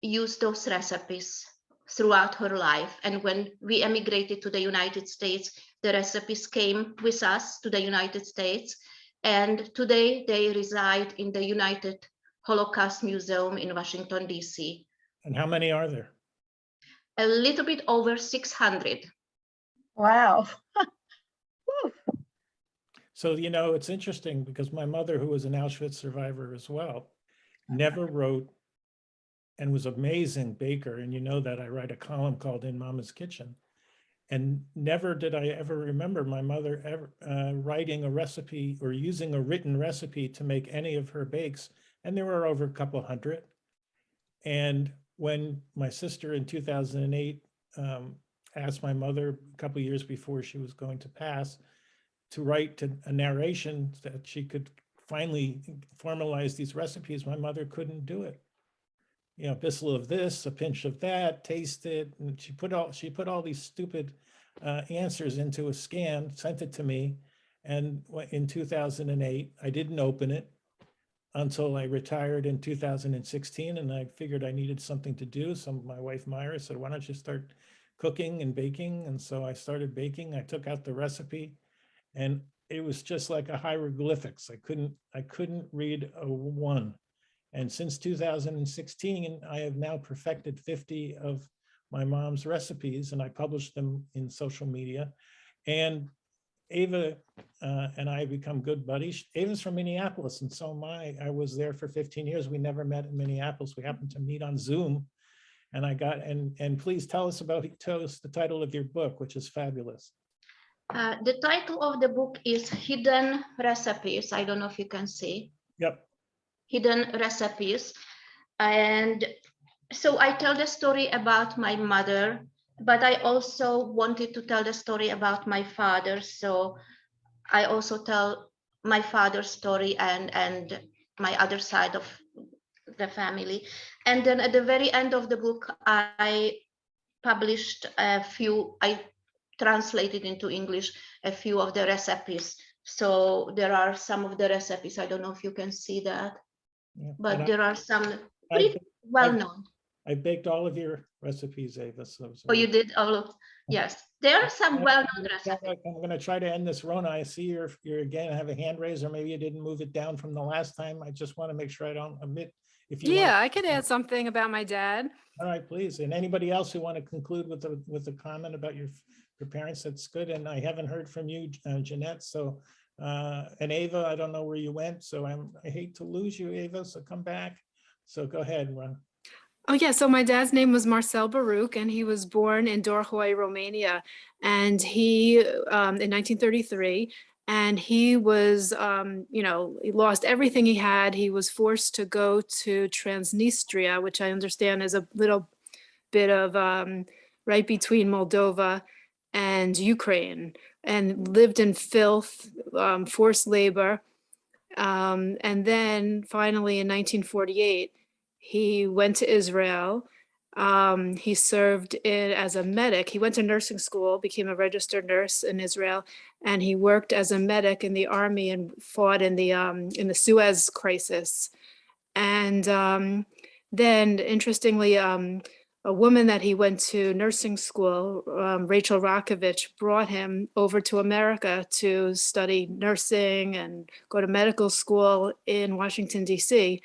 used those recipes throughout her life. And when we emigrated to the United States, the recipes came with us to the United States. And today they reside in the United Holocaust Museum in Washington, D.C. And how many are there? A little bit over 600. Wow. So, it's interesting because my mother, who was an Auschwitz survivor as well, never wrote and was an amazing baker. And you know that I write a column called In Mama's Kitchen. And never did I ever remember my mother ever writing a recipe or using a written recipe to make any of her bakes. And there were over a couple hundred. And when my sister in 2008 asked my mother a couple of years before she was going to pass to write a narration that she could finally formalize these recipes, my mother couldn't do it. A bissel of this, a pinch of that, taste it. And she put all these stupid answers into a scan, sent it to me. And in 2008, I didn't open it until I retired in 2016. And I figured I needed something to do. So my wife, Myra, said, why don't you start cooking and baking? And so I started baking. I took out the recipe and it was just like a hieroglyphics. I couldn't read a one. And since 2016, I have now perfected 50 of my mom's recipes, and I published them in social media. And Ava and I become good buddies. Ava's from Minneapolis, and so am I. I was there for 15 years. We never met in Minneapolis. We happened to meet on Zoom. And and please tell us the title of your book, which is fabulous. The title of the book is Hidden Recipes. I don't know if you can see. Yep. Hidden Recipes. And so I tell the story about my mother, but I also wanted to tell the story about my father. So I also tell my father's story and my other side of the family. And then at the very end of the book, I published I translated into English a few of the recipes. So there are some of the recipes. I don't know if you can see that. Yeah, but there are some pretty well known. I baked all of your recipes, Ava. Oh, you did all of, yes. There are some well-known recipes. I'm going to try to end this, Rona. I see you're again have a hand raise, or maybe you didn't move it down from the last time. I just want to make sure I don't omit. If you I could add something about my dad. All right, please. And anybody else who want to conclude with a comment about your parents, that's good. And I haven't heard from you, Jeanette. So. And Ava, I don't know where you went, so I hate to lose you, Ava, so come back. So go ahead, Ron. Oh yeah, so my dad's name was Marcel Baruch, and he was born in Dorhoi, Romania, and he in 1933, And he was, he lost everything he had. He was forced to go to Transnistria, which I understand is a little bit of right between Moldova and Ukraine, and lived in filth, forced labor. And then finally in 1948, he went to Israel. He served as a medic. He went to nursing school, became a registered nurse in Israel, and he worked as a medic in the army and fought in the Suez crisis. And then, interestingly, a woman that he went to nursing school, Rachel Rakovich, brought him over to America to study nursing and go to medical school in Washington, D.C.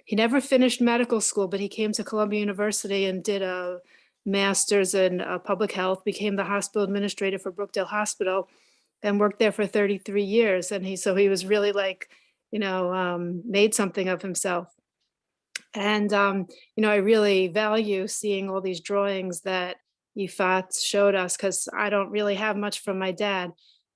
He never finished medical school, but he came to Columbia University and did a master's in public health, became the hospital administrator for Brookdale Hospital, and worked there for 33 years. And he was really like, made something of himself. And, I really value seeing all these drawings that Yifat showed us, because I don't really have much from my dad.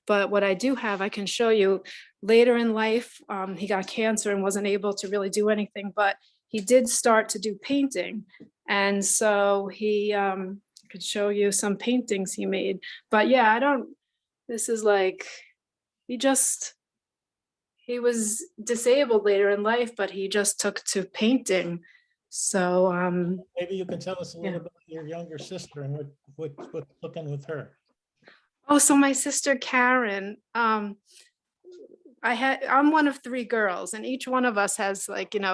But what I do have, I can show you. Later in life, he got cancer and wasn't able to really do anything, but he did start to do painting. And so he could show you some paintings he made. But yeah, this is like, he was disabled later in life, but he just took to painting. So maybe you can tell us a little about your younger sister and what's looking with her. Oh, so my sister Karen, I'm one of 3 girls, and each one of us has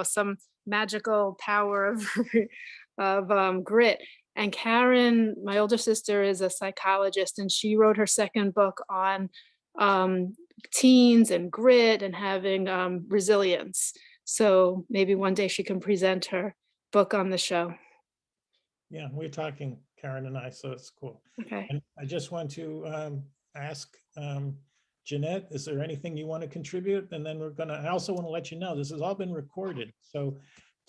some magical power of grit. And Karen, my older sister, is a psychologist, and she wrote her second book on teens and grit and having resilience. So maybe one day she can present her book on the show. Yeah, we're talking, Karen and I, so it's cool. Okay. And I just want to ask Jeanette, is there anything you want to contribute? And then I also want to let you know, this has all been recorded. So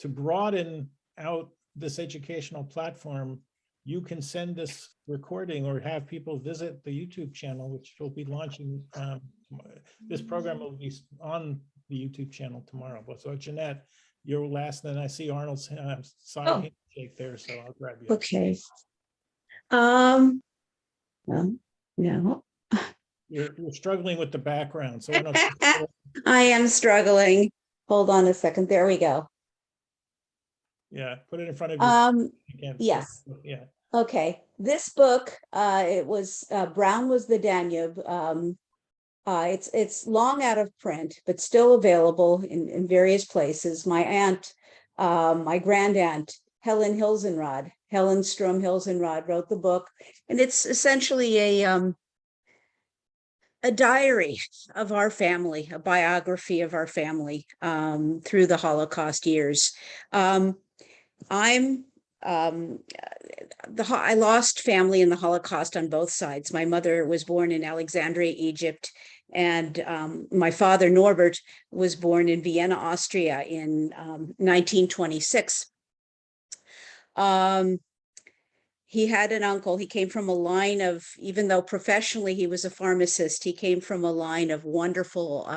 to broaden out this educational platform, you can send this recording or have people visit the YouTube channel, which will be launching. This program will be on the YouTube channel tomorrow. So Jeanette, you're last, then I see Arnold's side handshake there, so I'll grab you. Okay. Well, no. You're struggling with the background, so I am struggling. Hold on a second. There we go. Yeah, put it in front of you. Yes. Yeah. Okay. This book, it was Brown Was the Danube. It's long out of print, but still available in various places. My aunt, my grandaunt, Helen Strom Hilsenrod, wrote the book, and it's essentially a diary of our family, a biography of our family through the Holocaust years. I lost family in the Holocaust on both sides. My mother was born in Alexandria, Egypt, and my father, Norbert, was born in Vienna, Austria in 1926. He had an uncle. He came from a line of, even though professionally he was a pharmacist, he came from a line of wonderful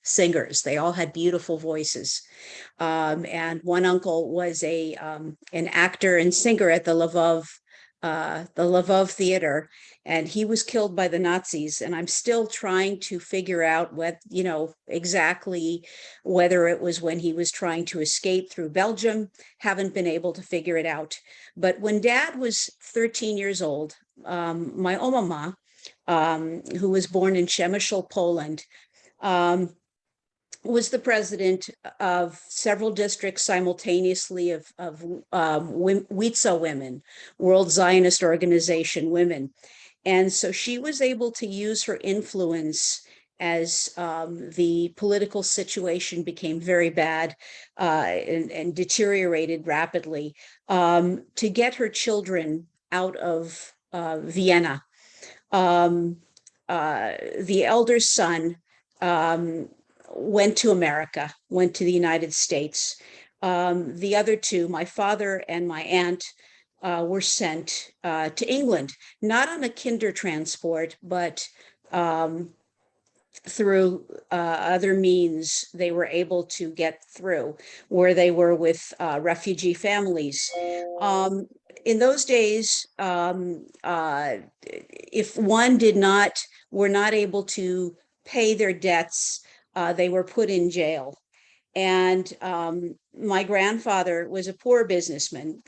singers. They all had beautiful voices. And one uncle was an actor and singer at the Lvov Theater, and he was killed by the Nazis. And I'm still trying to figure out exactly whether it was when he was trying to escape through Belgium. Haven't been able to figure it out. But when Dad was 13 years old, my Omama, who was born in Przemysl, Poland, was the president of several districts simultaneously of WITSA women, World Zionist Organization women. And so she was able to use her influence as the political situation became very bad and deteriorated rapidly, to get her children out of Vienna. The elder son went to America, went to the United States. The other two, my father and my aunt, were sent to England, not on a kinder transport, but through other means, they were able to get through, where they were with refugee families. In those days, if one were not able to pay their debts, they were put in jail. And my grandfather was a poor businessman.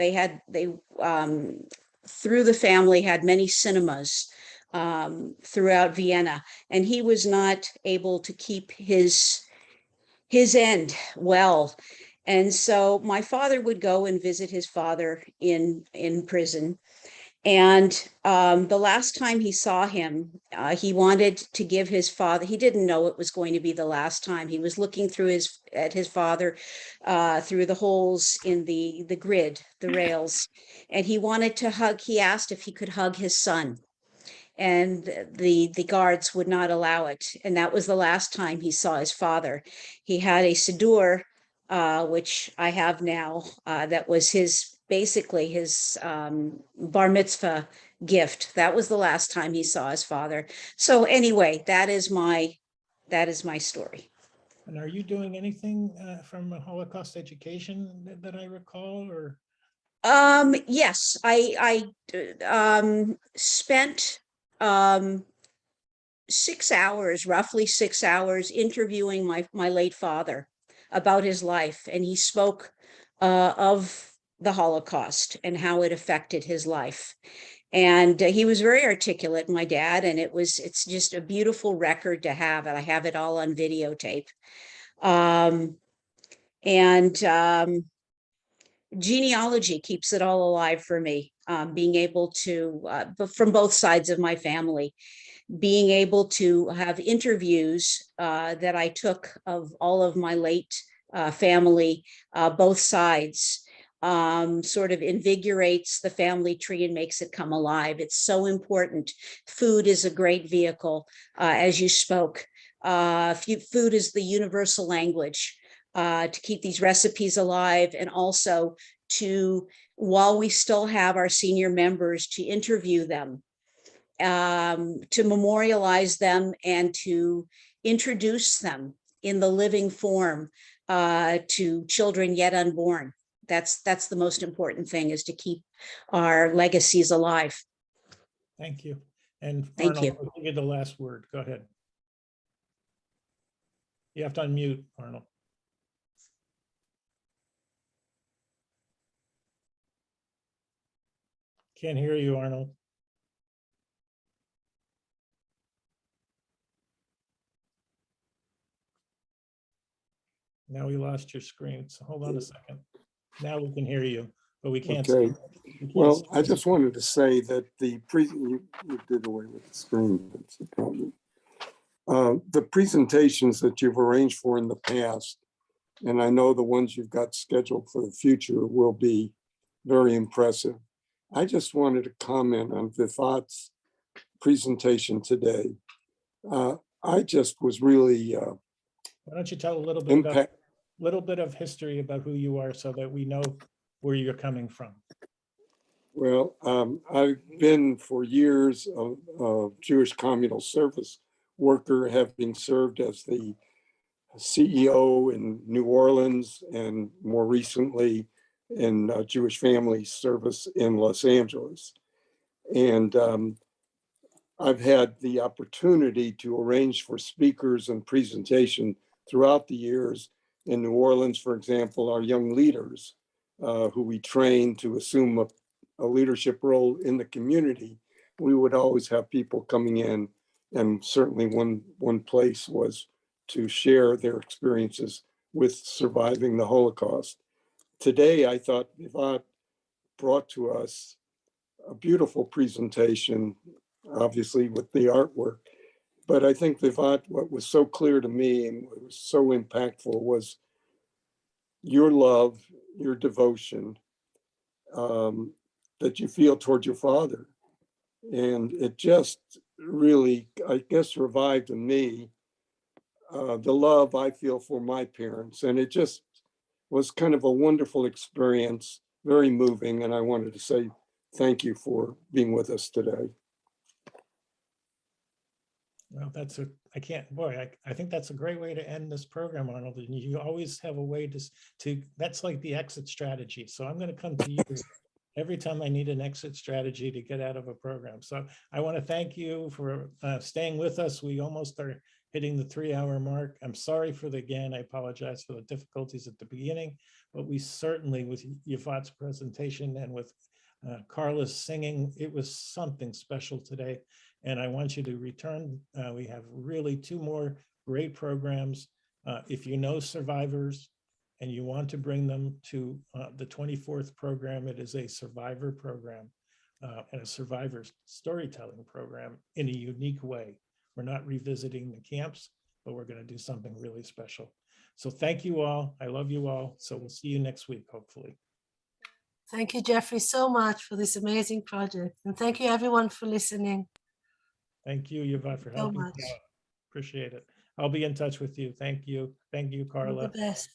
Through the family, had many cinemas throughout Vienna, and he was not able to keep his end well. And so my father would go and visit his father in prison. And the last time he saw him, he wanted to give his father, he didn't know it was going to be the last time. He was looking at his father through the holes in the grid, the rails, and he wanted to hug, he asked if he could hug his son. And the guards would not allow it. And that was the last time he saw his father. He had a siddur, which I have now, that was basically his bar mitzvah gift. That was the last time he saw his father. So anyway, that is my story. And are you doing anything from a Holocaust education that I recall, or? Yes, I spent 6 hours, roughly 6 hours, interviewing my late father about his life, and he spoke of the Holocaust and how it affected his life. And he was very articulate, my dad, and it's just a beautiful record to have, and I have it all on videotape. Genealogy keeps it all alive for me, being able to, from both sides of my family, being able to have interviews that I took of all of my late family, both sides, sort of invigorates the family tree and makes it come alive. It's so important. Food is a great vehicle, as you spoke. Food is the universal language to keep these recipes alive, and also while we still have our senior members, to interview them, to memorialize them, and to introduce them in the living form to children yet unborn. That's the most important thing, is to keep our legacies alive. Thank you. And Thank Arnold, you. I'll give you the last word. Go ahead. You have to unmute, Arnold. Can't hear you, Arnold. Now we lost your screen. So hold on a second. Now we can hear you, but we can't. Okay. We can't Well, see I just wanted to say that you did away with the screen. That's the problem. The presentations that you've arranged for in the past, and I know the ones you've got scheduled for the future, will be very impressive. I just wanted to comment on Yifat's presentation today. I just was really Why don't you tell a little bit of history about who you are, so that we know where you're coming from? Well, I've been for years a Jewish communal service worker, having served as the CEO in New Orleans and more recently in Jewish family service in Los Angeles. And I've had the opportunity to arrange for speakers and presentation throughout the years. In New Orleans, for example, our young leaders who we train to assume a leadership role in the community, we would always have people coming in, and certainly one place was to share their experiences with surviving the Holocaust. Today, I thought Yifat brought to us a beautiful presentation, obviously with the artwork, but I think Yifat, what was so clear to me and what was so impactful was your love, your devotion that you feel towards your father. And it just really, I guess, revived in me the love I feel for my parents. And it just was kind of a wonderful experience, very moving. And I wanted to say thank you for being with us today. Well, I think that's a great way to end this program, Arnold. And you always have a way that's like the exit strategy. So I'm going to come to you every time I need an exit strategy to get out of a program. So I want to thank you for staying with us. We almost are hitting the 3-hour mark. I'm sorry I apologize for the difficulties at the beginning, but we certainly, with Yifat's presentation and with Carla's singing, it was something special today. And I want you to return. We have really 2 more great programs. If you know survivors and you want to bring them to the 24th program, it is a survivor program and a survivor storytelling program in a unique way. We're not revisiting the camps, but we're going to do something really special. So thank you all. I love you all. So we'll see you next week, hopefully. Thank you, Jeffrey, so much for this amazing project. And thank you everyone for listening. Thank you, Yifat, for So helping much. me out. Appreciate it. I'll be in touch with you. Thank you. Thank you, Carla. You're the best.